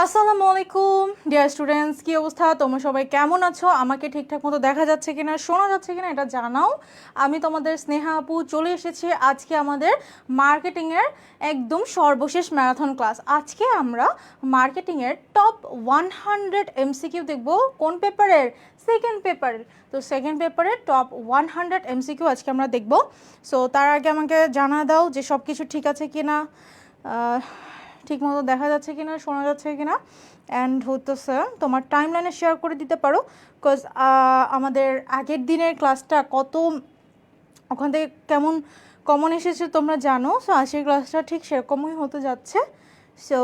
আসসালামু আলাইকুম dear students, কি অবস্থা? তোমরা সবাই কেমন আছো? আমাকে ঠিকঠাক মতো দেখা যাচ্ছে কিনা, শোনা যাচ্ছে কিনা এটা জানাও। আমি তোমাদের স্নেহা আপু চলে এসেছি আজকে আমাদের মার্কেটিংয়ের একদম সর্বশেষ ম্যারাথন ক্লাস। আজকে আমরা মার্কেটিংয়ের টপ 100 এমসিকিউ দেখব। কোন পেপারের? সেকেন্ড পেপারের। তো সেকেন্ড পেপারের টপ 100 এমসিকিউ আজকে আমরা দেখব। সো তার আগে আমাকে জানা দাও যে সব কিছু ঠিক আছে কিনা, ঠিক মতো দেখা যাচ্ছে কিনা, শোনা যাচ্ছে কিনা। অ্যান্ড হতেছে তোমার টাইম লাইনে শেয়ার করে দিতে পারো, বিকজ আমাদের আগের দিনের ক্লাসটা কত ওখান থেকে কেমন কমন এসেছে তোমরা জানো। সো আজকের ক্লাসটা ঠিক সেরকমই হতে যাচ্ছে। সো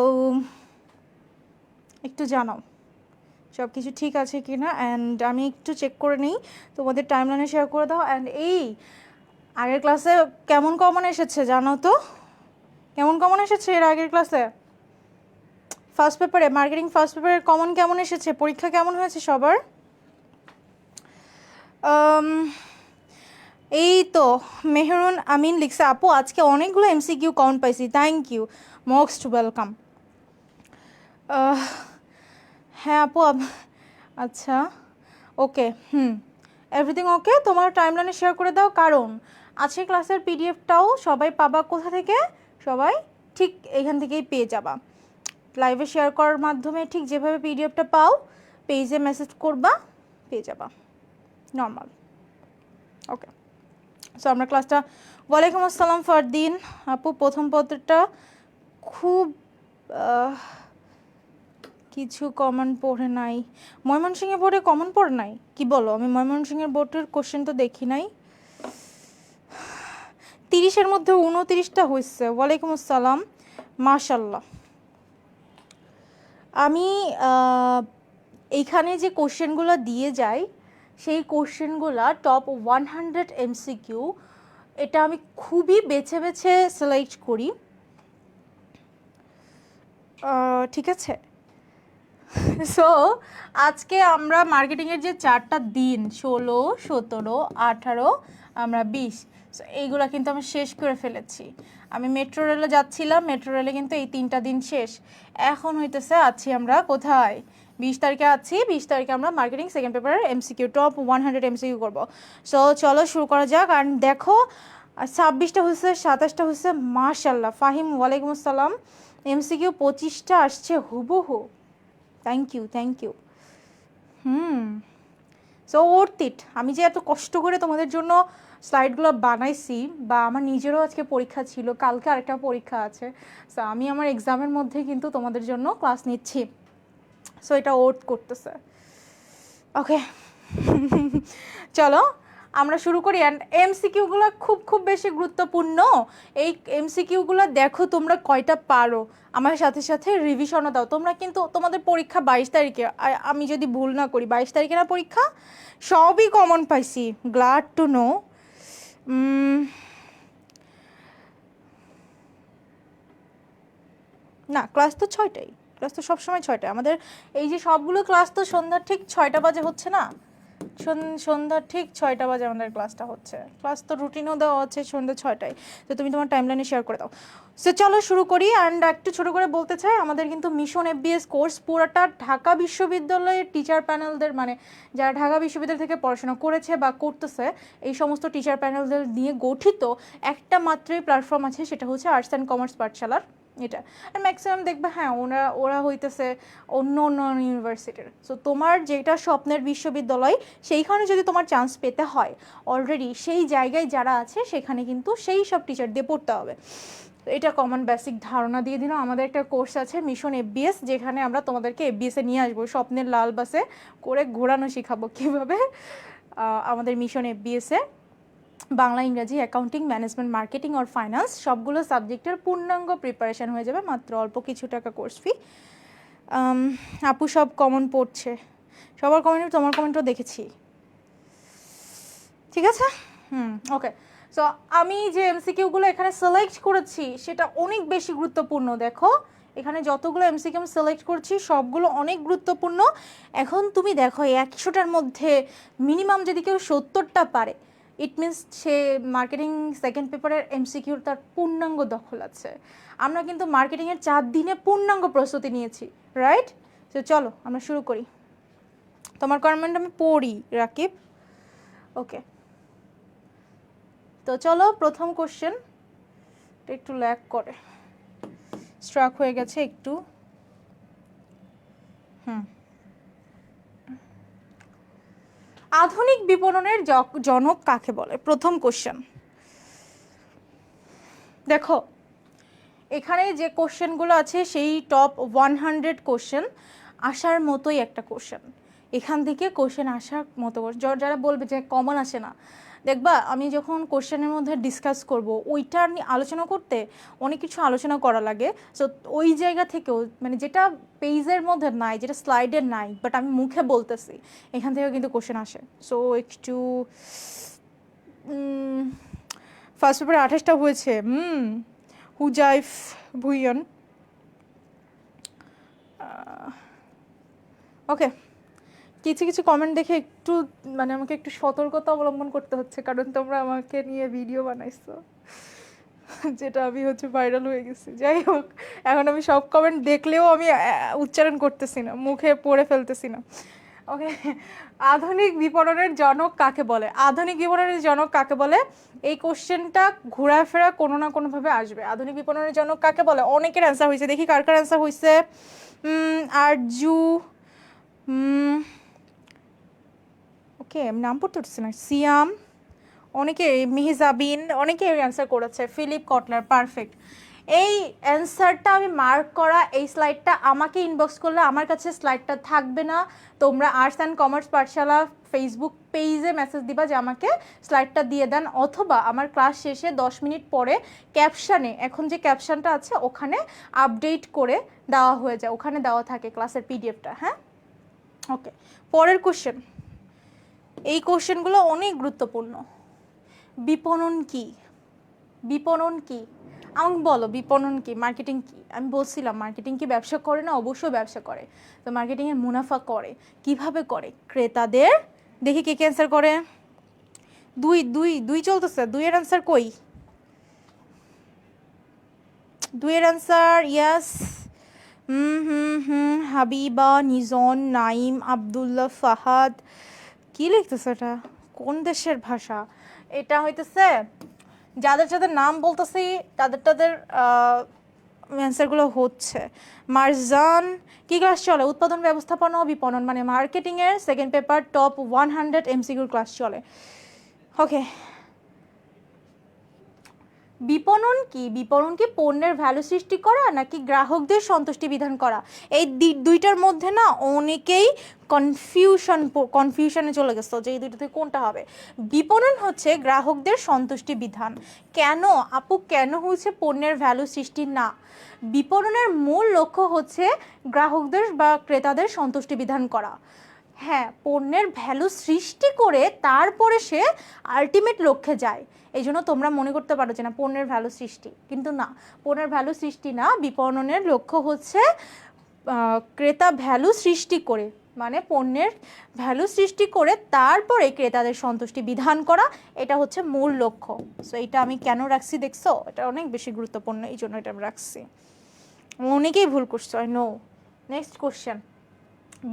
একটু জানাও সব কিছু ঠিক আছে কি না, অ্যান্ড আমি একটু চেক করে নিই। তোমাদের টাইম লাইনে শেয়ার করে দাও। অ্যান্ড এই আগের ক্লাসে কেমন কমন এসেছে জানো তো? কেমন কমন এসেছে এর আগের ক্লাসে? ফার্স্ট পেপারে, মার্কেটিং ফার্স্ট পেপারের কমন কেমন এসেছে? পরীক্ষা কেমন হয়েছে সবার? এই তো মেহরুন আমিন লিখছে, আপু আজকে অনেকগুলো এমসিকিউ কমন পাইছি, থ্যাংক ইউ, মোস্ট ওয়েলকাম। হ্যাঁ আপু, আচ্ছা ওকে, এভরিথিং ওকে। তোমার টাইমলাইনে শেয়ার করে দাও, কারণ আজকে ক্লাসের পিডিএফটাও সবাই পাবা কোথা থেকে? সবাই ঠিক এখান থেকেই পেয়ে যাবা। লাইভে শেয়ার করার মাধ্যমে ঠিক যেভাবে পিডিএফটা পাও, পেজে মেসেজ করবা, পেয়ে যাবা, নর্মাল। ওকে, সো আমরা ক্লাসটা, ওয়ালাইকুম আসসালাম ফারদিন আপু, প্রথম পত্রটা খুব কিছু কমন পড়ে নাই। ময়মনসিংহে বোর্ডে কমন পড়ে নাই? কি বলো? আমি ময়মনসিংহের বোর্ডের কোশ্চেন তো দেখি নাই। 30-এর মধ্যে 29টা হয়েছে। ওয়ালাইকুম আসসালাম, মাশাল্লাহ। আমি এইখানে যে কোশ্চেনগুলো দিয়ে যাই, সেই কোশ্চেনগুলো টপ 100 এমসিকিউ, এটা আমি খুবই বেছে বেছে সিলেক্ট করি, ঠিক আছে? সো আজকে আমরা মার্কেটিংয়ের যে 4টা দিন, 16, 17, 18, আমরা 20, সো এইগুলো কিন্তু আমি শেষ করে ফেলেছি। আমি মেট্রো রেলে যাচ্ছিলাম, মেট্রো রেলে কিন্তু এই 3টা দিন শেষ। এখন হইতেছে আছি আমরা কোথায়? 20 তারিখে আছি। 20 তারিখে আমরা মার্কেটিং সেকেন্ড পেপারের এমসিকিউ টপ 100 এমসিকিউ করবো। সো চলো শুরু করা যাক। আর দেখো 26টা হয়েছে, 27টা হয়েছে, মাশাল্লাহ। ফাহিম ওয়ালাইকুম আসসালাম। এমসিকিউ 25টা আসছে হুবহু, thank you thank you. So worth it. আমি যে এত কষ্ট করে তোমাদের জন্য স্লাইডগুলো বানাইছি, বা আমার নিজেরও আজকে পরীক্ষা ছিল, কালকে আরেকটা পরীক্ষা আছে, সো আমি আমার এক্সামের মধ্যে কিন্তু তোমাদের জন্য ক্লাস নিচ্ছি। সো এটা ওর্থ করতেছে। ওকে, চলো আমরা শুরু করি। অ্যান্ড এমসিকিউগুলো খুব খুব বেশি গুরুত্বপূর্ণ। এই এমসিকিউগুলো দেখো তোমরা কয়টা পারো, আমার সাথে সাথে রিভিশনও দাও। তোমরা কিন্তু তোমাদের পরীক্ষা 22 তারিখে, আমি যদি ভুল না করি 22 তারিখে না পরীক্ষা? সবই কমন পাইছি, গ্লাড টু নো। না, ক্লাস তো 6টায়, ক্লাস তো সবসময় 6টায় আমাদের। এই যে সবগুলো ক্লাস তো সন্ধ্যা ঠিক 6টা বাজে হচ্ছে না? সন্ধ্যা ঠিক 6টা বাজে আমাদের ক্লাসটা হচ্ছে। ক্লাস তো রুটিনও দেওয়া হচ্ছে সন্ধ্যা 6টায়। তো তুমি তোমার টাইমলাইনে শেয়ার করে দাও। সো চলো শুরু করি। অ্যান্ড একটু ছোটো করে বলতে চাই, আমাদের কিন্তু মিশন এফবিএস কোর্স পুরোটা ঢাকা বিশ্ববিদ্যালয়ের টিচার প্যানেলদের, মানে যারা ঢাকা বিশ্ববিদ্যালয় থেকে পড়াশোনা করেছে বা করতেছে, এই সমস্ত টিচার প্যানেলদের নিয়ে গঠিত একটা মাত্রই প্ল্যাটফর্ম আছে, সেটা হচ্ছে আর্টস অ্যান্ড কমার্স পাঠশালার এটা। আর ম্যাক্সিমাম দেখবে হ্যাঁ ওরা হইতেছে অন্য অন্য ইউনিভার্সিটির। সো তোমার যেটা স্বপ্নের বিশ্ববিদ্যালয়, সেইখানে যদি তোমার চান্স পেতে হয়, অলরেডি সেই জায়গায় যারা আছে সেখানে কিন্তু সেই সব টিচার দিয়ে পড়তে হবে। এটা কমন বেসিক ধারণা দিয়ে দিলাম। আমাদের একটা কোর্স আছে মিশন এফবিএস, যেখানে আমরা তোমাদেরকে এফবিএসে নিয়ে আসবো, স্বপ্নের লাল বাসে করে ঘোরানো শেখাবো কীভাবে। আমাদের মিশন এফবিএসে বাংলা, ইংরাজি, অ্যাকাউন্টিং, ম্যানেজমেন্ট, মার্কেটিং আর ফাইন্যান্স সবগুলো সাবজেক্টের পূর্ণাঙ্গ প্রিপারেশান হয়ে যাবে মাত্র অল্প কিছু টাকা কোর্স ফি। আপু সব কমন পড়ছে, সবার কমেন্ট, তোমার কমেন্টও দেখেছি, ঠিক আছে। ওকে, সো আমি যে এমসিকিউগুলো এখানে সিলেক্ট করেছি সেটা অনেক বেশি গুরুত্বপূর্ণ। দেখো এখানে যতগুলো এমসিকিউ সিলেক্ট করছি সবগুলো অনেক গুরুত্বপূর্ণ। এখন তুমি দেখো 100টার মধ্যে মিনিমাম যদি কেউ 70টা পারে, it means say marketing second পেপারের এমসিকিউর তার পূর্ণাঙ্গ দখল আছে। আমরা কিন্তু মার্কেটিংয়ের 4 দিনে পূর্ণাঙ্গ প্রস্তুতি নিয়েছি, রাইট? তো চলো আমরা শুরু করি। তোমার কমেন্ট আমি পড়ি রাকিব। ওকে, তো চলো প্রথম কোশ্চেন, একটু ল্যাগ করে, স্ট্রাক হয়ে গেছে একটু। আধুনিক বিপণনের জনক কাকে বলে? প্রথম কোশ্চেন। দেখো এখানে যে কোশ্চেনগুলো আছে সেই টপ 100 কোশ্চেন আসার মতোই একটা কোশ্চেন। এখান থেকে কোশ্চেন আসার মতো, যারা বলবে যে কমন আসে না, দেখবা আমি যখন কোশ্চেনের মধ্যে ডিসকাস করব ওইটা নিয়ে আলোচনা করতে অনেক কিছু আলোচনা করা লাগে। সো ওই জায়গা থেকেও মানে যেটা পেজের মধ্যে নাই, যেটা স্লাইডের নাই, বাট আমি মুখে বলতেছি, এখান থেকেও কিন্তু কোশ্চেন আসে। সো একটু ফার্স্ট পেপারে 28টা হয়েছে। হুজাইফ ভুইয়ন। ওকে, কিছু কিছু কমেন্ট দেখে একটু মানে আমাকে একটু সতর্কতা অবলম্বন করতে হচ্ছে, কারণ তোমরা আমাকে নিয়ে ভিডিও বানাইছো যেটা আমি হচ্ছে ভাইরাল হয়ে গেছি। যাই হোক, এখন আমি সব কমেন্ট দেখলেও আমি উচ্চারণ করতেছি না, মুখে পড়ে ফেলতেছি না। ওকে, আধুনিক বিপণনের জনক কাকে বলে? আধুনিক বিপণনের জনক কাকে বলে? এই কোশ্চেনটা ঘোরাফেরা কোনো না কোনোভাবে আসবে। আধুনিক বিপণনের জনক কাকে বলে? অনেকের অ্যান্সার হয়েছে, দেখি কার কার অ্যান্সার হয়েছে। আরজু, ওকে আমি নাম পড়তে পারছি না, সিয়াম, অনেকে, মিহিজাবিন, অনেকে অ্যান্সার করেছে। Philip Kotler, perfect. এই অ্যান্সারটা আমি মার্ক করা এই স্লাইডটা আমাকে ইনবক্স করলে আমার কাছে স্লাইডটা থাকবে না। তোমরা arts and commerce Pathsala Facebook পেজে মেসেজ দিবা যে আমাকে স্লাইডটা দিয়ে দেন, অথবা আমার ক্লাস শেষে 10 মিনিট পরে ক্যাপশানে, এখন যে ক্যাপশানটা আছে ওখানে আপডেট করে দেওয়া হয়ে যায়, ওখানে দেওয়া থাকে ক্লাসের পিডিএফটা। হ্যাঁ, ওকে, পরের কোশ্চেন। এই কোশ্চেনগুলো অনেক গুরুত্বপূর্ণ। বিপণন কি? বিপণন কি? আমাকে বলো বিপণন কি, মার্কেটিং কি? আমি বলছিলাম মার্কেটিং কি ব্যবসা করে না? অবশ্যই ব্যবসা করে। তো মার্কেটিংয়ের মুনাফা করে কিভাবে করে? ক্রেতাদের, দেখি কে কে অ্যান্সার করে। দুই দুই দুই চলতেছে, দুইয়ের অ্যান্সার কই? দুইয়ের অ্যান্সার ইয়াস। হাবিবা, নিজন, নাইম, আবদুল্লাহ, ফাহাদ। কি লিখতেছে এটা? কোন দেশের ভাষা এটা? হইতেছে যাদের যাদের নাম বলতেছি তাদের অ্যান্সারগুলো হচ্ছে। মারজান, কি ক্লাস চলে? উৎপাদন ব্যবস্থাপনা ও বিপণন, মানে মার্কেটিংয়ের সেকেন্ড পেপার টপ 100 এমসিকিউর ক্লাস চলে। ওকে, বিপণন কি? বিপণন কি পণ্যের ভ্যালু সৃষ্টি করা নাকি গ্রাহকদের সন্তুষ্টি বিধান করা? এই দুইটার মধ্যে না অনেকেই কনফিউশনে চলে গেছে যে এই দুইটা থেকে কোনটা হবে। বিপণন হচ্ছে গ্রাহকদের সন্তুষ্টি বিধান। কেন আপু, কেন হচ্ছে পণ্যের ভ্যালু সৃষ্টি না? বিপণনের মূল লক্ষ্য হচ্ছে গ্রাহকদের বা ক্রেতাদের সন্তুষ্টি বিধান করা। হ্যাঁ, পণ্যের ভ্যালু সৃষ্টি করে তারপরে সে আলটিমেট লক্ষ্যে যায়। এই জন্য তোমরা মনে করতে পারো যে না পণ্যের ভ্যালু সৃষ্টি, কিন্তু না, পণ্যের ভ্যালু সৃষ্টি না। বিপণনের লক্ষ্য হচ্ছে ক্রেতা ভ্যালু সৃষ্টি করে, মানে পণ্যের ভ্যালু সৃষ্টি করে তারপরে ক্রেতাদের সন্তুষ্টি বিধান করা, এটা হচ্ছে মূল লক্ষ্য। সো এটা আমি কেন রাখছি দেখছো? এটা অনেক বেশি গুরুত্বপূর্ণ, এই জন্য এটা আমি রাখছি। অনেকেই ভুল করছো, আই নো। Next question.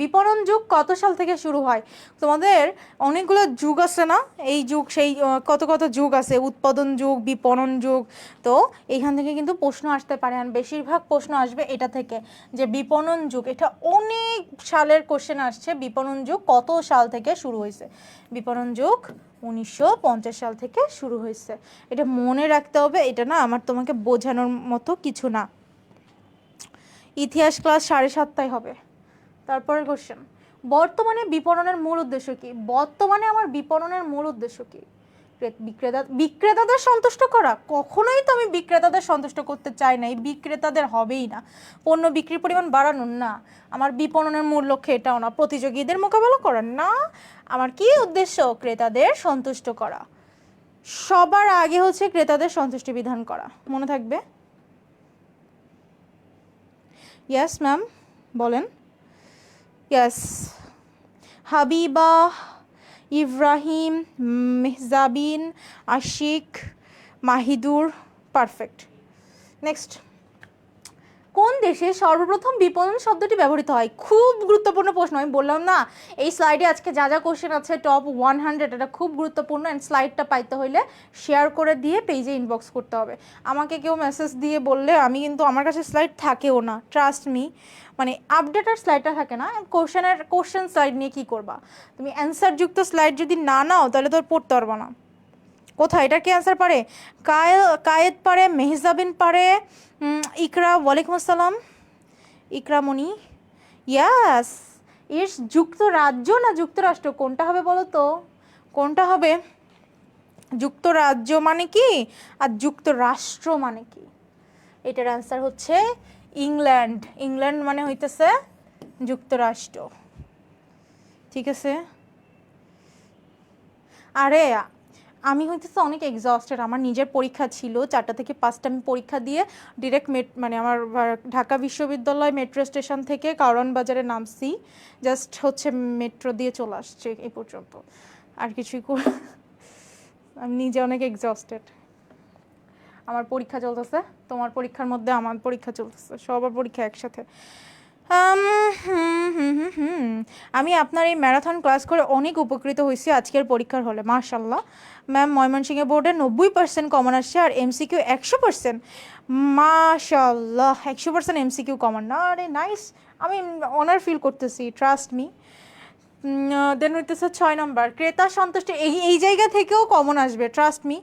বিপণন যুগ কত সাল থেকে শুরু হয়? তোমাদের অনেকগুলো যুগ আছে না, এই যুগ সেই কত কত যুগ আছে, উৎপাদন যুগ, বিপণন যুগ। তো এইখান থেকে কিন্তু প্রশ্ন আসতে পারে, আর বেশিরভাগ প্রশ্ন আসবে এটা থেকে যে বিপণন যুগ, এটা অনেক সালের কোশ্চেন আসছে। বিপণন যুগ কত সাল থেকে শুরু হয়েছে? বিপণন যুগ 1950 সাল থেকে শুরু হয়েছে। এটা মনে রাখতে হবে, এটা না আমার তোমাকে বোঝানোর মতো কিছু না। ইতিহাস ক্লাস 7:30টায় হবে। তারপরের কোশ্চেন, বর্তমানে বিপণনের মূল উদ্দেশ্য কি? বর্তমানে আমার বিপণনের মূল উদ্দেশ্য কি? বিক্রেতাদের সন্তুষ্ট করা? কখনোই তো আমি বিক্রেতাদের সন্তুষ্ট করতে চাই না, এই বিক্রেতাদের হবেই না। পণ্য বিক্রির পরিমাণ বাড়ানোর না, আমার বিপণনের মূল লক্ষ্য এটাও না। প্রতিযোগীদের মোকাবেলা করার না, আমার কি উদ্দেশ্য? ক্রেতাদের সন্তুষ্ট করা। সবার আগে হচ্ছে ক্রেতাদের সন্তুষ্টি বিধান করা, মনে থাকবে। ইয়েস ম্যাম, বলেন। Yes, Habiba, Ibrahim, Mehjabin, Ashiq, Mahidur. Perfect. Next, কোন দেশে সর্বপ্রথম বিপণন শব্দটি ব্যবহৃত হয়? খুব গুরুত্বপূর্ণ প্রশ্ন। আমি বললাম না এই স্লাইডে আজকে যা যা কোশ্চেন আছে টপ 100, এটা খুব গুরুত্বপূর্ণ। অ্যান্ড স্লাইডটা পাইতে হইলে শেয়ার করে দিয়ে পেজে ইনবক্স করতে হবে। আমাকে কেউ মেসেজ দিয়ে বললে আমি কিন্তু, আমার কাছে স্লাইড থাকেও না, ট্রাস্ট মি, মানে আপডেটেড স্লাইডটা থাকে না। কোশ্চেন স্লাইড নিয়ে কী করবা তুমি? অ্যান্সারযুক্ত স্লাইড যদি না নাও তাহলে তো আর পড়তে পারবা না। কোথায় এটা কি অ্যান্সার পারে? কায়েদ পারে, মেহজাবিন পারে, ইকরা, ওয়ালাইকুম আসসালাম, ইকরামণি। ইয়াস, এর যুক্তরাজ্য না যুক্তরাষ্ট্র কোনটা হবে বলো তো? কোনটা হবে? যুক্তরাজ্য মানে কি আর যুক্তরাষ্ট্র মানে কি? এটার অ্যান্সার হচ্ছে ইংল্যান্ড। ইংল্যান্ড মানে হইতেছে যুক্তরাষ্ট্র। ঠিক আছে? আরে আমি হইতেছে অনেক এক্সস্টেড। আমার নিজের পরীক্ষা ছিল 4টা থেকে 5টা, আমি পরীক্ষা দিয়ে ডিরেক্ট মানে আমার ঢাকা বিশ্ববিদ্যালয় মেট্রো স্টেশন থেকে কারওয়ান বাজারে নামছি, জাস্ট হচ্ছে মেট্রো দিয়ে চলে আসছে এই পর্যন্ত, আর কিছুই আমি নিজে অনেক এক্সস্টেড। আমার পরীক্ষা চলতেছে, তোমার পরীক্ষার মধ্যে আমার পরীক্ষা চলতেছে, সবার পরীক্ষা একসাথে। আমি আপনার এই ম্যারাথন ক্লাস করে অনেক উপকৃত হয়েছি আজকের পরীক্ষার হলে। মাশাল্লাহ ম্যাম, ময়মনসিংহে বোর্ডে 90% কমন আসছে আর এমসিকিউ 100%। মাশাল্লাহ, 100% এমসিকিউ কমন না? আরে নাইস, আমি অনার ফিল করতেছি, ট্রাস্ট মি। দেন হইতেছে 6 নম্বর, ক্রেতা সন্তুষ্টি। এই জায়গা থেকেও কমন আসবে, ট্রাস্ট মি,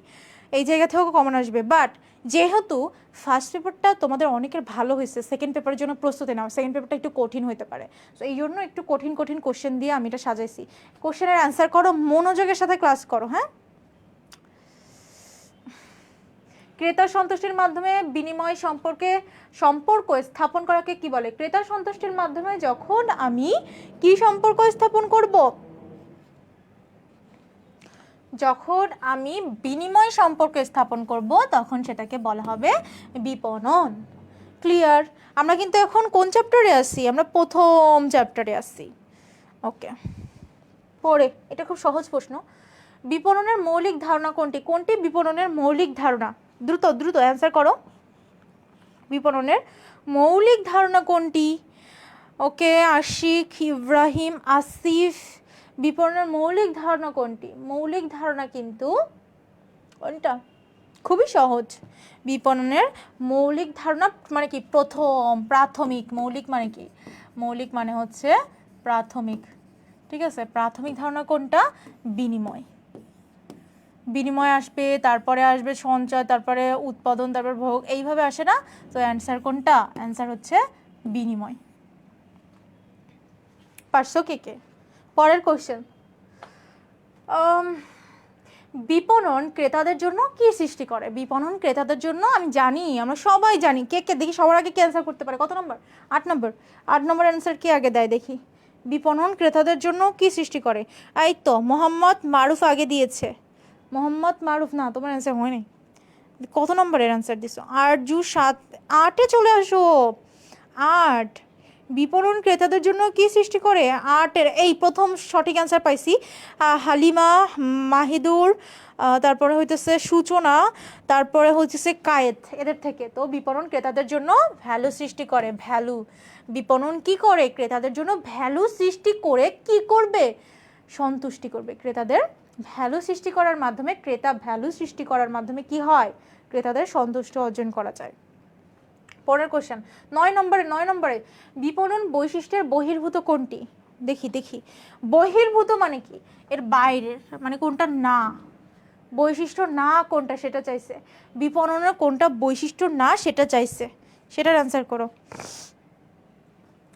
এই জায়গা থেকেও কমন আসবে। বাট যেহেতু ফার্স্ট পেপারটা তোমাদের অনেকের ভালো হয়েছে, সেকেন্ড পেপারের জন্য প্রস্তুতি নাও, সেকেন্ড পেপারটা একটু কঠিন হতে পারে। তো এই জন্য একটু কঠিন কঠিন কোশ্চেন দিয়ে আমি এটা সাজাইছি। কোশ্চেনের অ্যান্সার করো, মনোযোগের সাথে ক্লাস করো। হ্যাঁ, ক্রেতা সন্তুষ্টির মাধ্যমে বিনিময় সম্পর্ক স্থাপন করাকে কি বলে? ক্রেতা সন্তুষ্টির মাধ্যমে যখন আমি কি সম্পর্ক স্থাপন করব? যখন আমি বিনিময় সম্পর্ক স্থাপন করব তখন সেটাকে বলা হবে বিপণন। ক্লিয়ার? আমরা কিন্তু এখন কোন চ্যাপ্টারে আছি? আমরা প্রথম চ্যাপ্টারে আছি। ওকে, পরে এটা খুব সহজ প্রশ্ন। বিপণনের মৌলিক ধারণা কোনটি? কোনটি বিপণনের মৌলিক ধারণা? দ্রুত দ্রুত অ্যান্সার করো। বিপণনের মৌলিক ধারণা কোনটি? ওকে, আশিক, ইব্রাহিম, আসিফ, বিপণনের মৌলিক ধারণা কোনটি? মৌলিক ধারণা কিন্তু কোনটা? খুবই সহজ। বিপণনের মৌলিক ধারণা মানে কি? প্রথম, প্রাথমিক। মৌলিক মানে কি? মৌলিক মানে হচ্ছে প্রাথমিক। ঠিক আছে, প্রাথমিক ধারণা কোনটা? বিনিময়। বিনিময় আসবে, তারপরে আসবে সঞ্চয়, তারপরে উৎপাদন, তারপর ভোগ, এইভাবে আসে না? তো অ্যান্সার কোনটা? অ্যান্সার হচ্ছে বিনিময়। পারছো কে কে? পরের কোশ্চেন, বিপণন ক্রেতাদের জন্য কি সৃষ্টি করে? বিপণন ক্রেতাদের জন্য, আমি জানি, আমরা সবাই জানি। কে কে দেখি সবার আগে কি অ্যান্সার করতে পারে? কত নম্বর? 8 নম্বর। 8 নম্বর অ্যান্সার কি আগে দেয় দেখি? বিপণন ক্রেতাদের জন্য কি সৃষ্টি করে? এই তো মোহাম্মদ মারুফ আগে দিয়েছে। মোহাম্মদ মারুফ না, তোমার অ্যান্সার হয়নি। কত নম্বরের অ্যান্সার দিছো? 8 8-এ চলে আসো। 8, বিপণন ক্রেতাদের জন্য কি সৃষ্টি করে? 8-এর এই প্রথম সঠিক অ্যান্সার পাইছি, হালিমা, মাহিদুর, তারপরে হইতেছে সূচনা, তারপরে হচ্ছে কায়েত, এদের থেকে। তো বিপণন ক্রেতাদের জন্য ভ্যালু সৃষ্টি করে। ভ্যালু, বিপণন কি করে? ক্রেতাদের জন্য ভ্যালু সৃষ্টি করে কি করবে? সন্তুষ্টি করবে। ক্রেতাদের ভ্যালু সৃষ্টি করার মাধ্যমে, ক্রেতা ভ্যালু সৃষ্টি করার মাধ্যমে কি হয়? ক্রেতাদের সন্তুষ্ট অর্জন করা যায়। পরের কোশ্চেন 9 নম্বরে, বিপণন বৈশিষ্ট্যের বহির্ভূত কোনটি? দেখি দেখি, বহির্ভূত মানে কি? এর বাইরের মানে কোনটা? না, বৈশিষ্ট্য না কোনটা সেটা চাইছে। বিপণনের কোনটা বৈশিষ্ট্য না সেটা চাইছে, সেটার অ্যান্সার করো।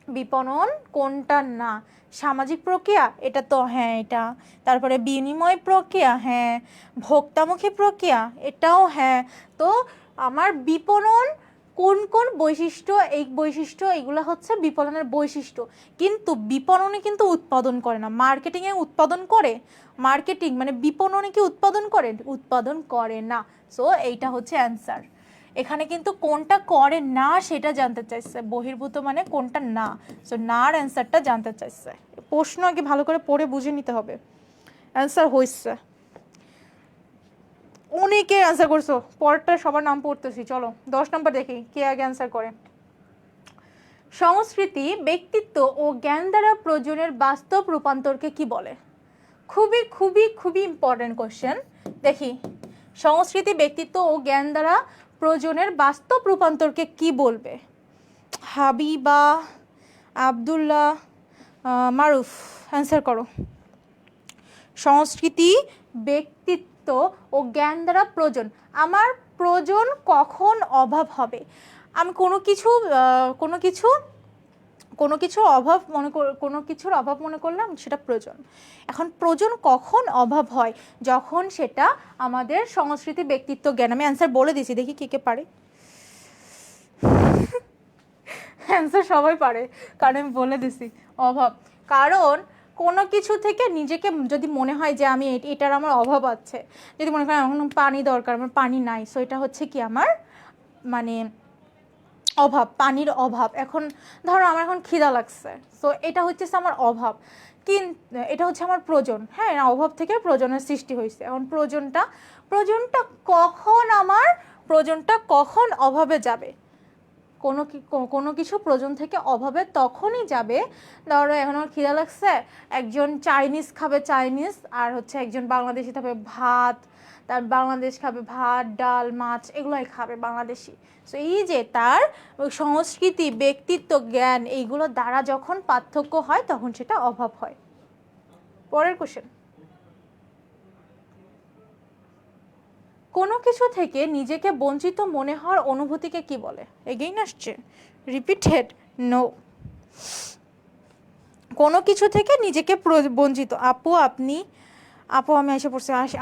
বিপণন কোনটা না? সামাজিক প্রক্রিয়া, এটা তো হ্যাঁ এটা। তারপরে বিনিময় প্রক্রিয়া, হ্যাঁ। ভোক্তামুখী প্রক্রিয়া, এটাও হ্যাঁ। তো আমার বিপণন কোন কোন বৈশিষ্ট্য, এই বৈশিষ্ট্য, এগুলো হচ্ছে বিপণনের বৈশিষ্ট্য। কিন্তু বিপণনে কিন্তু উৎপাদন করে না, মার্কেটিংয়ে উৎপাদন করে। মার্কেটিং মানে বিপণনে কি উৎপাদন করে? উৎপাদন করে না। সো এইটা হচ্ছে অ্যান্সার। এখানে কিন্তু কোনটা করে না সেটা জানতে চাইছে, বহির্ভূত মানে কোনটা না। সো নার অ্যান্সারটা জানতে চাইছে। প্রশ্ন আগে ভালো করে পড়ে বুঝে নিতে হবে। অ্যান্সার হয়েছে, অনেকে অ্যান্সার করছো। পরেরটা সবার নাম পড়তেছি, চলো 10 নম্বর দেখি কে আগে অ্যান্সার করে। সংস্কৃতি ব্যক্তিত্ব ও জ্ঞান দ্বারা প্রয়োজনের বাস্তব রূপান্তরকে কি বলে? খুবই খুবই খুবই ইম্পর্টেন্ট কোশ্চেন। দেখি, সংস্কৃতি ব্যক্তিত্ব ও জ্ঞান দ্বারা প্রয়োজনের বাস্তব রূপান্তরকে কি বলবে? হাবিবা, আব্দুল্লাহ, মারুফ, অ্যান্সার করো। সংস্কৃতি ব্যক্তিত্ব ও জ্ঞান দ্বারা প্রয়োজন, আমার প্রয়োজন কখন অভাব হবে? আমি কোনো কিছুর অভাব মনে করলাম সেটা প্রয়োজন। এখন প্রয়োজন কখন অভাব হয়? যখন সেটা আমাদের সংস্কৃতি ব্যক্তিত্ব জ্ঞান, আমি অ্যান্সার বলে দিয়েছি, দেখি কে কে পারে। অ্যান্সার সবাই পারে, কারণ আমি বলে দিছি অভাব। কারণ কোনো কিছু থেকে নিজেকে যদি মনে হয় যে আমি এটার আমার অভাব আছে, যদি মনে করেন এখন পানি দরকার, আমার পানি নাই, সো এটা হচ্ছে কি আমার মানে অভাব, পানির অভাব। এখন ধরো আমার এখন খিদা লাগছে, সো এটা হচ্ছে আমার অভাব, কিন্তু এটা হচ্ছে আমার প্রয়োজন। হ্যাঁ, অভাব থেকে প্রয়োজনের সৃষ্টি হয়েছে। এখন প্রয়োজনটা কখন অভাবে যাবে? কোনো কিছু প্রয়োজন থেকে অভাবে তখনই যাবে, ধরো এখন আমার খিদা লাগছে, একজন চাইনিজ খাবে চাইনিজ, আর হচ্ছে একজন বাংলাদেশি খাবে ভাত, তার বাংলাদেশ খাবে ভাত ডাল মাছ, এগুলোই খাবে বাংলাদেশি। সো এই যে তার সংস্কৃতি ব্যক্তিত্ব জ্ঞান এইগুলো দ্বারা যখন পার্থক্য হয় তখন সেটা অভাব হয়। পরের কোশ্চেন, কোনো কিছু থেকে নিজেকে বঞ্চিত মনে হওয়ার অনুভূতিকে কি বলে? এগেইন আসছে, রিপিটেড, নো। কোনো কিছু থেকে নিজেকে বঞ্চিত, আপু আমি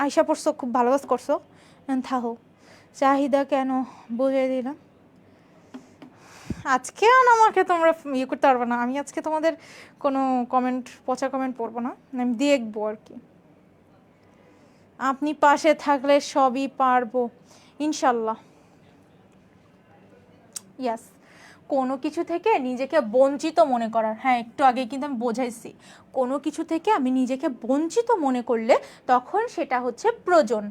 আয়শা পড়ছো, খুব ভালো কাজ করছো, থাকো। চাহিদা কেন বুঝিয়ে দিলাম। আজকে আর আমাকে তোমরা ইয়ে করতে পারবে না, আমি আজকে তোমাদের কোনো পচা কমেন্ট পড়বো না, আমি দেখবো আর কি। আপনি পাশে থাকলে সবই পারবো ইনশাল্লাহ। ইয়াস, কোনো কিছু থেকে নিজেকে বঞ্চিত মনে করার, হ্যাঁ একটু আগে কিন্তু আমি বোঝাইছি, কোনো কিছু থেকে আমি নিজেকে বঞ্চিত মনে করলে তখন সেটা হচ্ছে প্রয়োজন।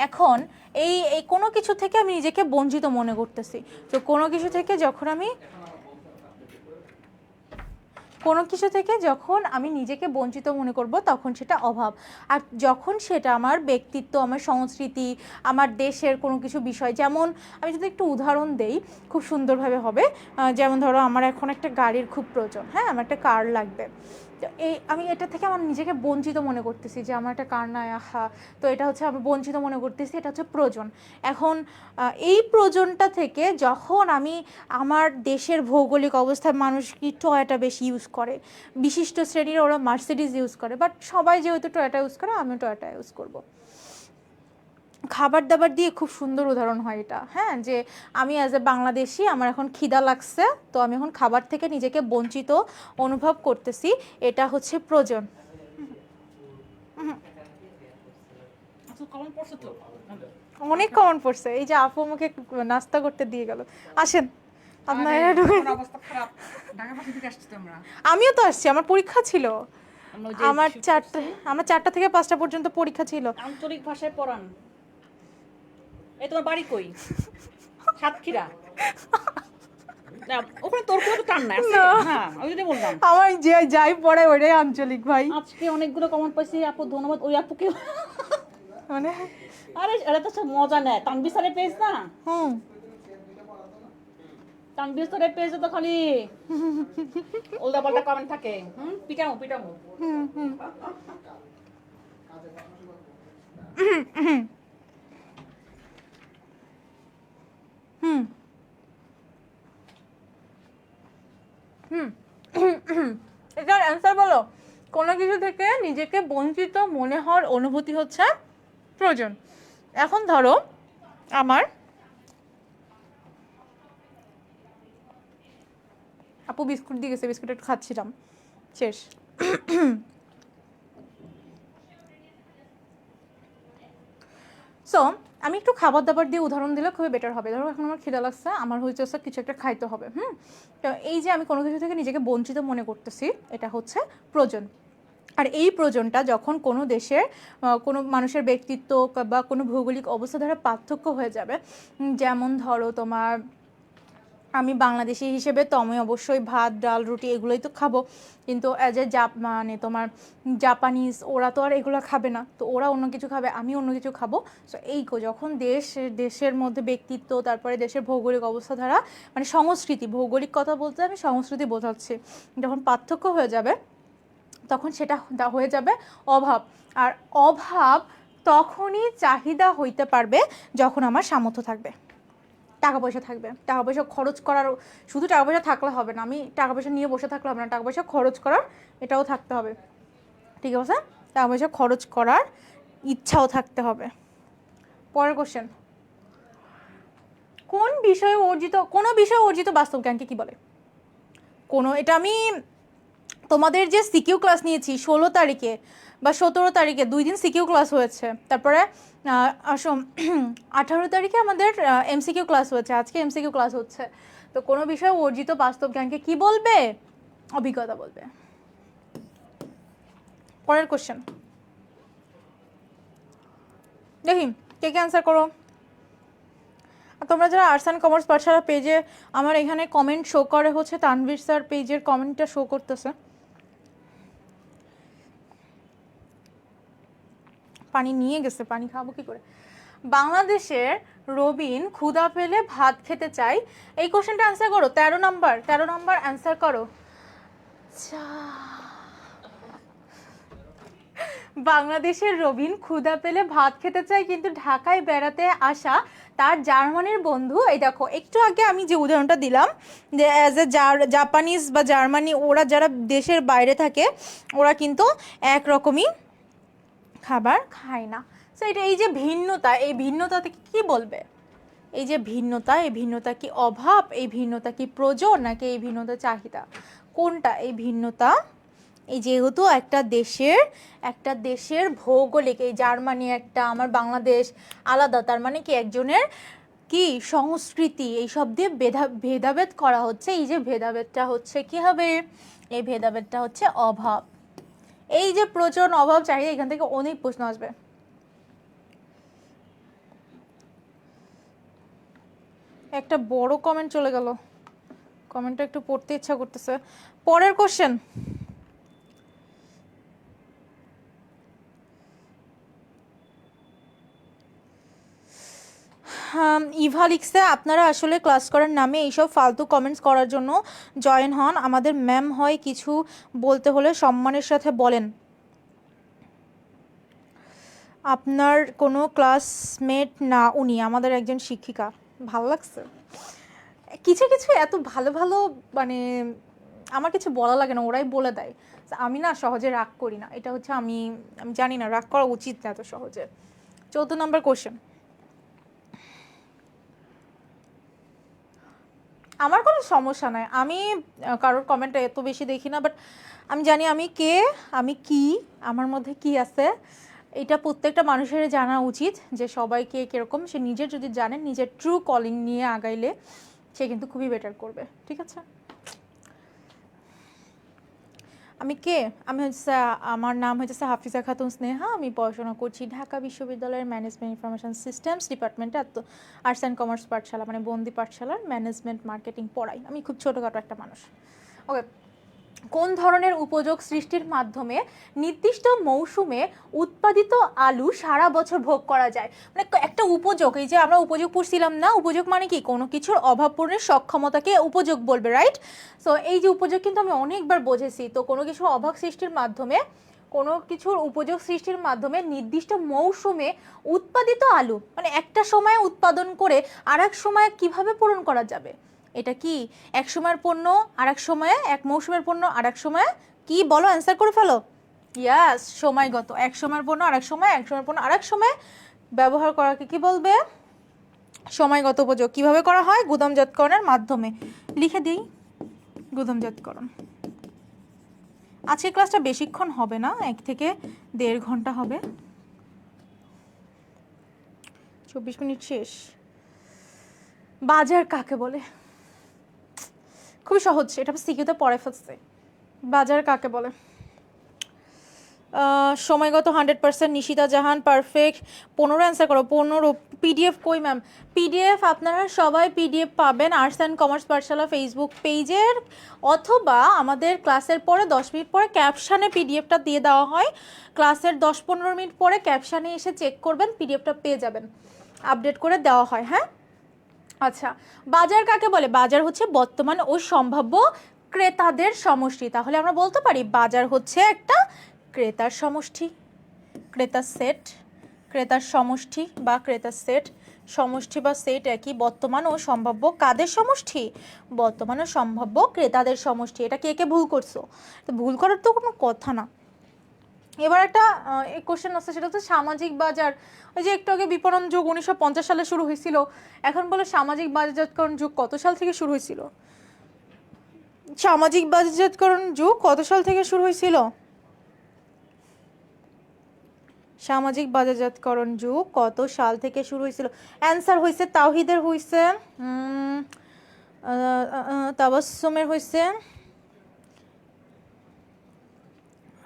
এখন এই কোনো কিছু থেকে আমি নিজেকে বঞ্চিত মনে করতেছি, তো কোনো কিছু থেকে যখন আমি নিজেকে বঞ্চিত মনে করব তখন সেটা অভাব। আর যখন সেটা আমার ব্যক্তিত্ব, আমার সংস্কৃতি, আমার দেশের কোনো কিছু বিষয়, যেমন আমি যদি একটু উদাহরণ দেই খুব সুন্দরভাবে হবে। যেমন ধরো আমার এখন একটা গাড়ির খুব প্রয়োজন, হ্যাঁ আমার একটা কার লাগবে, তো আমি এটা থেকে আমার নিজেকে বঞ্চিত মনে করতেছি যে আমার একটা কার নাই, আহা, তো এটা হচ্ছে আমি বঞ্চিত মনে করতেছি, এটা হচ্ছে প্রয়োজন। এখন এই প্রয়োজনটা থেকে যখন আমি আমার দেশের ভৌগোলিক অবস্থায় মানুষ কি টয়োটা বেশি ইউজ করে, বিশিষ্ট শ্রেণীর ওরা মার্সিডিজ ইউজ করে, বাট সবাই যেহেতু টয়োটা ইউজ করে আমিও টয়োটা ইউজ করব। খাবার দাবার দিয়ে খুব সুন্দর উদাহরণ হয় এটা, হ্যাঁ, যে আমি অ্যাজ এ বাংলাদেশি আমার এখন খিদা লাগছে, তো আমি এখন খাবার থেকে নিজেকে বঞ্চিত অনুভব করতেছি, এটা হচ্ছে প্রয়োজন। অনেক কমন পড়ছে, এই যে আপু আমাকে নাস্তা করতে দিয়ে গেল। আসেন আপনার, আমিও তো আসছি, আমার পরীক্ষা ছিল, আমার 4টা থেকে 5টা পর্যন্ত পরীক্ষা ছিল। আঞ্চলিক ভাষায় পড়ান। এই তোমার বাড়ি কই? সাতক্ষীরা? না ওখানে তোর কোনো টান না। হ্যাঁ আমি যদি বললাম আমার যাই পড়ে ওইটাই আঞ্চলিক ভাই। আজকে অনেকগুলো কমেন্ট পাইছি আপু, ধন্যবাদ। ওই আপুকে মানে আরে এটা তো সব মজা নেয়, তানভীর স্যারের পেজ না? তানভীর স্যারের পেজে তো খালি উল্টা পাল্টা কমেন্ট থাকে। পিটামো এটার অ্যান্সার বলো। কোনো কিছু থেকে নিজেকে বঞ্চিত মনে হওয়ার অনুভূতি হচ্ছে প্রয়োজন। এখন ধরো আমার আপু বিস্কুট দিয়ে গেছে, বিস্কুট একটু খাচ্ছিলাম, শেষ। সো আমি একটু খাবার দাবার দিয়ে উদাহরণ দিলে খুবই বেটার হবে। ধরো এখন আমার খিদা লাগছে, আমার হচ্ছে কিছু একটা খাইতে হবে, তো এই যে আমি কোনো কিছু থেকে নিজেকে বঞ্চিত মনে করতেছি, এটা হচ্ছে প্রয়োজন। আর এই প্রয়োজনটা যখন কোনো দেশের কোনো মানুষের ব্যক্তিত্ব বা কোনো ভৌগোলিক অবস্থা দ্বারা পার্থক্য হয়ে যাবে, যেমন ধরো তোমার আমি বাংলাদেশি হিসেবে তো আমি অবশ্যই ভাত ডাল রুটি এগুলোই তো খাবো, কিন্তু অ্যাজ এ মানে তোমার জাপানিজ ওরা তো আর এগুলো খাবে না, তো ওরা অন্য কিছু খাবে, আমি অন্য কিছু খাবো। সো যখন দেশের মধ্যে ব্যক্তিত্ব, তারপরে দেশের ভৌগোলিক অবস্থা দ্বারা মানে সংস্কৃতি, ভৌগোলিক কথা বলতে আমি সংস্কৃতি বোঝাচ্ছি, যখন পার্থক্য হয়ে যাবে তখন সেটা হয়ে যাবে অভাব। আর অভাব তখনই চাহিদা হইতে পারবে যখন আমার সামর্থ্য থাকবে, টাকা পয়সা থাকবে। টাকা পয়সা খরচ করার, শুধু টাকা পয়সা থাকলে হবে না, আমি টাকা পয়সা নিয়ে বসে থাকলে হবে না, টাকা পয়সা খরচ করার এটাও থাকতে হবে, ঠিক আছে? টাকা পয়সা খরচ করার ইচ্ছাও থাকতে হবে। পরের কোশ্চেন, কোনো বিষয়ে অর্জিত বাস্তব জ্ঞানকে কি বলে? এটা আমি তোমাদের যে সিকিউ ক্লাস নিয়েছি 16 তারিখে বা 17 তারিখে 2 দিন সিকিউ ক্লাস হয়েছে, তারপরে 18 তারিখে আমাদের এমসিকিউ ক্লাস হয়েছে, আজকে এমসিকিউ ক্লাস হচ্ছে। তো কোনো বিষয়ে অর্জিত বাস্তব জ্ঞানকে কি বলবে? অভিজ্ঞতা বলবে। পরের কোশ্চেন দেখি কে কে অ্যান্সার করো। আর তোমরা যারা আর্টস অ্যান্ড কমার্স পাঠশালা পেজে, আমার এখানে কমেন্ট শো করে হচ্ছে তানভীর স্যার পেজের কমেন্টটা শো করতেছে। পানি নিয়ে গেছে, পানি খাবো কি করে? বাংলাদেশের রবিন ক্ষুধা পেলে ভাত খেতে চাই, এই কোশ্চেনটা অ্যান্সার করো। 13 নম্বর অ্যান্সার করো। বাংলাদেশের রবিন ক্ষুধা পেলে ভাত খেতে চায়, কিন্তু ঢাকায় বেড়াতে আসা তার জার্মানির বন্ধু, এই দেখো একটু আগে আমি যে উদাহরণটা দিলাম যে অ্যাজ এ জাপানিজ বা জার্মানি, ওরা যারা দেশের বাইরে থাকে ওরা কিন্তু একরকমই খাবার খায় না। সো এটা এই যে ভিন্নতা, এই ভিন্নতা থেকে কী বলবে? এই যে ভিন্নতা, এই ভিন্নতা কি অভাব, এই ভিন্নতা কি প্রয়োজন, নাকি এই ভিন্নতা চাহিদা? কোনটা এই ভিন্নতা? এই যেহেতু একটা দেশের ভৌগোলিক, এই জার্মানি একটা, আমার বাংলাদেশ আলাদা, তার মানে কি একজনের কি সংস্কৃতি, এই সব দিয়ে ভেদাভেদ করা হচ্ছে। এই যে ভেদাভেদটা হচ্ছে কি হবে? এই ভেদাভেদটা হচ্ছে অভাব। এই যে প্রয়োজন অভাব চাহিদা, এখান থেকে অনেক প্রশ্ন আসবে। একটা বড় কমেন্ট চলে গেল, কমেন্টটা একটু পড়তে ইচ্ছা করতেছে। পরের কোশ্চেন, ইভা লিখছে আপনারা আসলে ক্লাস করার নামে এইসব ফালতু কমেন্টস করার জন্য জয়েন হন, আমাদের ম্যাম হয় কিছু বলতে হলে সম্মানের সাথে বলেন। আপনার কোনো ক্লাসমেট না, উনি আমাদের একজন শিক্ষিকা। ভালো লাগছে কিছু কিছু, এত ভালো ভালো, মানে আমার কিছু বলা লাগে না, ওরাই বলে দেয়। আমি না সহজে রাগ করি না, এটা হচ্ছে আমি জানি না রাগ করা উচিত না এত সহজে। 14 নম্বর কোশ্চেন, আমার কোনো সমস্যা নাই, আমি কারোর কমেন্টে এত বেশি দেখি না, বাট আমি জানি আমি কে, আমি কি, আমার মধ্যে কি আছে, এটা প্রত্যেকটা মানুষের জানা উচিত যে সবাই কে কীরকম। সে নিজের যদি জানে, নিজের ট্রু কলিং নিয়ে আগাইলে সে কিন্তু খুবই বেটার করবে, ঠিক আছে? আমি কে? আমার নাম হচ্ছে হাফিজা খাতুন স্নেহা, আমি পড়াশোনা করছি ঢাকা বিশ্ববিদ্যালয়ের ম্যানেজমেন্ট ইনফরমেশন সিস্টেমস ডিপার্টমেন্টে, আর্টস অ্যান্ড কমার্স পাঠশালা, মানে বন্দি পাঠশালার ম্যানেজমেন্ট মার্কেটিং পড়াই। আমি খুব ছোটোখাটো একটা মানুষ। ওকে, কোন ধরনের উপযোগ সৃষ্টির মাধ্যমে নির্দিষ্ট মৌসুমে উৎপাদিত আলু সারা বছর ভোগ করা যায়? মানে একটা উপযোগ, এই যে আমরা উপযোগ পড়ছিলাম না, উপযোগ মানে কি? কোনো কিছুর অভাব পূরণের সক্ষমতাকে উপযোগ বলবে, রাইট? সো এই যে উপযোগ কিন্তু আমি অনেকবার বুঝেছি। তো কোনো কিছুর অভাব সৃষ্টির মাধ্যমে, কোনো কিছুর উপযোগ সৃষ্টির মাধ্যমে নির্দিষ্ট মৌসুমে উৎপাদিত আলু, মানে একটা সময় উৎপাদন করে আর এক সময় কিভাবে পূরণ করা যাবে? এটা কি এক সময়ের পণ্য আর এক সময়ে, এক মৌসুমের পণ্য আর এক সময়ে কি? বলো, অ্যান্সার করে ফেলো। ইয়াস, সময়গত। এক সময়ের পণ্য আর এক সময়, এক সময়ের পণ্য আর এক সময় ব্যবহার করাকে কি বলবে? সময়গত উপযোগ। কিভাবে করা হয়? গুদামজাতকরণের মাধ্যমে। লিখে দিই, গুদামজাতকরণ। আজকের ক্লাসটা বেশিক্ষণ হবে না, 1 থেকে 1.5 ঘন্টা হবে। 24 মিনিট শেষ। বাজার কাকে বলে? খুবই সহজ, এটা সিকিউতে পড়ে ফেলছে। বাজার কাকে বলে? সময়গত 100%, নিশিতা জাহান পারফেক্ট। 15 অ্যান্সার করো, 15। পিডিএফ কই ম্যাম? পিডিএফ আপনারা সবাই পিডিএফ পাবেন arts and commerce Pathsala Facebook পেজের, অথবা আমাদের ক্লাসের পরে 10 মিনিট পরে ক্যাপশানে পিডিএফটা দিয়ে দেওয়া হয়। ক্লাসের 10-15 মিনিট পরে ক্যাপশানে এসে চেক করবেন, পিডিএফটা পেয়ে যাবেন, আপডেট করে দেওয়া হয়। হ্যাঁ, আচ্ছা, বাজার কাকে বলে? বাজার হচ্ছে বর্তমান ও সম্ভাব্য ক্রেতাদের সমষ্টি। তাহলে আমরা বলতে পারি বাজার হচ্ছে একটা ক্রেতার সমষ্টি, ক্রেতার সেট, ক্রেতার সমষ্টি বা ক্রেতার সেট। সমষ্টি বা সেট একই। বর্তমান ও সম্ভাব্য কাদের সমষ্টি? বর্তমান ও সম্ভাব্য ক্রেতাদের সমষ্টি। এটা কে কে ভুল করছো? তো ভুল করার তো কোনো কথা না। এবার একটা কোশ্চেন আসছে, সেটা হচ্ছে সামাজিক বাজার। ওই যে একটু আগে বিপণন যুগ 1950 সালে শুরু হয়েছিল, এখন বলে সামাজিক বাজারজাতকরণ যুগ কত সাল থেকে শুরু হয়েছিল? সামাজিক বাজারজাতকরণ যুগ কত সাল থেকে শুরু হয়েছিল? সামাজিক বাজারজাতকরণ যুগ কত সাল থেকে শুরু হয়েছিল? অ্যান্সার হয়েছে তাওহিদের, হয়েছে তাবাসসুমের, হয়েছে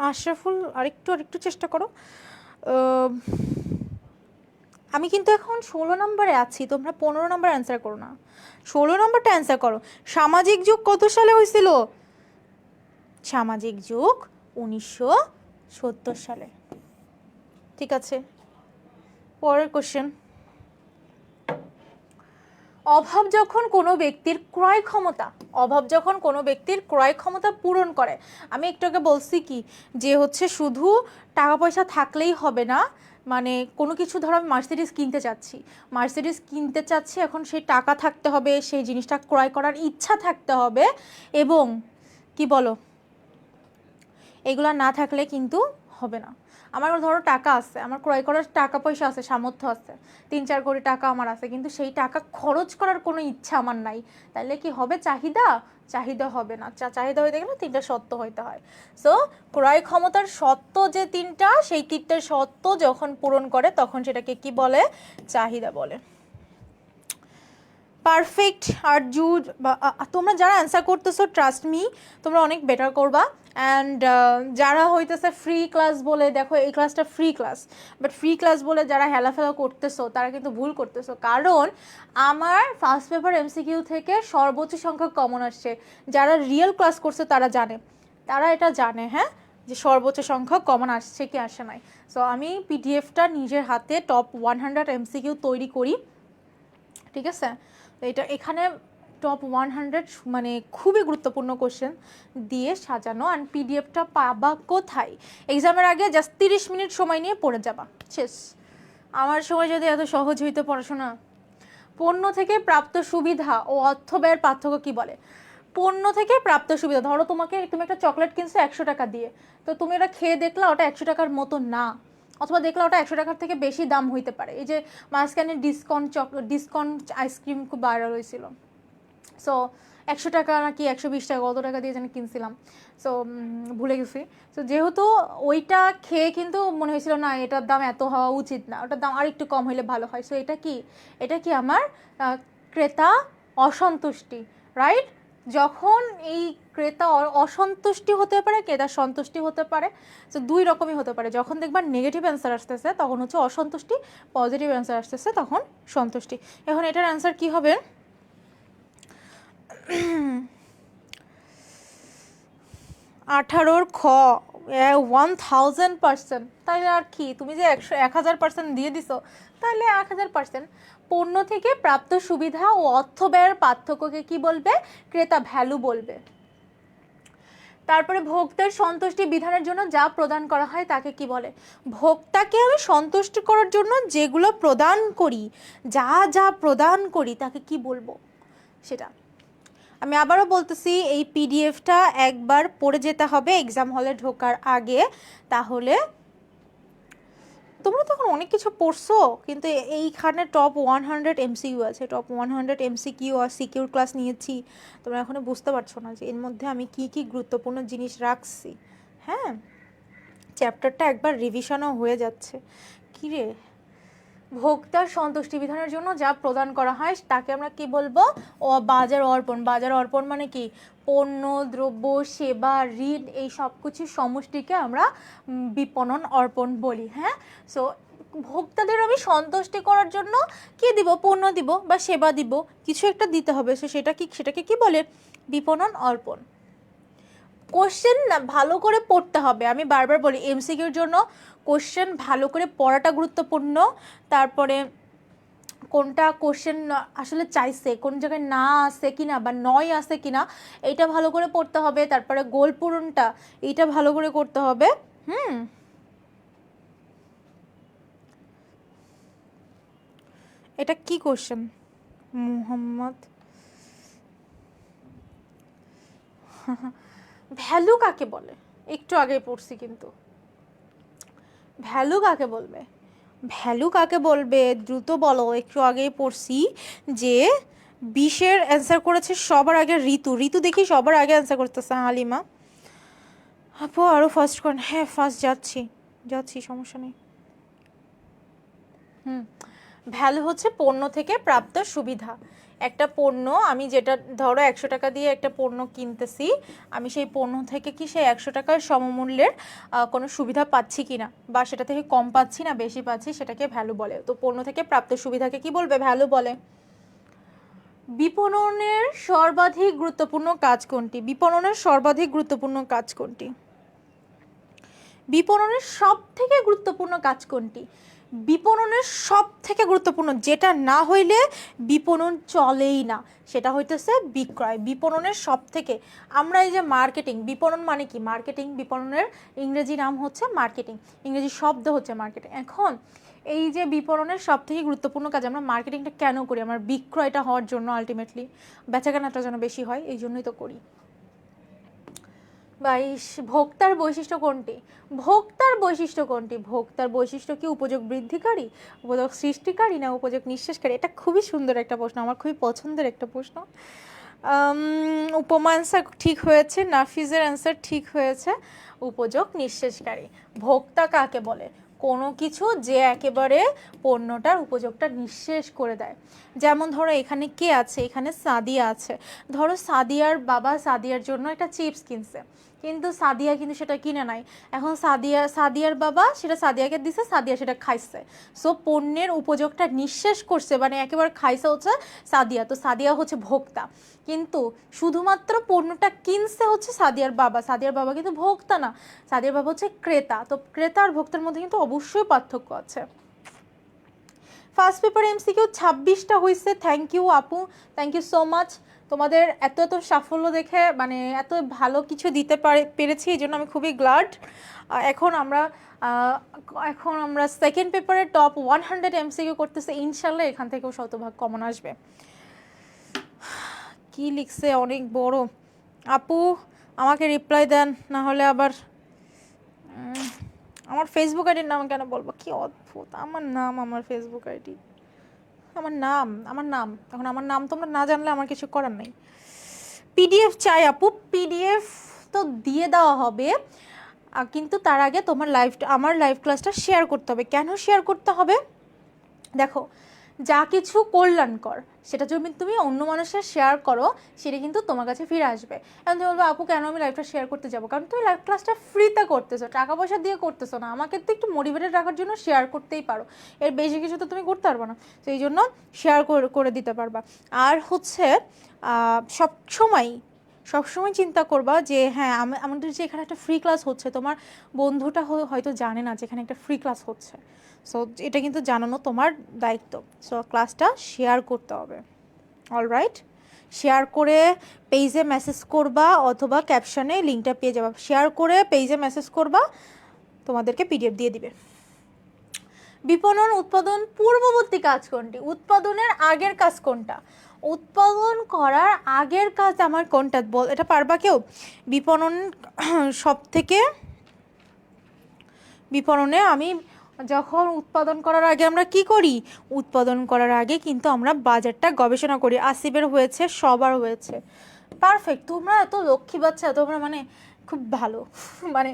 আশরাফুল। আরেকটু চেষ্টা করো। আমি কিন্তু এখন 16 নম্বরে আছি, তোমরা 15 নম্বর অ্যান্সার করো না, 16 নম্বরটা অ্যান্সার করো। সামাজিক যুগ কত সালে হয়েছিল? সামাজিক যুগ 1970 সালে। ঠিক আছে, পরের কোশ্চেন। অভাব যখন কোনো ব্যক্তির ক্রয় ক্ষমতা, অভাব যখন কোনো ব্যক্তির ক্রয় ক্ষমতা পূরণ করে। আমি একটু আগে বলছি কি, যে হচ্ছে শুধু টাকা পয়সা থাকলেই হবে না, মানে কোনো কিছু, ধরো আমি মার্সিডিজ কিনতে চাচ্ছি, মার্সিডিজ কিনতে চাচ্ছি, এখন সেই টাকা থাকতে হবে, সেই জিনিসটা ক্রয় করার ইচ্ছা থাকতে হবে, এবং কি বলো, এগুলা না থাকলে কিন্তু হবে না। আমার ধরো টাকা আছে, আমার ক্রয় করার টাকা পয়সা আছে, সামর্থ্য আছে, 3-4 কোটি টাকা আমার আছে, কিন্তু সেই টাকা খরচ করার কোনো ইচ্ছা আমার নাই, তাহলে কি হবে? চাহিদা? চাহিদা হবে না। চাহিদা হইতে গেলে 3টা সত্য হইতে হয়। সো ক্রয় ক্ষমতার সত্য যে 3টা, সেই 3টার সত্য যখন পূরণ করে তখন সেটাকে কি বলে? চাহিদা বলে। পারফেক্ট। আর জুড, তোমরা যারা অ্যান্সার করতেছো, ট্রাস্ট মি, তোমরা অনেক বেটার করবা। অ্যান্ড যারা হইতেছে ফ্রি ক্লাস বলে, দেখো এই ক্লাসটা free class, but free class বলে যারা হেলাফেলা করতেছো তারা কিন্তু ভুল করতেছো, কারণ আমার ফার্স্ট পেপার এমসিকিউ থেকে সর্বোচ্চ সংখ্যক কমন আসছে। যারা রিয়েল ক্লাস করছে তারা জানে, তারা এটা জানে, হ্যাঁ, যে সর্বোচ্চ সংখ্যক কমন আসছে কি আসে নাই। সো আমি পিডিএফটা নিজের হাতে টপ 100 এমসিকিউ তৈরি করি, ঠিক আছে? এটা এখানে টপ 100 মানে খুবই গুরুত্বপূর্ণ কোশ্চেন দিয়ে সাজানো। আর পিডিএফটা পাবা কোথায়? এক্সামের আগে জাস্ট 30 মিনিট সময় নিয়ে পড়ে যাবা, শেষ। আমার সময় যদি এত সহজ হইতো পড়াশোনা। পণ্য থেকে প্রাপ্ত সুবিধা ও অর্থ ব্যয়ের পার্থক্য কি বলে? পণ্য থেকে প্রাপ্ত সুবিধা, ধরো তুমি একটা চকলেট কিনছো 100 টাকা দিয়ে, তো তুমি এটা খেয়ে দেখলা ওটা 100 টাকার মতো না, অথবা দেখলা ওটা 100 টাকার থেকে বেশি দাম হইতে পারে। এই যে মাঝখানে ডিসকাউন্ট আইসক্রিম খুব ভাইরাল হয়েছিল, সো 100 টাকা নাকি 120 টাকা, কত টাকা দিয়ে যেন কিনছিলাম, সো ভুলে গেছি। সো যেহেতু ওইটা খেয়ে কিন্তু মনে হয়েছিল না এটার দাম এত হওয়া উচিত না, ওটার দাম আর একটু কম হলে ভালো হয়। সো এটা কি আমার ক্রেতা অসন্তুষ্টি, রাইট? যখন এই ক্রেতা অসন্তুষ্টি হতে পারে, ক্রেতা সন্তুষ্টি হতে পারে, তো 2 রকমই হতে পারে। যখন দেখবার নেগেটিভ অ্যান্সার আসতেছে তখন হচ্ছে অসন্তুষ্টি, পজিটিভ অ্যান্সার আসতেছে তখন সন্তুষ্টি। এখন এটার অ্যান্সার কি হবে? 18 খ 1000%। তাহলে আর কি, তুমি যে 1000% দিয়ে দিছো, তাহলে 1000%। পণ্য থেকে প্রাপ্ত সুবিধা ও অর্থ ব্যয়ের পার্থক্যকে কি বলবে? ক্রেতা ভ্যালু বলবে। তারপরে ভোক্তার সন্তুষ্টি বিধানের জন্য যা প্রদান করা হয় তাকে কি বলে? ভোক্তাকে আমি সন্তুষ্ট করার জন্য যেগুলো প্রদান করি, যা প্রদান করি তাকে কি বলবো সেটা। আমি আবারও বলতেছি, এই পিডিএফটা একবার পড়ে যেতে হবে এক্সাম হলে ঢোকার আগে, তাহলে তোমরা তখন অনেক কিছু পড়ছো, কিন্তু এইখানে টপ 100 এমসিকিউ আছে, টপ 100 এমসিকিউ আর সিকিউর ক্লাস নিয়েছি। তোমরা এখনো বুঝতে পারছো না যে এর মধ্যে আমি কি গুরুত্বপূর্ণ জিনিস রাখছি। হ্যাঁ, চ্যাপ্টারটা একবার রিভিশনও হয়ে যাচ্ছে। কি রে, ভোক্তার সন্তুষ্টি বিধানের জন্য যা প্রদান করা হয় তাকে আমরা কি বলবো? ও বাজার অর্পণ। বাজার অর্পণ মানে কি? পণ্য, দ্রব্য, সেবা, ঋণ এই সব কিছুর সমষ্টিকে আমরা বিপণন অর্পণ বলি। হ্যাঁ, সো ভোক্তাদের আমি সন্তুষ্টি করার জন্য কি দিব? পণ্য দিব বা সেবা দিব, কিছু একটা দিতে হবে। সো সেটাকে কি বলে? বিপণন অর্পণ। কোশ্চেন না ভালো করে পড়তে হবে। আমি বারবার বলি এমসিকিউর জন্য কোশ্চেন ভালো করে পড়াটা গুরুত্বপূর্ণ। তারপরে কোনটা কোশ্চেন আসলে চাইছে, কোন জায়গায় না আছে কিনা বা নয় আছে কিনা এইটা ভালো করে পড়তে হবে। তারপরে গোল পূরণটা এইটা ভালো করে করতে হবে। এটা কি কোশ্চেন? মোহাম্মদ ভ্যালু কাকে বলে? একটু আগে পড়ছি কিন্তু। ভ্যালু কাকে বলবে? ভ্যালু কাকে বলবে দ্রুত বলো। একটু আগেই পড়ছি যে 20-এর অ্যান্সার করেছে সবার আগে ঋতু। ঋতু দেখি সবার আগে অ্যান্সার করতেছে। হালিমা আপু আরও ফার্স্ট করেন। হ্যাঁ ফার্স্ট যাচ্ছি সমস্যা নেই। ভ্যালু হচ্ছে পণ্য থেকে প্রাপ্ত সুবিধা। একটা পণ্য আমি যেটা ধরো 100 টাকা দিয়ে একটা পণ্য কিনতেছি, আমি সেই পণ্য থেকে কি সেই 100 টাকার সমমূল্যের কোনো সুবিধা পাচ্ছি কিনা বা সেটা থেকে কম পাচ্ছি না বেশি পাচ্ছি, সেটাকে ভ্যালু বলে। তো পণ্য থেকে প্রাপ্ত সুবিধাকে কি বলবে? ভ্যালু বলে। বিপণনের সর্বাধিক গুরুত্বপূর্ণ কাজ কোনটি? বিপণনের সর্বাধিক গুরুত্বপূর্ণ কাজ কোনটি? বিপণনের সব থেকে গুরুত্বপূর্ণ কাজ কোনটি? বিপণনের সব থেকে গুরুত্বপূর্ণ যেটা না হইলে বিপণন চলেই না, সেটা হইতেছে বিক্রয়। বিপণনের সব থেকে আমরা এই যে মার্কেটিং, বিপণন মানে কি? মার্কেটিং, বিপণনের ইংরেজি নাম হচ্ছে মার্কেটিং, ইংরেজি শব্দ হচ্ছে মার্কেটিং। এখন এই যে বিপণনের সব থেকে গুরুত্বপূর্ণ কাজ, আমরা মার্কেটিংটা কেন করি? আমার বিক্রয়টা হওয়ার জন্য, আলটিমেটলি বেচাকেনাটা যেন বেশি হয়, এই জন্যই তো করি। 22 ভোক্তার বৈশিষ্ট্য কোনটি? ভোক্তার বৈশিষ্ট্য কোনটি? ভোক্তার বৈশিষ্ট্য কি উপযোগ বৃদ্ধিকারী, উপযোগ সৃষ্টিকারী না উপযোগ নিঃশেষকারী? এটা খুবই সুন্দর একটা প্রশ্ন, আমার খুবই পছন্দের একটা প্রশ্ন। উপমা অ্যান্সার ঠিক হয়েছে, নাফিজের অ্যান্সার ঠিক হয়েছে, উপযোগ নিঃশেষকারী। ভোক্তা কাকে বলে? কোনো কিছু যে একেবারে পণ্যটার উপযোগটা নিঃশেষ করে দেয়। যেমন ধরো এখানে কে আছে? এখানে সাদিয়া আছে। ধরো সাদিয়ার বাবা সাদিয়ার জন্য একটা চিপস কিনছে, কিন্তু সাদিয়া কিন্তু সেটা কিনে নাই। এখন সাদিয়ার বাবা সেটা সাদিয়াকে দিছে, সাদিয়া সেটা খাইছে। সো পণ্যের উপযোগটা নিঃশেষ করছে, মানে একেবারে খাইছে হচ্ছে সাদিয়া। তো সাদিয়া হচ্ছে ভোক্তা, কিন্তু শুধুমাত্র পণ্যটা কিনছে হচ্ছে সাদিয়ার বাবা। সাদিয়ার বাবা কিন্তু ভোক্তা না, সাদিয়ার বাবা হচ্ছে ক্রেতা। তো ক্রেতা আর ভোক্তার মধ্যে কিন্তু অবশ্যই পার্থক্য আছে। ফার্স্ট পেপার এমসিকিউ 26টা হয়েছে। থ্যাংক ইউ আপু, থ্যাংক ইউ সো মাচ। তোমাদের এত সাফল্য দেখে, মানে এত ভালো কিছু দিতে পেরেছি, এই জন্য আমি খুবই গ্লাড। এখন আমরা সেকেন্ড পেপারের টপ 100 এমসিকিউ করতেছি, ইনশাল্লাহ এখান থেকেও শতভাগ কমন আসবে। কি লিখছে অনেক বড়। আপু আমাকে রিপ্লাই দেন, না হলে আবার আমার ফেসবুক আইডির নাম কেন বলবো? কি অদ্ভুত, আমার নাম, আমার ফেসবুক আইডি, আমার নাম। এখন আমার নাম তোমরা না জানলে আমার কিছু করার নেই। পিডিএফ চাই আপু, পিডিএফ তো দিয়ে দেওয়া হবে, কিন্তু তার আগে আমার লাইভ ক্লাসটা শেয়ার করতে হবে। কেন শেয়ার করতে হবে? দেখো, যা কিছু কল্যাণকর সেটা যদি তুমি অন্য মানুষের শেয়ার করো, সেটা কিন্তু তোমার কাছে ফিরে আসবে। এখন তুমি বলবো আপু কেন আমি লাইভটা শেয়ার করতে যাবো? কারণ তুমি লাইভ ক্লাসটা ফ্রিতে করতেছো, টাকা পয়সা দিয়ে করতেছো না। আমাকে তো একটু মোটিভেটেড রাখার জন্য শেয়ার করতেই পারো, এর বেশি কিছু তো তুমি করতে পারবে না। তো এই জন্য শেয়ার করে দিতে পারবা। আর হচ্ছে সবসময় চিন্তা করবা যে হ্যাঁ আমাদের যে এখানে একটা ফ্রি ক্লাস হচ্ছে, তোমার বন্ধুটা হয়তো জানে না যে এখানে একটা ফ্রি ক্লাস হচ্ছে। সো এটা কিন্তু জানানো তোমার দায়িত্ব। সো ক্লাসটা শেয়ার করতে হবে। অলরাইট, শেয়ার করে পেজে মেসেজ করবা অথবা ক্যাপশনে লিঙ্কটা পেয়ে যাবা। শেয়ার করে পেজে মেসেজ করবা, তোমাদেরকে পিডিএফ দিয়ে দিবে। বিপণন উৎপাদন পূর্ববর্তী কাজ কোনটি? উৎপাদনের আগের কাজ কোনটা? উৎপাদন করার আগের কাজ আমার কোনটা বল, এটা পারবা কেউ? বিপণনে আমি যখন উৎপাদন করার আগে আমরা কি করি? উৎপাদন করার আগে কিন্তু আমরা বাজারটা গবেষণা করি। আসিফের হয়েছে, সবার হয়েছে, পারফেক্ট। তোমরা এত লক্ষ্মী বাচ্চা, তোমরা মানে খুব ভালো, মানে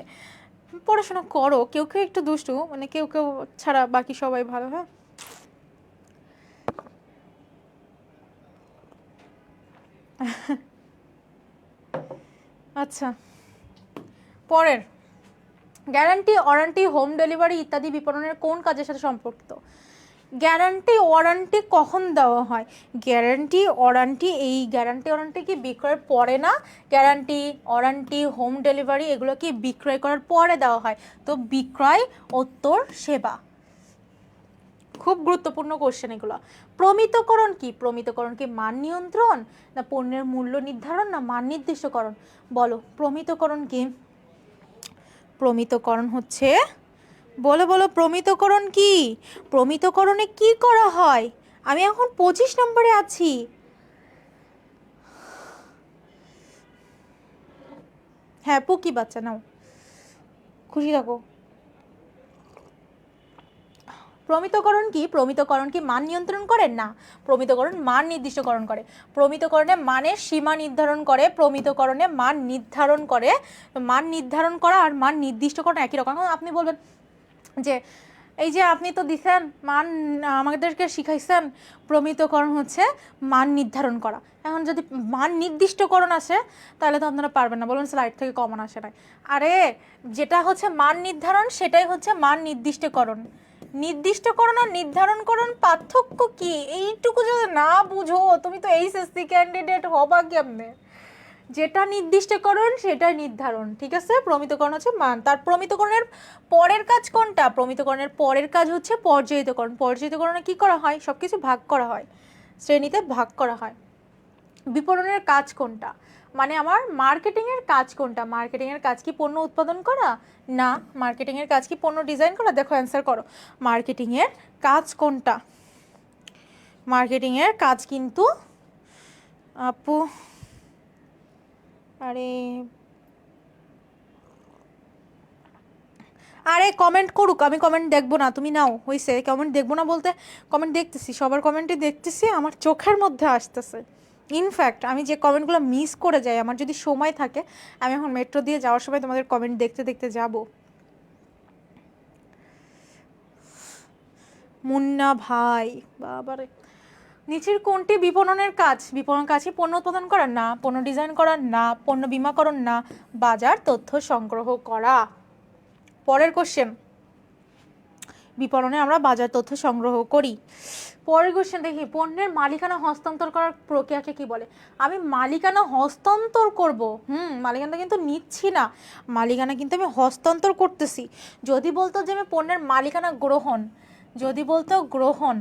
পড়াশোনা করো। কেউ একটু দুষ্টু, মানে কেউ ছাড়া বাকি সবাই ভালো। হ্যাঁ, আচ্ছা, পরের, গ্যারান্টি ওয়ারেন্টি হোম ডেলিভারি ইত্যাদি বিপণনের কোন কাজের সাথে সম্পর্কিত? গ্যারান্টি ওয়ারেন্টি কখন দেওয়া হয়? গ্যারান্টি ওয়ারেন্টি, এই গ্যারান্টি ওয়ারেন্টি কি বিক্রয়ের পরে না? গ্যারান্টি ওয়ারেন্টি হোম ডেলিভারি এগুলো কি বিক্রয় করার পরে দেওয়া হয়। তো বিক্রয় উত্তর সেবা। খুব গুরুত্বপূর্ণ কোশ্চেন এগুলো। প্রমিতকরণ কি? প্রমিতকরণ কি মান নিয়ন্ত্রণ, না পণ্যের মূল্য নির্ধারণ, না মান নির্দিষ্টকরণ? বলো প্রমিতকরণ কি? প্রমিতকরণ হচ্ছে, বলো বলো প্রমিতকরণ কি? প্রমিতকরণে কি করা হয়? আমি এখন 25 নম্বরে আছি। হ্যাঁ পুকি বাচ্চা নাও, খুশি থাকো। প্রমিতকরণ কি? প্রমিতকরণ কি মান নিয়ন্ত্রণ করে? না, প্রমিতকরণ মান নির্দিষ্টকরণ করে। প্রমিতকরণে মানের সীমা নির্ধারণ করে, প্রমিতকরণে মান নির্ধারণ করে। মান নির্ধারণ করা আর মান নির্দিষ্টকরণ একই রকম। এখন আপনি বলবেন যে এই যে আপনি তো দিছেন মান, আমাদেরকে শিখাইছেন প্রমিতকরণ হচ্ছে মান নির্ধারণ করা, এখন যদি মান নির্দিষ্টকরণ আসে তাহলে তো আপনারা পারবেন না, বলুন স্লাইড থেকে কমন আসে নাই। আরে যেটা হচ্ছে মান নির্ধারণ সেটাই হচ্ছে মান নির্দিষ্টকরণ। নির্দিষ্টকরণ আর নির্ধারণকরণ পার্থক্য কি এইটুকু যদি না বুঝো তুমি তো এইচএসসি ক্যান্ডিডেট হবা কেমনে? যেটা নির্দিষ্টকরণ সেটাই নির্ধারণ, ঠিক আছে? প্রমিতকরণ হচ্ছে মান। তার প্রমিতকরণের পরের কাজ কোনটা? প্রমিতকরণের পরের কাজ হচ্ছে পর্যায়িতকরণ। পর্যায়িতকরণে কি করা হয়? সব কিছু ভাগ করা হয়, শ্রেণীতে ভাগ করা হয়। বিপণনের কাজ কোনটা? মানে আমার মার্কেটিংয়ের কাজ কোনটা? মার্কেটিংয়ের কাজ কি পণ্য উৎপাদন করা? না। মার্কেটিংয়ের কাজ কি পণ্য ডিজাইন করা? দেখো অ্যান্সার করো, মার্কেটিংয়ের কাজ কোনটা? মার্কেটিংয়ের কাজ কিন্তু আপু, আরে আরে কমেন্ট করুক, আমি কমেন্ট দেখবো না, তুমি নাও হইছে। কমেন্ট দেখবো না বলতে কমেন্ট দেখতেছি, সবার কমেন্টই দেখতেছি, আমার চোখের মধ্যে আসতেছে। ইনফ্যাক্ট আমি যে কমেন্টগুলো মিস করে যাই, আমার যদি সময় থাকে আমি এখন মেট্রো দিয়ে যাওয়ার সময় তোমাদের কমেন্ট দেখতে দেখতে যাব। মুন্না ভাই বাবারে, নিচের কোনটি বিপণনের কাজ? বিপণন কাজ কি পণ্য উৎপাদন করা? না। পণ্য ডিজাইন করা? না। পণ্য বীমাকরণ? না। বাজার তথ্য সংগ্রহ করা। পরের কোশ্চেন, বিপণনে আমরা বাজার তথ্য সংগ্রহ করি। পরের কোশ্চেন দেখি, পণ্যের মালিকানা হস্তান্তর করার প্রক্রিয়াকে কি বলে? আমি মালিকানা হস্তান্তর করব, মালিকানা কিন্তু নিচ্ছি না, মালিকানা কিন্তু আমি হস্তান্তর করতেছি। যদি বলতো যে আমি পণ্যের মালিকানা গ্রহণ, যদি বলতো গ্রহণ,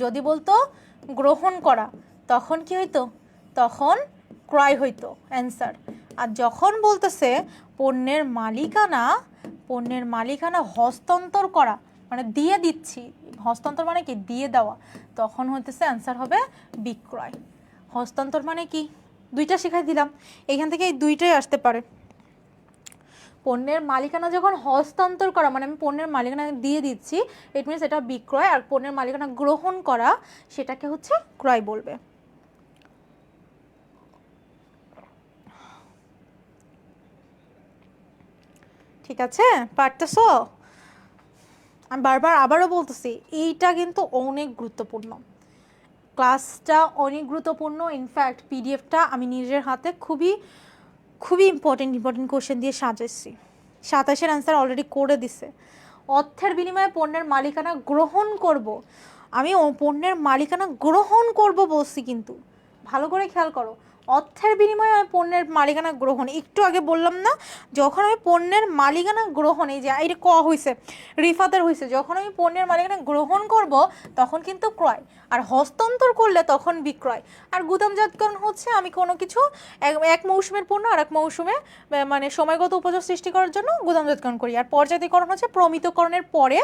যদি বলতো গ্রহণ করা, তখন কি হইতো? তখন ক্রয় হইতো অ্যান্সার। আর যখন বলতেছে পণ্যের মালিকানা, পণ্যের মালিকানা হস্তান্তর করা মানে দিয়ে দিচ্ছি, হস্তান্তর মানে কি দিয়ে দেওয়া, তখন হইতেছে অ্যান্সার হবে বিক্রয়। হস্তান্তর মানে কি? দুইটা শিখাই দিলাম, এখান থেকে এই দুইটাই আসতে পারে। পণ্যের মালিকানা যখন হস্তান্তর করা মানে আমি পণ্যের মালিকানা দিয়ে দিচ্ছি, ইট মিনস এটা বিক্রয়। আর পণ্যের মালিকানা গ্রহণ করা সেটাকে হচ্ছে ক্রয় বলবে। ঠিক আছে, পারতেছো? আমি বারবার আবারও বলতেছি এইটা কিন্তু অনেক গুরুত্বপূর্ণ, ক্লাসটা অনেক গুরুত্বপূর্ণ। ইনফ্যাক্ট পিডিএফটা আমি নিজের হাতে খুবই খুবই ইম্পর্টেন্ট কোশ্চেন দিয়ে সাজাইছি। 27-এর অ্যান্সার অলরেডি করে দিছে। অর্থের বিনিময়ে পণ্যের মালিকানা গ্রহণ করব, আমি পণ্যের মালিকানা গ্রহণ করব বলছি, কিন্তু ভালো করে খেয়াল করো, অর্থের বিনিময়ে আমি পণ্যের মালিকানা গ্রহণ, একটু আগে বললাম না যখন আমি পণ্যের মালিকানা গ্রহণ, এই যে এটা ক হয়েছে রিফাতের হয়েছে, যখন আমি পণ্যের মালিকানা গ্রহণ করব তখন কিন্তু ক্রয়, আর হস্তান্তর করলে তখন বিক্রয়। আর গুদামজাতকরণ হচ্ছে আমি কোনো কিছু এক মৌসুমের পণ্য আর এক মৌসুমে মানে সময়গত উপযোগ সৃষ্টি করার জন্য গুদামজাতকরণ করি। আর পর্যায়িতকরণ হচ্ছে প্রমিতকরণের পরে,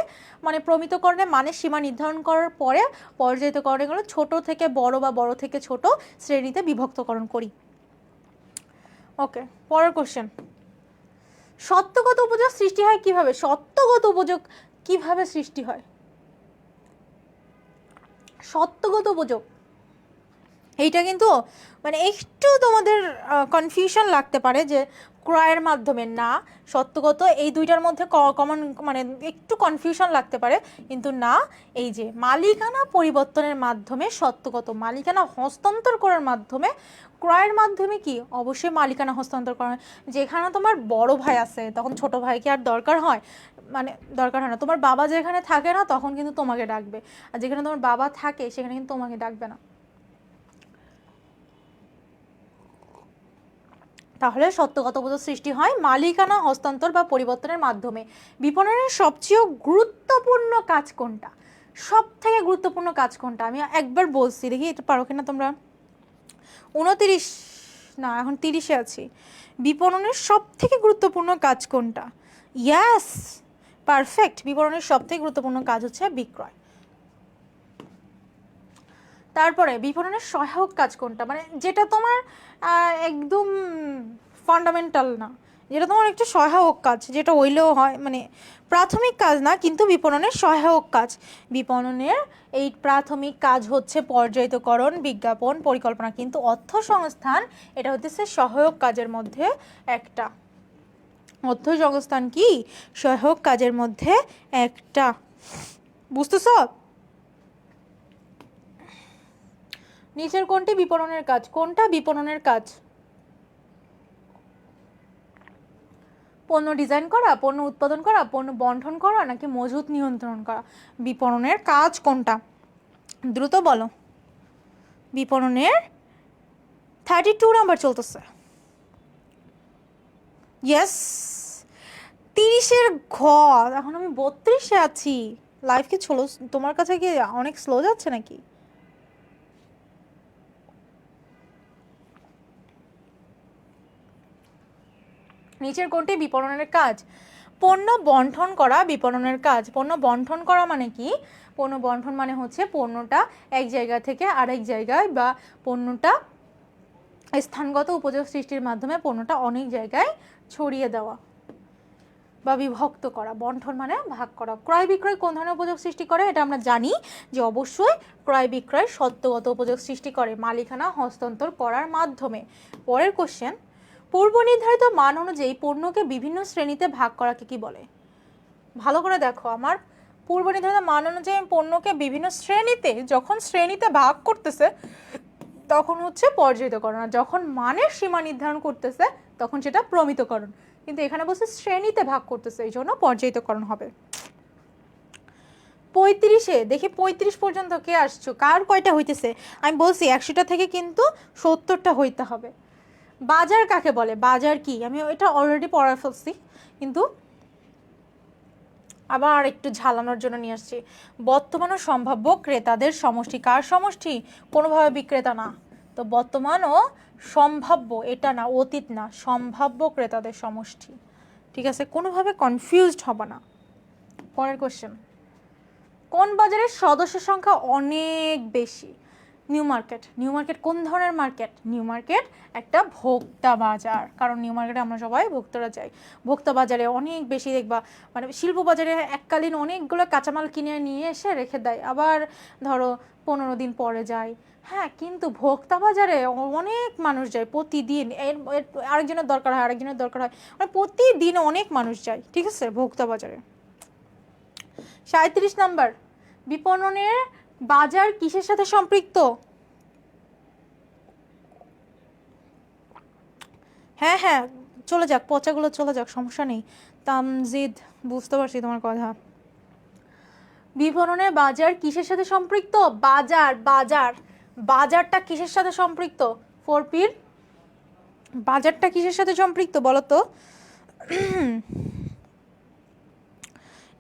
মানে প্রমিতকরণে মানের সীমা নির্ধারণ করার পরে পর্যায়িতকরণগুলো ছোট থেকে বড় বা বড় থেকে ছোট শ্রেণীতে বিভক্তকরণ করি। ওকে, পরের কোশ্চেন, সত্যগত উপযোগ সৃষ্টি হয় কিভাবে? সত্যগত উপযোগ কিভাবে সৃষ্টি হয়? সত্যগত উপযোগ এইটা কিন্তু মানে একটু তোমাদের কনফিউশন লাগতে পারে যে ক্রয়ের মাধ্যমে না, সত্যগত এই দুইটার মধ্যে কমন মানে একটু কনফিউশন লাগতে পারে, কিন্তু না, এই যে মালিকানা পরিবর্তনের মাধ্যমে সত্যগত, মালিকানা হস্তান্তর করার মাধ্যমে, ক্রয়ের মাধ্যমে কি অবশ্যই মালিকানা হস্তান্তর করা হয়। যেখানে তোমার বড় ভাই আছে তখন ছোট ভাইকে আর দরকার হয়, মানে দরকার হয় না। তোমার বাবা যেখানে থাকে না তখন কিন্তু তোমাকে ডাকবে, আর যেখানে তোমার বাবা থাকে সেখানে কিন্তু তোমাকে ডাকবে না। তাহলে সত্যগত উপযোগ সৃষ্টি হয় মালিকানা হস্তান্তর বা পরিবর্তনের মাধ্যমে। বিপণনের সবচেয়ে গুরুত্বপূর্ণ কাজ কোনটা? সব থেকে গুরুত্বপূর্ণ কাজ কোনটা? আমি একবার বলছি, দেখি এটা পারো কিনা তোমরা। 29 না, এখন 30-এ আছি। বিপণনের সব থেকে গুরুত্বপূর্ণ কাজ কোনটা? ইয়াস, পারফেক্ট। বিপণনের সব থেকে গুরুত্বপূর্ণ কাজ হচ্ছে বিক্রয়। তারপরে বিপণনের সহায়ক কাজ কোনটা, মানে যেটা তোমার একদম ফান্ডামেন্টাল না, যেটা তোমার একটু সহায়ক কাজ, যেটা হইলেও হয়, মানে প্রাথমিক কাজ না কিন্তু বিপণনের সহায়ক কাজ। বিপণনের এই প্রাথমিক কাজ হচ্ছে পর্যায়িতকরণ, বিজ্ঞাপন, পরিকল্পনা, কিন্তু অর্থ সংস্থান এটা হচ্ছে সহায়ক কাজের মধ্যে একটা। অর্থ সংস্থান কি সহায়ক কাজের মধ্যে একটা, বুঝতেছ? নিচের কোনটি বিপণনের কাজ? কোনটা বিপণনের কাজ? পণ্য ডিজাইন করা, পণ্য উৎপাদন করা, পণ্য বন্টন করা, নাকি মজুত নিয়ন্ত্রণ করা? বিপণনের কাজ কোনটা? দ্রুত বলো। বিপণনের 32 নাম্বার চলতেছে। ইয়েস, 30-এর ঘ। এখন আমি 32-এ আছি। লাইফ কি চলো, তোমার কাছে কি অনেক স্লো যাচ্ছে নাকি? নিচের কোনটি বিপণনের কাজ? পণ্য বন্টন করা বিপণনের কাজ। পণ্য বন্টন করা মানে কি? পণ্য বন্টন মানে হচ্ছে পণ্যটা এক জায়গা থেকে আরেক জায়গায়, বা পণ্যটা স্থানগত উপযোগ সৃষ্টির মাধ্যমে পণ্যটা অনেক জায়গায় ছড়িয়ে দেওয়া বা বিভক্ত করা। বন্টন মানে ভাগ করা। ক্রয় বিক্রয় কোন ধরনের উপযোগ সৃষ্টি করে? এটা আমরা জানি যে অবশ্যই ক্রয় বিক্রয় সত্যগত উপযোগ সৃষ্টি করে মালিকানা হস্তান্তর করার মাধ্যমে। পরের কোশ্চেন, পূর্ব নির্ধারিত মান অনুযায়ী পণ্যকে বিভিন্ন শ্রেণীতে ভাগ করাকে কি বলে? ভালো করে দেখো, আমার পূর্ব নির্ধারিত মান অনুযায়ী পণ্যকে বিভিন্ন শ্রেণীতে, যখন শ্রেণীতে ভাগ করতেছে তখন হচ্ছে পর্যায়িতকরণ, আর যখন মানের সীমা নির্ধারণ করতেছে তখন সেটা প্রমিতকরণ। কিন্তু এখানে বলছে শ্রেণীতে ভাগ করতেছে, এই জন্য পর্যায়িতকরণ হবে। 35-এ দেখি 35 পর্যন্ত কে আসছো, কার কয়টা হইতেছে? আমি বলছি 100টা থেকে কিন্তু 70টা হইতে হবে। বাজার কাকে বলে? বাজার কি? আমি এটা অলরেডি পড়া ফেলছি, কিন্তু আবার একটু ঝালানোর জন্য নিয়ে আসছি। বর্তমান ও সম্ভাব্য ক্রেতাদের সমষ্টি। কার সমষ্টি? কোনোভাবে বিক্রেতা না। তো বর্তমান ও সম্ভাব্য, এটা না, অতীত না, সম্ভাব্য ক্রেতাদের সমষ্টি। ঠিক আছে, কোনোভাবে কনফিউজড হবে না। পরের কোশ্চেন, কোন বাজারের সদস্য সংখ্যা অনেক বেশি? New market. নিউ মার্কেট কোন ধরনের মার্কেট? নিউ মার্কেট একটা ভোক্তা বাজার, কারণ নিউ মার্কেটে আমরা সবাই ভোক্তারা যাই। ভোক্তা বাজারে অনেক বেশি দেখবা, মানে শিল্প বাজারে এককালীন অনেকগুলো কাঁচামাল কিনে নিয়ে এসে রেখে দেয়, আবার ধরো 15 দিন পরে যায়। হ্যাঁ, কিন্তু ভোক্তা বাজারে অনেক মানুষ যায় প্রতিদিন, আরেকজনের দরকার হয়, আরেকজনের দরকার হয়, মানে প্রতিদিন অনেক মানুষ যায়। ঠিক আছে, ভোক্তা বাজারে। 37 নাম্বার, বিপণনের বাজার কিসের সাথে সম্পৃক্ত? হ্যাঁ হ্যাঁ, চলে যাক, পচাগুলো চলে যাক, সমস্যা নেই। তামজিদ, বুঝতে পারছি তোমার কথা। বিপণনের বাজার কিসের সাথে সম্পৃক্ত? বাজার, বাজার, বাজারটা কিসের সাথে সম্পৃক্ত? 4P'র বাজারটা কিসের সাথে সম্পৃক্ত বলো তো?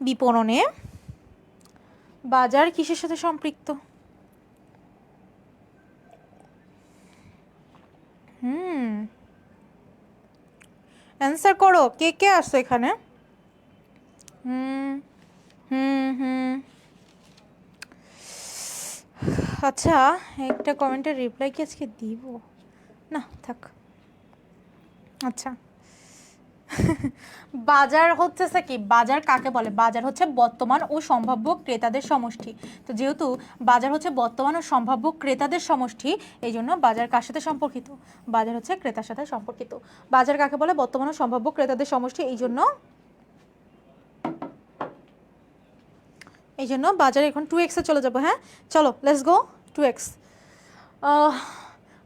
বিপণনে বাজার কিসের সাথে সম্পৃক্ত? অ্যান্সার করো, কে কে আসছো এখানে? আচ্ছা, একটা কমেন্টের রিপ্লাই কি আজকে দিব? না থাক। আচ্ছা বাজার হচ্ছে কি, বাজার কাকে বলে? বাজার হচ্ছে বর্তমান ও সম্ভাব্য ক্রেতাদের সমষ্টি। তো যেহেতু বাজার হচ্ছে বর্তমান ও সম্ভাব্য ক্রেতাদের সমষ্টি, এই জন্য বাজার কার সাথে সম্পর্কিত? বাজার হচ্ছে ক্রেতার সাথে সম্পর্কিত। বাজার কাকে বলে? বর্তমান ও সম্ভাব্য ক্রেতাদের সমষ্টি, এই জন্য বাজারে এখন 2x এ চলে যাবো। হ্যাঁ চলো লেটস গো 2x।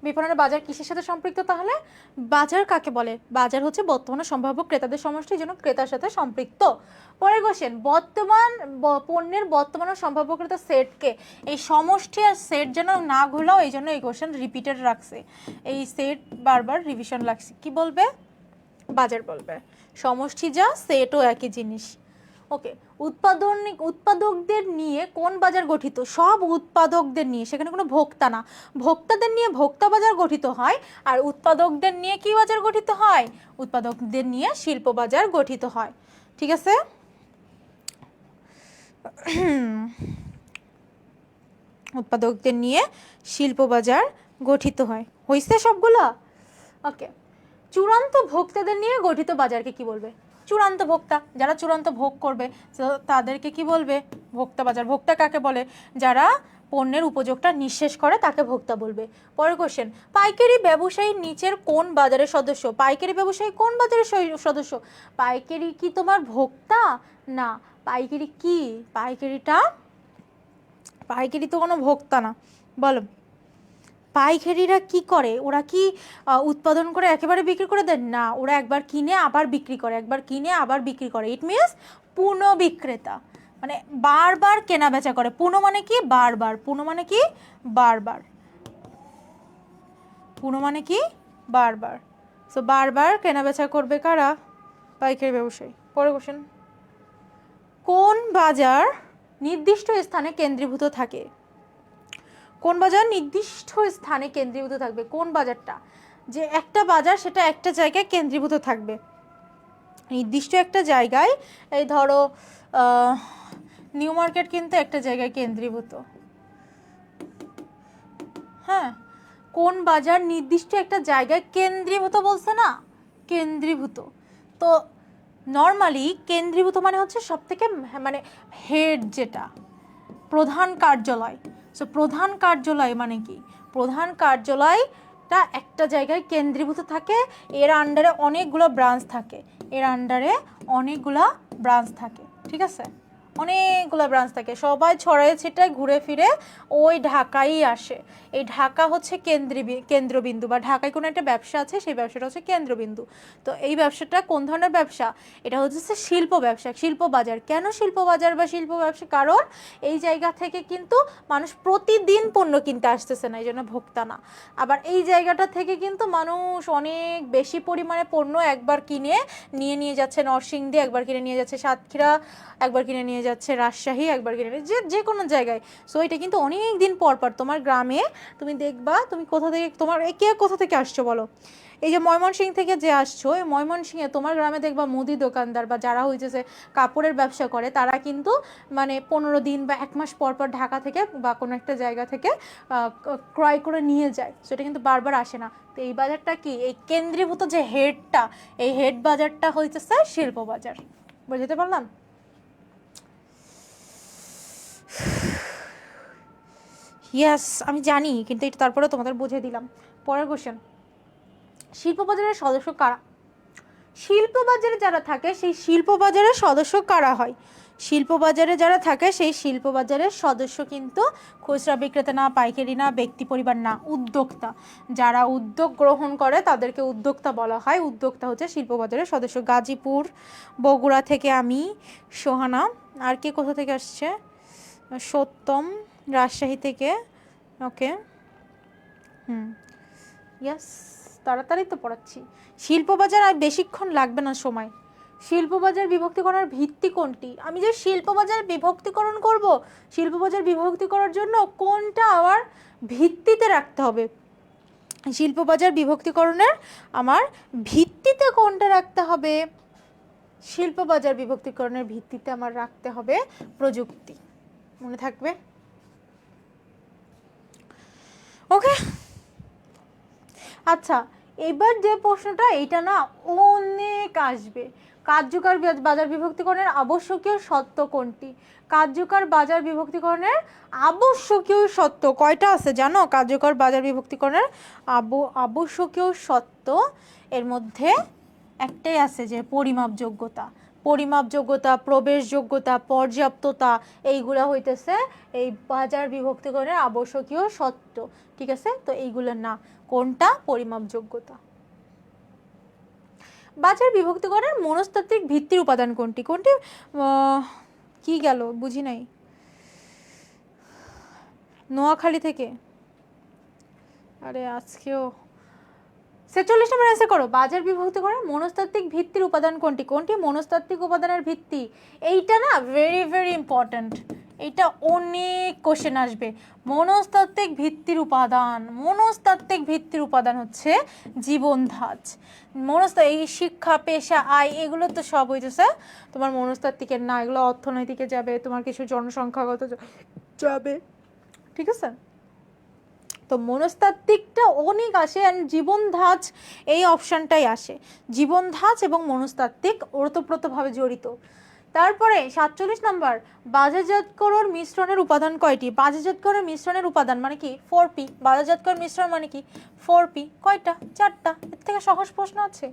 বিপণনের বাজার কিসের সাথে সম্পৃক্ত তাহলে? বাজার কাকে বলে? বাজার হচ্ছে বর্তমান ও সম্ভাব্য ক্রেতাদের সমষ্টি, এই জন্য ক্রেতার সাথে সম্পৃক্ত। পরের কোশ্চেন, পণ্যের বর্তমান ও সম্ভাব্য ক্রেতা সেটকে, এই সমষ্টি আর সেট যেন না ঘোলাও, এই জন্য এই কোশ্চেন রিপিটেড রাখছে, এই সেট বারবার রিভিশন লাগছে। কি বলবে? বাজার বলবে। সমষ্টি যা সেটও একই জিনিস। ওকে, উৎপাদকদের নিয়ে কোন বাজার গঠিত? সব উৎপাদকদের নিয়ে, সেখানে কোনো ভোক্তা না। ভোক্তাদের নিয়ে ভোক্তা বাজার গঠিত হয়, আর উৎপাদকদের নিয়ে কি বাজার গঠিত হয়? উৎপাদকদের নিয়ে শিল্প বাজার গঠিত হয়। ঠিক আছে, উৎপাদকদের নিয়ে শিল্প বাজার গঠিত হয়। হইছে সবগুলা? ওকে, চূড়ান্ত ভোক্তাদের নিয়ে গঠিত বাজারকে কি বলবে? চূড়ান্ত ভোক্তা, যারা চূড়ান্ত ভোগ করবে তাদেরকে কি বলবে? ভোক্তা বাজার। ভোক্তা কাকে বলে? যারা পণ্যের উপযোগটা নিঃশেষ করে তাকে ভোক্তা বলবে। পরের কোশ্চেন, পাইকারি ব্যবসায়ী নিচের কোন বাজারের সদস্য? পাইকারি ব্যবসায়ী কোন বাজারের সদস্য? পাইকারি কি তোমার ভোক্তা? না। পাইকারি কি? পাইকারি তো কোনো ভোক্তা না। বলো, পাইকারিরা কি করে? ওরা কি উৎপাদন করে একেবারে বিক্রি করে দেন? না, ওরা একবার কিনে আবার বিক্রি করে, একবার কিনে আবার বিক্রি করে। ইট মিনস পুনঃবিক্রেতা, মানে বারবার কেনা বেচা করে। পুনঃ মানে কি? বারবার। পুনঃ মানে কি? বারবার। পুনঃ মানে কি? বারবার। সো বারবার কেনা বেচা করবে কারা? পাইকারি ব্যবসায়ী। পরের কোশ্চেন, কোন বাজার নির্দিষ্ট স্থানে কেন্দ্রীভূত থাকে? কোন বাজার নির্দিষ্ট স্থানে কেন্দ্রীভূত থাকবে? কোন বাজারটা? যে একটা বাজার সেটা একটা জায়গায় কেন্দ্রীভূত থাকবে, নির্দিষ্ট একটা জায়গায়। এই ধরো নিউ মার্কেট কিন্তু একটা জায়গায় কেন্দ্রীভূত। হ্যাঁ, কোন বাজার নির্দিষ্ট একটা জায়গায় কেন্দ্রীভূত বলছে না? কেন্দ্রীভূত। তো নর্মালি কেন্দ্রীভূত মানে হচ্ছে সব থেকে মানে হেড, যেটা প্রধান কার্যালয়। সো প্রধান কার্যালয় মানে কি? প্রধান কার্যালয়টা একটা জায়গায় কেন্দ্রীভূত থাকে, এর আন্ডারে অনেকগুলো ব্রাঞ্চ থাকে, ঠিক আছে? অনেকগুলো ব্রাঞ্চ থাকে, সবাই ছড়ায় ছিটায় ঘুরে ফিরে ওই ঢাকাই আসে। এই ঢাকা হচ্ছে কেন্দ্রবিন্দু, বা ঢাকায় কোনো একটা ব্যবসা আছে, সেই ব্যবসাটা হচ্ছে কেন্দ্রবিন্দু। তো এই ব্যবসাটা কোন ধরনের ব্যবসা? এটা হচ্ছে শিল্প ব্যবসা, শিল্প বাজার। কেন শিল্প বাজার বা শিল্প ব্যবসা? কারণ এই জায়গা থেকে কিন্তু মানুষ প্রতিদিন পণ্য কিনতে আসতেছে না, এই জন্য ভোক্তা না। আবার এই জায়গাটা থেকে কিন্তু মানুষ অনেক বেশি পরিমাণে পণ্য একবার কিনে নিয়ে যাচ্ছে নরসিংদী, একবার কিনে নিয়ে যাচ্ছে সাতক্ষীরা, একবার কিনে নিয়ে যাচ্ছে রাজশাহী, একবার কিনে নিয়ে যে কোনো জায়গায়। সো এটা কিন্তু অনেক দিন পর তোমার গ্রামে তুমি দেখবা, তুমি কোথা থেকে, তোমার কে কোথা থেকে আসছো বলো? এই যে ময়মনসিংহ থেকে যে আসছো, এই ময়মনসিংহে তোমার গ্রামে দেখবা মুদি দোকানদার বা যারা হয়েছে কাপড়ের ব্যবসা করে, তারা কিন্তু মানে 15 দিন বা 1 মাস পর ঢাকা থেকে বা কোনো একটা জায়গা থেকে ক্রয় করে নিয়ে যায়। সেটা কিন্তু বারবার আসে না। তো এই বাজারটা কি? এই কেন্দ্রীভূত যে হেডটা, এই হেড বাজারটা হয়েছে শিল্প বাজার। বুঝতে পারলাম? ইয়েস, আমি জানি, কিন্তু এটা তারপরে তোমাদের বুঝিয়ে দিলাম। পরের কোশ্চেন, শিল্প বাজারের সদস্য কারা? শিল্প বাজারে যারা থাকে সেই শিল্প বাজারের সদস্য কারা হয়? শিল্প বাজারে যারা থাকে সেই শিল্প বাজারের সদস্য কিন্তু খুচরা বিক্রেতা না, পাইকারি না, ব্যক্তি পরিবার না, উদ্যোক্তা। যারা উদ্যোগ গ্রহণ করে তাদেরকে উদ্যোক্তা বলা হয়। উদ্যোক্তা হচ্ছে শিল্প বাজারের সদস্য। গাজীপুর, বগুড়া থেকে আমি, সোহানা, আর কে কোথা থেকে আসছে? সত্যম, রাজশাহী থেকে। ওকে, ইয়াস, তাড়াতাড়ি তো পড়াচ্ছি। শিল্পবাজার আর বেশিক্ষণ লাগবে না সময়। শিল্পবাজার বিভক্তিকরণের ভিত্তি কোনটি? আমি যে শিল্পবাজার বিভক্তিকরণ করব, শিল্পবাজার বিভক্তি করার জন্য কোনটা আমার ভিত্তিতে রাখতে হবে? শিল্পবাজার বিভক্তিকরণের আমার ভিত্তিতে কোনটা রাখতে হবে? শিল্পবাজার বিভক্তিকরণের ভিত্তিতে আমার রাখতে হবে প্রযুক্তি। মনে থাকবে? ওকে, আচ্ছা, এবার যে প্রশ্নটা এইটা না অনেক আসবে, কার্যকর বাজার বিভক্তিকরণের আবশ্যকীয় সত্য কোনটি? কার্যকর বাজার বিভক্তিকরণের আবশ্যকীয় সত্য কয়টা আছে জানো? কার্যকর বাজার বিভক্তিকরণের আবশ্যকীয় সত্য এর মধ্যে একটাই আছে যে পরিমাপযোগ্যতা। পরিমাপযোগ্যতা, প্রবেশযোগ্যতা, পর্যাপ্ততা, এইগুলা হইতেছে এই বাজার বিভক্তিকরণের আবশ্যকীয় সত্য। ঠিক আছে, তো এইগুলো না, কোনটা? পরিমাপযোগ্যতা। বাজার বিভক্তিকরণের মনস্তাত্ত্বিক ভিত্তির উপাদান কোনটি? কোনটি কি গেল বুঝি নাই। নোয়াখালী থেকে, আরে আজকেও 46 নম্বর অ্যান্সার করো। বাজার বিভক্তিকরণের মনস্তাত্ত্বিক ভিত্তির উপাদান কোনটি? কোনটি মনস্তাত্ত্বিক উপাদানের ভিত্তি? এইটা না ভেরি ভেরি ইম্পর্ট্যান্ট, এইটা অনেক কোশ্চেন আসবে। মনস্তাত্ত্বিক ভিত্তির উপাদান, মনস্তাত্ত্বিক ভিত্তির উপাদান হচ্ছে জীবন ধাঁচ। এই শিক্ষা, পেশা, আয়, এগুলো তো সব হইতেছে তোমার মনস্তাত্ত্বিকের না, এগুলো অর্থনৈতিকে যাবে, তোমার কিছু জনসংখ্যাগত যাবে। ঠিক আছে, তো মনস্তাত্ত্বিকটা অনেক আসে, অ্যান্ড জীবন ধাঁচ এই অপশানটাই আসে। জীবন ধাঁচ এবং মনস্তাত্ত্বিক ওতপ্রোতভাবে জড়িত। তারপরে 47 নম্বর, বাজারজাতকরণ মিশ্রণের উপাদান কয়টি? বাজারজাতকরণ মিশ্রণের উপাদান মানে কি? 4P। বাজারজাতকরণ মিশ্রণ মানে কি? 4P। কয়টা? 4টা। এর থেকে সহজ প্রশ্ন আছে?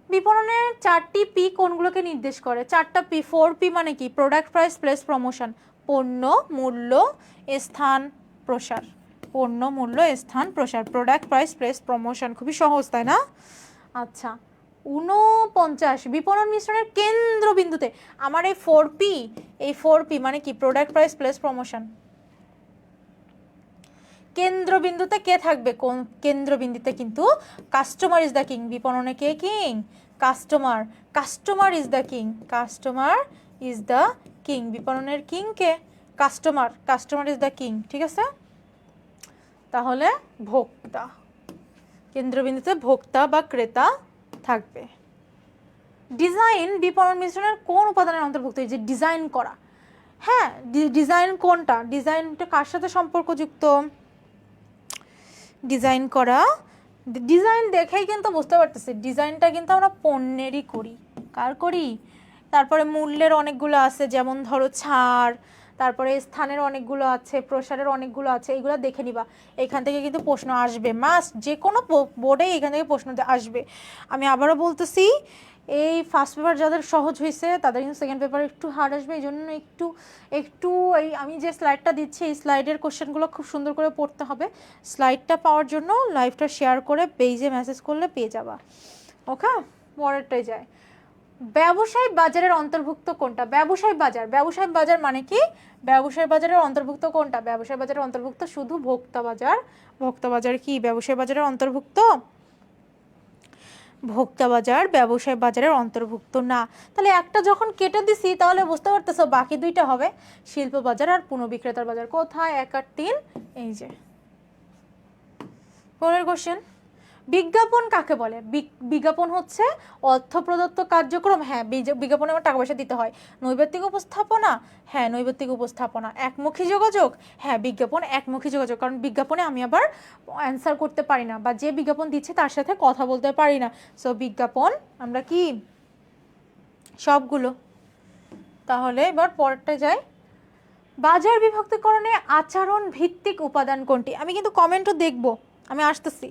বিপণনের 4টি পি কোনগুলোকে নির্দেশ করে? 4টা পি। 4P মানে কি? Product, price, place, promotion. পণ্য, মূল্য, স্থান, প্রসার। পণ্য, মূল্য, স্থান, প্রসার। Product, price, place, promotion. খুবই সহজ, তাই না? আচ্ছা, 49, বিপণন মিশ্রণের কেন্দ্রবিন্দুতে আমার এই 4P মানে কি? Product, price, place, promotion. কেন্দ্রবিন্দুতে কে থাকবে? কোন কেন্দ্রবিন্দুতে? কিন্তু কাস্টমার ইজ দ্য কিং। বিপণনে কে king? Customer. Customer is the king. Customer is the king. বিপণনের কিং কে? Customer. Customer is the king. ঠিক আছে, তাহলে ভোক্তা, কেন্দ্রবিন্দুতে ভোক্তা বা ক্রেতা থাকবে। ডিজাইন বিপণন মিশ্রণের কোন উপাদানের অন্তর্ভুক্ত? এই যে ডিজাইন করা, হ্যাঁ, ডিজাইন কোনটা? ডিজাইনটা কার সাথে সম্পর্কযুক্ত? ডিজাইন করা, ডিজাইন দেখেই কিন্তু বুঝতে পারতেছি ডিজাইনটা কিন্তু আমরা পণ্যেরই করি। কার করি? তারপরে মূল্যের অনেকগুলো আছে, যেমন ধরো ছাড়, তারপরে স্থানের অনেকগুলো আছে, প্রসারের অনেকগুলো আছে, এইগুলো দেখে নিবা। এখান থেকে কিন্তু প্রশ্ন আসবে, মাস্ট, যে কোনো বোর্ডে এখান থেকে প্রশ্ন আসবে। আমি আবারও বলতেছি, এই ফার্স্ট পেপার যাদের সহজ হয়েছে তাদের কিন্তু সেকেন্ড পেপার একটু হার্ড আসবে। এই জন্য একটু একটু এই আমি যে স্লাইডটা দিচ্ছি এই স্লাইডের কোশ্চেনগুলো খুব সুন্দর করে পড়তে হবে। স্লাইডটা পাওয়ার জন্য লাইভটা শেয়ার করে পেজে মেসেজ করলে পেয়ে যাবা। ওকে, পরেরটাই যায়। ব্যবসায় বাজারের অন্তর্ভুক্ত কোনটা? ব্যবসায় বাজার, ব্যবসায় বাজার মানে কি? ব্যবসায় বাজারের অন্তর্ভুক্ত কোনটা? ব্যবসায় বাজারের অন্তর্ভুক্ত শুধু ভোক্তা বাজার। ভোক্তা বাজার কি ব্যবসায় বাজারের অন্তর্ভুক্ত? ভোক্তা বাজার ব্যবসায় বাজারের অন্তর্ভুক্ত না। তাহলে একটা যখন কেটে দিছি তাহলে বুঝতে পারতেছো বাকি দুইটা হবে শিল্প বাজার আর পুনঃবিক্রেতার বাজার। কোথায়? 1 আর 3, এই যে। পরের কোশ্চেন, বিজ্ঞাপন কাকে বলে? বিজ্ঞাপন হচ্ছে অর্থ প্রদত্ত কার্যক্রম। হ্যাঁ, বিজ্ঞাপনে আমার টাকা পয়সা দিতে হয়। নৈবেত্তিক উপস্থাপনা, হ্যাঁ নৈবেত্তিক উপস্থাপনা। একমুখী যোগাযোগ, হ্যাঁ বিজ্ঞাপন একমুখী যোগাযোগ, কারণ বিজ্ঞাপনে আমি আবার অ্যান্সার করতে পারি না, বা যে বিজ্ঞাপন দিচ্ছে তার সাথে কথা বলতে পারি না। সো বিজ্ঞাপন আমরা কি? সবগুলো। তাহলে এবার পরেরটা যাই। বাজার বিভক্তিকরণে আচরণ ভিত্তিক উপাদান কোনটি? আমি কিন্তু কমেন্টও দেখব, আমি আসতেছি।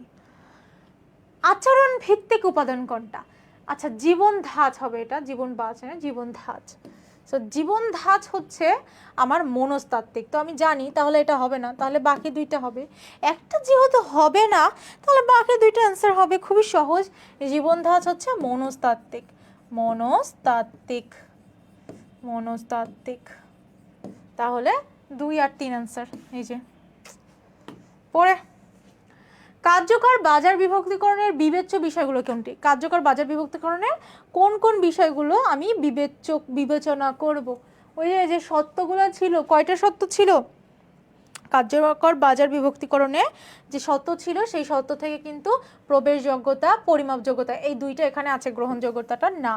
আচরণ ভিত্তিক উপাদান কোনটা? আচ্ছা, জীবন ধাঁচ হবে এটা, জীবন বাঁচানো, জীবন ধাঁচ। সো জীবন ধাঁচ হচ্ছে আমার মনস্তাত্ত্বিক, তো আমি জানি তাহলে এটা হবে না, তাহলে বাকি দুইটা হবে। একটা যেহেতু হবে না তাহলে বাকি দুইটা অ্যান্সার হবে, খুবই সহজ। জীবন ধাঁচ হচ্ছে মনস্তাত্ত্বিক। মনস্তাত্ত্বিক, মনস্তাত্ত্বিক। তাহলে 2 আর 3 অ্যান্সার। এই যে পরে, কার্যকর বাজার বিভক্তিকরণের বিবেচ্য বিষয়গুলো কোনটি? কার্যকর বাজার বিভক্তিকরণের কোন কোন বিষয়গুলো আমি বিবেচনা করব? ওই যে সত্যগুলো ছিল, কয়টা সত্য ছিল? কার্যকর বাজার বিভক্তিকরণে যে সত্য ছিল সেই সত্য থেকে কিন্তু প্রবেশযোগ্যতা, পরিমাপযোগ্যতা, এই দুইটা এখানে আছে, গ্রহণযোগ্যতাটা না।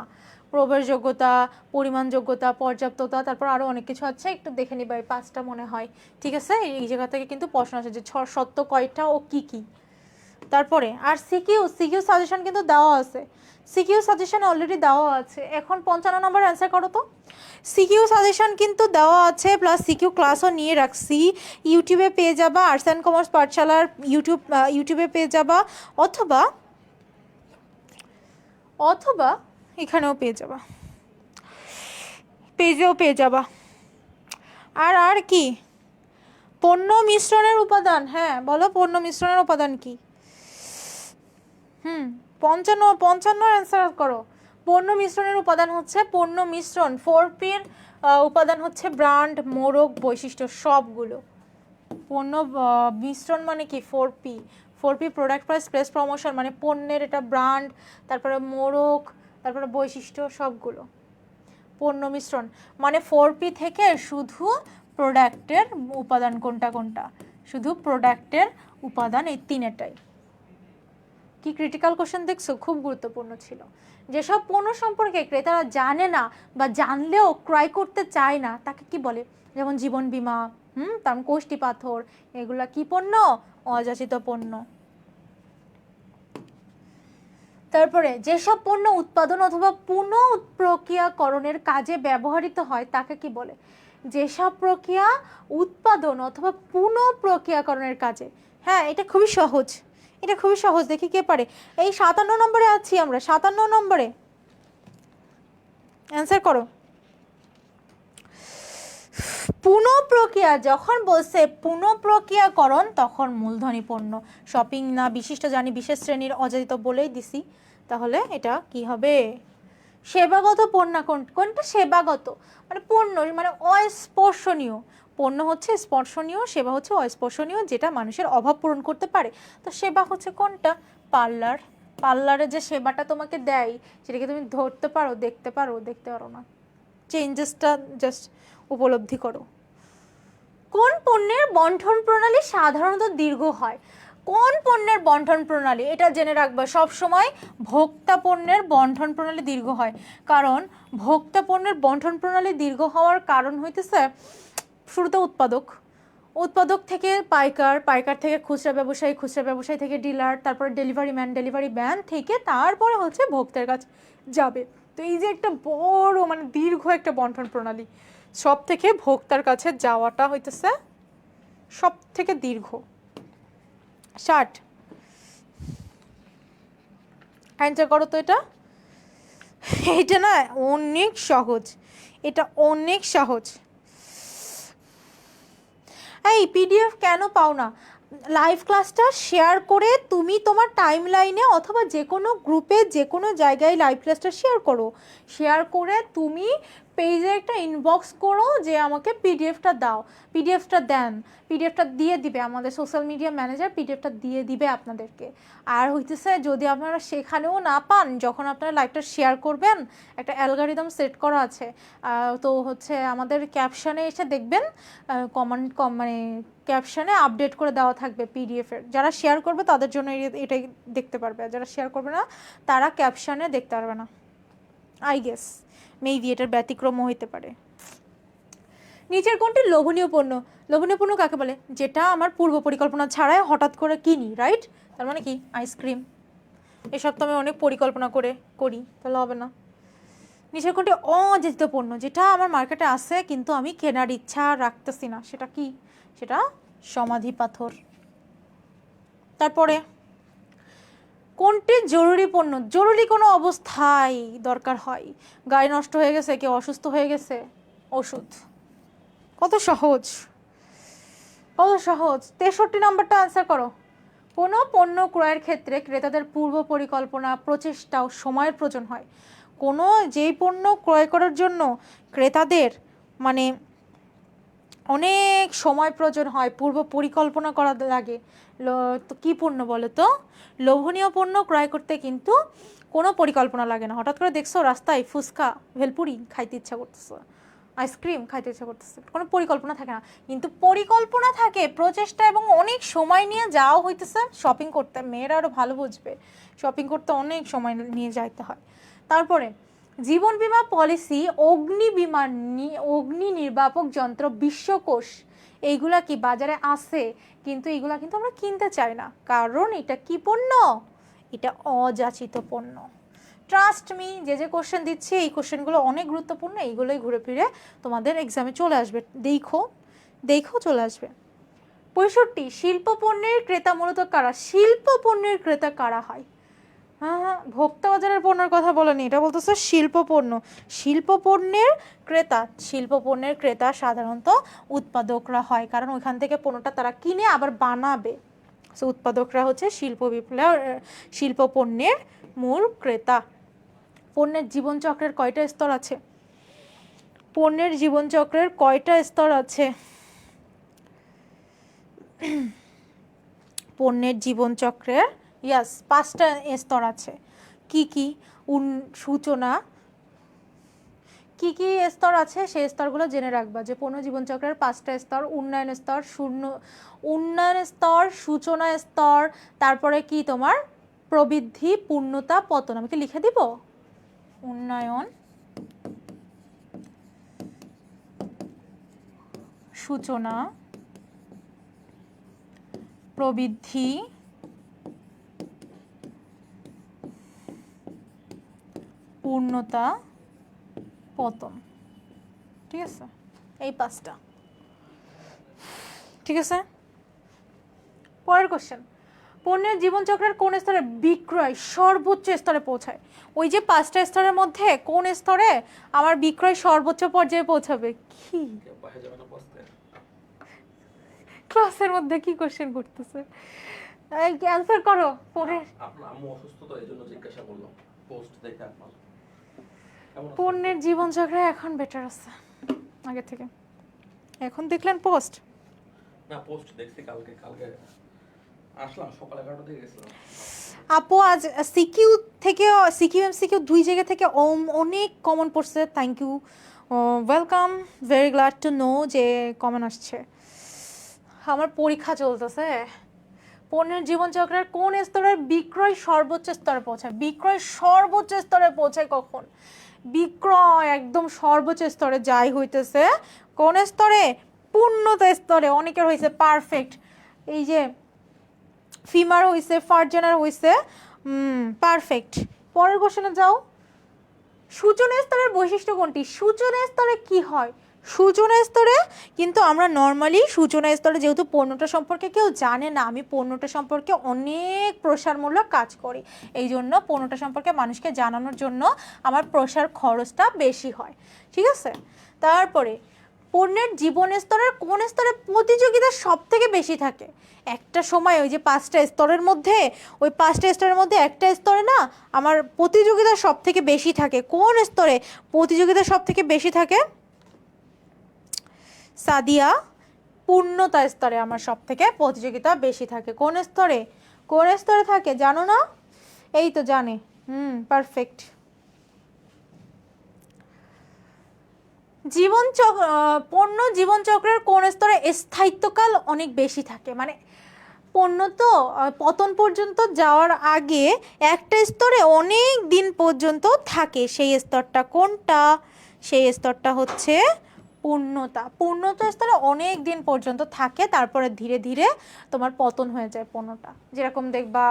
প্রবেশযোগ্যতা, পরিমাণযোগ্যতা, পর্যাপ্ততা, তারপর আরও অনেক কিছু আছে, একটু দেখে নিবা, এই 5টা মনে হয়। ঠিক আছে, এই জায়গা থেকে কিন্তু প্রশ্ন আছে যে সত্য কয়টা ও কি কি। তারপরে আর সিকিউ সাজেশন কিন্তু দেওয়া আছে, সিকিউ সাজেশন অলরেডি দেওয়া আছে। এখন 55 নম্বর অ্যান্সার করো তো। সিকিউ সাজেশন কিন্তু দেওয়া আছে, প্লাস সিকিউ ক্লাসও নিয়ে রাখছি। ইউটিউবে পেয়ে যাবা, আর্টস অ্যান্ড কমার্স পাঠশালার ইউটিউবে পেয়ে যাবা, অথবা অথবা এখানেও পেয়ে যাবা, পেজেও পেয়ে যাবা। আর আর কি, পণ্য মিশ্রণের উপাদান, হ্যাঁ বলো পণ্য মিশ্রণের উপাদান কি? 55 অ্যান্সার করো। পণ্য মিশ্রণের উপাদান হচ্ছে পণ্য মিশ্রণ, 4P-র উপাদান হচ্ছে ব্র্যান্ড, মোড়ক, বৈশিষ্ট্য সবগুলো। পণ্য মিশ্রণ মানে কি? 4P product price place promotion, মানে পণ্যের এটা ব্র্যান্ড, তারপরে মোড়ক, তারপরে বৈশিষ্ট্য সবগুলো। পণ্য মিশ্রণ মানে 4P থেকে শুধু প্রোডাক্টের উপাদান কোনটা কোনটা, শুধু প্রোডাক্টের উপাদান এই তিনটাই। কি ক্রিটিক্যাল কোশ্চেন দেখছো, খুব গুরুত্বপূর্ণ ছিল। যেসব পণ্য সম্পর্কে ক্রেতারা জানে না বা জানলেও ক্রয় করতে চায় না তাকে কি বলে? যেমন জীবন বীমা, তার কোষ্ঠী পাথর, এগুলা কি পণ্য? অযাচিত পণ্য। তারপরে যেসব পণ্য উৎপাদন অথবা পুনঃ প্রক্রিয়াকরণের কাজে ব্যবহৃত হয় তাকে কি বলে? যেসব প্রক্রিয়া উৎপাদন অথবা পুনঃ প্রক্রিয়াকরণের কাজে। হ্যাঁ এটা খুবই সহজ, এটা খুবই সহজ। দেখি কে পারে। এই 57 নম্বরে আছি আমরা, 57 নম্বরে অ্যান্সার করো। পুনঃ প্রক্রিয়া যখন বলছে পুনঃ প্রক্রিয়াকরণ তখন মূলধনী পণ্য, শপিং না বিশিষ্ট জানি বিশেষ শ্রেণীর অযাচিত বলেই দিছি। তাহলে এটা কি হবে? সেবাগত পণ্য। কোনটা সেবাগত? মানে পণ্য মানে অস্পর্শনীয়, পণ্য হচ্ছে স্পর্শনীয়, সেবা হচ্ছে অস্পর্শনীয়, যেটা মানুষের অভাব পূরণ করতে পারে। তো সেবা হচ্ছে কোনটা? পার্লারে যে সেবাটা তোমাকে দেয় সেটাকে তুমি ধরতে পারো, দেখতে পারো, দেখতে পারো না, চেঞ্জেসটা জাস্ট উপলব্ধি করো। কোন পণ্যের বণ্টন প্রণালী সাধারণত দীর্ঘ হয়? কোন পণ্যের বণ্টন প্রণালী? এটা জেনে রাখবা সব সময়, ভোক্তা পণ্যের বণ্টন প্রণালী দীর্ঘ হয়। কারণ ভোক্তা পণ্যের বণ্টন প্রণালী দীর্ঘ হওয়ার কারণ হইতেছে শুরুতে উৎপাদক থেকে পাইকার থেকে খুচরা ব্যবসায়ী থেকে ডিলার, তারপরে ডেলিভারি ম্যান থেকে তারপরে হচ্ছে ভোক্তার কাছে যাবে। তো এই যে একটা বড় মানে দীর্ঘ একটা বণ্টন প্রণালী, সব থেকে ভোক্তার কাছে যাওয়াটা হইতেছে সব থেকে দীর্ঘ। 60 অ্যান্সার করো তো। এটা না অনেক সহজ, এটা অনেক সহজ। এই পিডিএফ কেন পাও না? লাইভ ক্লাসটা শেয়ার করে তুমি তোমার টাইম লাইনে অথবা যে কোনো গ্রুপে যে কোনো জায়গায় লাইভ ক্লাসটা শেয়ার করে তুমি পেজে একটা ইনবক্স করো যে আমাকে পিডিএফটা দাও, পিডিএফটা দিয়ে দিবে আমাদের সোশ্যাল মিডিয়া ম্যানেজার, পিডিএফটা দিয়ে দিবে আপনাদেরকে। আর হইতেছে যদি আপনারা সেখানেও না পান, যখন আপনারা লাইভটা শেয়ার করবেন একটা অ্যালগরিদম সেট করা আছে, তো হচ্ছে আমাদের ক্যাপশনে এসে দেখবেন মানে ক্যাপশনে আপডেট করে দেওয়া থাকবে পিডিএফের। যারা শেয়ার করবে তাদের জন্য এটাই দেখতে পারবে, আর যারা শেয়ার করবে না তারা ক্যাপশনে দেখতে পারবে না। আই গেস মেবি এটার ব্যতিক্রমও হইতে পারে। নিচের কোনটি লোভনীয় পণ্য? লোভনীয় পণ্য কাকে বলে? যেটা আমার পূর্ব পরিকল্পনা ছাড়াই হঠাৎ করে কিনি, রাইট? তার মানে কি? আইসক্রিম। এসব তো আমি অনেক পরিকল্পনা করে করি, তাহলে হবে না। নিচের কোনটি অযাচিত পণ্য? যেটা আমার মার্কেটে আছে কিন্তু আমি কেনার ইচ্ছা রাখতেছি না, সেটা কি? সেটা সমাধি পাথর। তারপরে কোনটি জরুরি পণ্য? জরুরি কোনো অবস্থায় দরকার হয়, গায়ে নষ্ট হয়ে গেছে, কেউ অসুস্থ হয়ে গেছে, ওষুধ। কত সহজ, কত সহজ। 63 নম্বরটা আনসার করো। কোনো পণ্য ক্রয়ের ক্ষেত্রে ক্রেতাদের পূর্ব পরিকল্পনা, প্রচেষ্টা ও সময়ের প্রয়োজন হয়। কোনো যেই পণ্য ক্রয় করার জন্য ক্রেতাদের মানে অনেক সময় প্রয়োজন হয়, পূর্ব পরিকল্পনা করা লাগে। তো কী পণ্য বলো তো? লোভনীয় পণ্য ক্রয় করতে কিন্তু কোনো পরিকল্পনা লাগে না। হঠাৎ করে দেখছো রাস্তায় ফুচকা, ভেলপুরি খাইতে ইচ্ছা করতেছে, আইসক্রিম খাইতে ইচ্ছা করতেছে, কোনো পরিকল্পনা থাকে না। কিন্তু পরিকল্পনা থাকে, প্রচেষ্টা এবং অনেক সময় নিয়ে যাওয়া হইতেছে শপিং করতে। মেয়েরা আরও ভালো বুঝবে, শপিং করতে অনেক সময় নিয়ে যাইতে হয়। তারপরে জীবন বীমা পলিসি, অগ্নি নির্বাপক যন্ত্র, বিশ্বকোষ, এইগুলা কি বাজারে আছে, কিন্তু এইগুলা কিন্তু আমরা কিনতে চাই না, কারণ এটা কি পণ্য, এটা অযাচিত পণ্য। ট্রাস্ট মি, যে যে কোশ্চেন দিচ্ছি এই কোশ্চেনগুলো অনেক গুরুত্বপূর্ণ, এইগুলোই ঘুরে ফিরে তোমাদের এক্সামে চলে আসবে, দেখো দেখো চলে আসবে। 65, শিল্প পণ্যের ক্রেতা মূলত কারা? শিল্প পণ্যের ক্রেতা কারা হয়? হ্যাঁ হ্যাঁ, ভোক্তা বাজারের পণ্যের কথা বলেনি, এটা বলতেছে শিল্প পণ্য। শিল্প পণ্যের ক্রেতা, শিল্প পণ্যের ক্রেতা সাধারণত উৎপাদকরা হয়, কারণ ওইখান থেকে পণ্যটা তারা কিনে আবার বানাবে। সো উৎপাদকরা হচ্ছে শিল্প পণ্যের মূল ক্রেতা। পণ্যের জীবনচক্রের কয়টা স্তর আছে? পণ্যের জীবনচক্রের কয়টা স্তর আছে? পণ্যের জীবনচক্রের ইয়াস 5টা স্তর আছে। কি কি? সূচনা, কি কি স্তর আছে সেই স্তরগুলো জেনে রাখবা, যে পণ্য জীবনচক্রের 5টা স্তর: উন্নয়ন স্তর, উন্নয়ন স্তর, সূচনা স্তর, তারপরে কি তোমার প্রবৃদ্ধি, পূর্ণতা, পতন। আমি কি লিখে দিব? উন্নয়ন, সূচনা, প্রবৃদ্ধি, পূর্ণতা, পতন। ঠিক আছে, এই 5টা। ঠিক আছে, পরের কোশ্চেন, পণ্যের জীবনচক্রের কোন স্তরে বিক্রয় সর্বোচ্চ স্তরে পৌঁছায়? ওই যে 5টা স্তরের মধ্যে কোন স্তরে আমার বিক্রয় সর্বোচ্চ পর্যায়ে পৌঁছাবে? কি ক্লাসের মধ্যে কি কোশ্চেন করতেছে? এই অ্যানসার করো। পরের, আপনার আম্মু অসুস্থ তো এইজন্য জিজ্ঞাসা করলাম, পোস্ট দেখে আপনার কেমন আছেন? পণ্যের জীবনচক্রে এখন বেটার আছে আগে থেকে। এখন দেখলেন পোস্ট? না, পোস্ট দেখছি কালকে আসলাম সকাল 11টা থেকে গেছিলাম। আপু আজ সিকিউ থেকে, সিকিউ এমসিকিউ 2 জায়গা থেকে অনেক কমন পড়ছে। Thank you, welcome, very glad to know যে কমন আসছে। আমার পরীক্ষা চলতেছে। পণ্যের জীবনচক্রের কোন স্তরের বিক্রয় সর্বোচ্চ স্তরে পৌঁছায়? বিক্রয় সর্বোচ্চ স্তরে পৌঁছায় কখন? বিক্রয় একদম সর্বোচ্চ স্তরে যাই হইতেছে কোন স্তরে? পূর্ণতা স্তরে। অনেকের হয়েছে পারফেক্ট, এই যে ফিমার হইছে, ফার্জেনার হইছে পারফেক্ট। পরের কোশ্চেনে যাও। সূচনা স্তরের বৈশিষ্ট্য কোনটি? সূচনা স্তরে কি হয়? সূচনা স্তরে কিন্তু আমরা নর্মালি সূচনা স্তরে যেহেতু পণ্যটা সম্পর্কে কেউ জানে না, আমি পণ্যটা সম্পর্কে অনেক প্রসারমূলক কাজ করি, এই জন্য পণ্যটা সম্পর্কে মানুষকে জানানোর জন্য আমার প্রসার খরচটা বেশি হয়। ঠিক আছে, তারপরে পণ্যের জীবন স্তরের কোন স্তরে প্রতিযোগিতা সব থেকে বেশি থাকে? একটা সময় ওই যে 5টা স্তরের মধ্যে, ওই 5টা স্তরের মধ্যে একটা স্তরে না আমার প্রতিযোগিতা সব থেকে বেশি থাকে। কোন স্তরে প্রতিযোগিতা সব থেকে বেশি থাকে? সাদিয়া, পূর্ণতা স্তরে আমার সব থেকে প্রতিযোগিতা বেশি থাকে। কোন স্তরে? কোন স্তরে থাকে জানো না? এই তো জানে, পারফেক্ট। পণ্য জীবনচক্রের কোন স্তরে স্থায়িত্বকাল অনেক বেশি থাকে? মানে পণ্য তো পতন পর্যন্ত যাওয়ার আগে একটা স্তরে অনেক দিন পর্যন্ত থাকে, সেই স্তরটা কোনটা? সেই স্তরটা হচ্ছে পূর্ণতা। পূর্ণতা স্তরে অনেক দিন পর্যন্ত থাকে, তারপরে ধীরে ধীরে তোমার পতন হয়ে যায় পণ্যটা। যেরকম দেখবা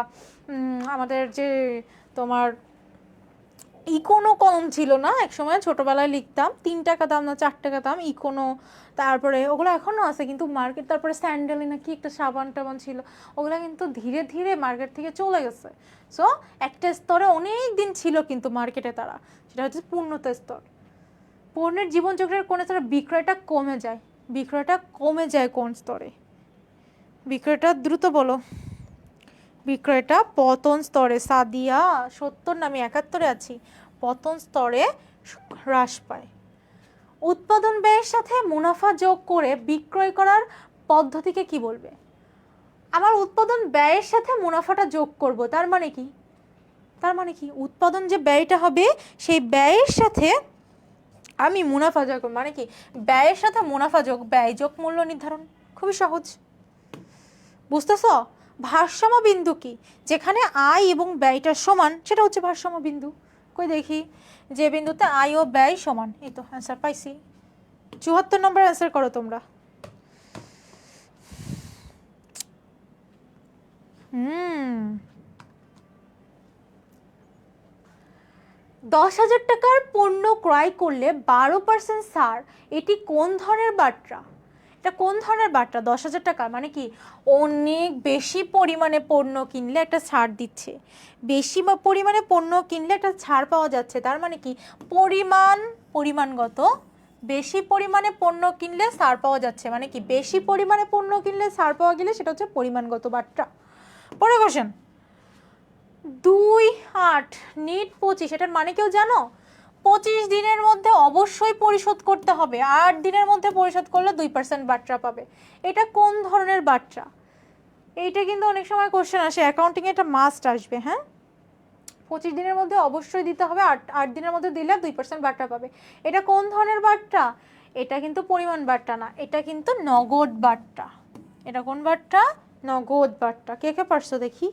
আমাদের যে তোমার ইকোনো কলম ছিল না, একসময় ছোটবেলায় লিখতাম, 3 টাকা দাম না 4 টাকা দাম ইকোনো, তারপরে ওগুলো এখনও আছে কিন্তু মার্কেট, তারপরে স্যান্ডেলি না কি একটা সাবান টাবান ছিল, ওগুলো কিন্তু ধীরে ধীরে মার্কেট থেকে চলে গেছে। সো একটা স্তরে অনেক দিন ছিল কিন্তু মার্কেটে তারা, সেটা হচ্ছে পূর্ণতা স্তর। পণ্যের জীবনচক্রের কোন স্তরে বিক্রয়টা কমে যায়? বিক্রয়টা কমে যায় কোন স্তরে? বিক্রয়টা দ্রুত বলো। বিক্রয়টা পতন স্তরে। সাদিয়া 70 না, আমি 71-এ আছি। পতন স্তরে হ্রাস পায়। উৎপাদন ব্যয়ের সাথে মুনাফা যোগ করে বিক্রয় করার পদ্ধতিকে কি বলবে? আমার উৎপাদন ব্যয়ের সাথে মুনাফাটা যোগ করব, তার মানে কি? তার মানে কি উৎপাদন যে ব্যয়টা হবে সেই ব্যয়ের সাথে আমি মুনাফা যোগ, মানে কি ব্যয়ের সাথে মুনাফা যোগ, ব্যয় যোগ মূল্য নির্ধারণ। খুবই সহজ, বুঝতেছ? ভারসাম্য বিন্দু কি? যেখানে আয় এবং ব্যয়টা সমান সেটা হচ্ছে ভারসাম্য বিন্দু। কই দেখি, যে বিন্দুতে আয় ও ব্যয় সমান। এই তো অ্যান্সার পাইছি। 74 নম্বর অ্যান্সার করো তোমরা। 10,000 টাকার পণ্য ক্রয় করলে 12% ছাড়, এটি কোন ধরনের বার্তা? এটা কোন ধরনের বার্তা? 10,000 টাকা মানে কি অনেক বেশি পরিমাণে পণ্য কিনলে একটা ছাড় দিচ্ছে, বেশি পরিমাণে পণ্য কিনলে একটা ছাড় পাওয়া যাচ্ছে, তার মানে কি পরিমাণগত বেশি পরিমাণে পণ্য কিনলে ছাড় পাওয়া যাচ্ছে, মানে কি বেশি পরিমাণে পণ্য কিনলে ছাড় পাওয়া গেলে সেটা হচ্ছে পরিমাণগত বার্তা। পরের কোশ্চেন 2.8 নিট 25, এটার মানে কেউ জানো? 25 দিনের মধ্যে অবশ্যই পরিশোধ করতে হবে, 8 দিনের মধ্যে পরিশোধ করলে 2% বার্তা পাবে। এটা কোন ধরনের বার্তা? এইটা কিন্তু অনেক সময় কোশ্চেন আসে, অ্যাকাউন্টিং এটা মাস্ট আসবে। হ্যাঁ, 25 দিনের মধ্যে অবশ্যই দিতে হবে, 8 দিনের মধ্যে দিলে 2% বার্তা পাবে। এটা কোন ধরনের বার্তা? এটা কিন্তু পরিমাণ বার্তা না, এটা কিন্তু নগদ বার্তা। এটা কোন বার্তা? নগদ বার্তা। কে কে পারছো দেখি?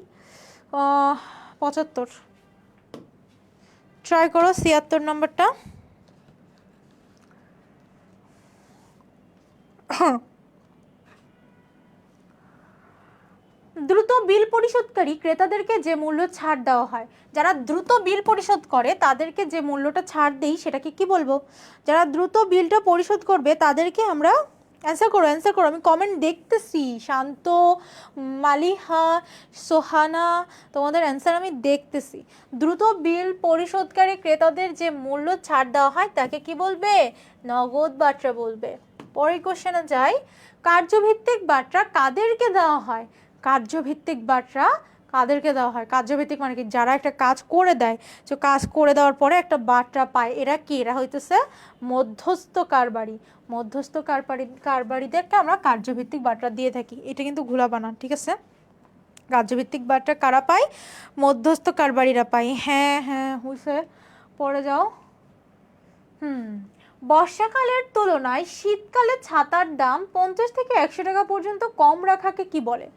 75 ট্রাই করো, 76 নম্বরটা। দ্রুত বিল পরিশোধকারী ক্রেতাদেরকে যে মূল্য ছাড় দেওয়া হয়, যারা দ্রুত বিল পরিশোধ করে তাদেরকে যে মূল্যটা ছাড় দেই সেটাকে কি বলবো? যারা দ্রুত বিলটা পরিশোধ করবে তাদেরকে আমরা অ্যান্সার করো, আমি কমেন্ট দেখতেছি। শান্ত, মালিহা, সোহানা, তোমাদের অ্যান্সার আমি দেখতেছি। দ্রুত বিল পরিশোধকারী ক্রেতাদের যে মূল্য ছাড় দেওয়া হয় তাকে কি বলবে? নগদ বার্তা বলবে। পরের কোশ্চেনে যাই, কার্যভিত্তিক বার্তা কাদেরকে দেওয়া হয়? কার্যভিত্তিক বার্তা কাদেরকে দেওয়া হয়? কার্যভিত্তিক মানে কি যারা একটা কাজ করে দেয়, তো কাজ করে দেওয়ার পরে একটা বার্তা পায়, এরা কি? এরা হইতেছে মধ্যস্থ কারবারি। মধ্যস্থ কারবারিদেরকে আমরা কার্যভিত্তিক বার্তা দিয়ে থাকি। এটা কিন্তু ঘোলা বানান, ঠিক আছে? কার্যভিত্তিক বার্তা কারা পায়? মধ্যস্থ কারবারিরা পায়। হ্যাঁ হ্যাঁ হইছে, পরে যাও। বর্ষাকালের তুলনায় শীতকালে ছাতার দাম 50 থেকে 100 টাকা পর্যন্ত কম রাখাকে কি বলে?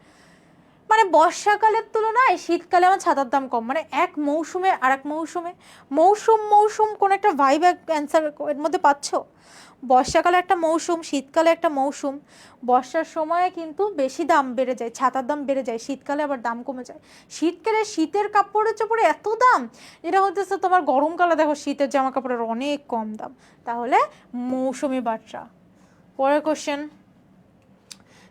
মানে বর্ষাকালের তুলনায় শীতকালে আমার ছাতার দাম কম, মানে এক মৌসুমে আর এক মৌসুমে, মৌসুম কোন একটা ভাইব অ্যান্সার এর মধ্যে পাচ্ছ? বর্ষাকালে একটা মৌসুম, শীতকালে একটা মৌসুম। বর্ষার সময়ে কিন্তু বেশি দাম বেড়ে যায়, ছাতার দাম বেড়ে যায়, শীতকালে আবার দাম কমে যায়। শীতকালে শীতের কাপড়ের চোপড়ে এত দাম, যেটা হতেছে তোমার গরমকালে দেখো শীতের জামা কাপড়ের অনেক কম দাম। তাহলে মৌসুমি বার্তা। পরের কোশ্চেন,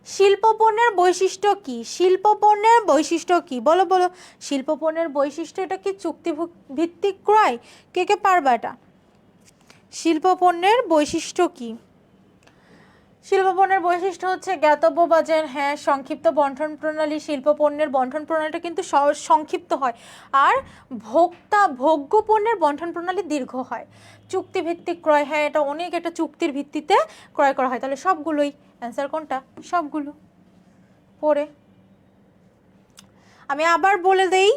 শিল্পপণ্যের বৈশিষ্ট্য কি? শিল্পপণ্যের বৈশিষ্ট্য কি? বলো বলো, শিল্পপণ্যের বৈশিষ্ট্য এটা কি চুক্তি ভিত্তিক ক্রয়? কে কে পারবা এটা? শিল্পপণ্যের বৈশিষ্ট্য কি? শিল্পপণ্যের বৈশিষ্ট্য হচ্ছে জ্ঞাতব্য বাজার, হ্যাঁ, সংক্ষিপ্ত বন্টন প্রণালী। শিল্পপণ্যের বন্টন প্রণালীটা কিন্তু সংক্ষিপ্ত হয়, আর ভোগ্য পণ্যের বন্টন প্রণালী দীর্ঘ হয়। চুক্তিভিত্তিক ক্রয়, হ্যাঁ, এটা অনেক একটা চুক্তির ভিত্তিতে ক্রয় করা হয়। তাহলে সবগুলোই অ্যান্সার কোনটা? সবগুলো। পরে আমি আবার বলে দেই,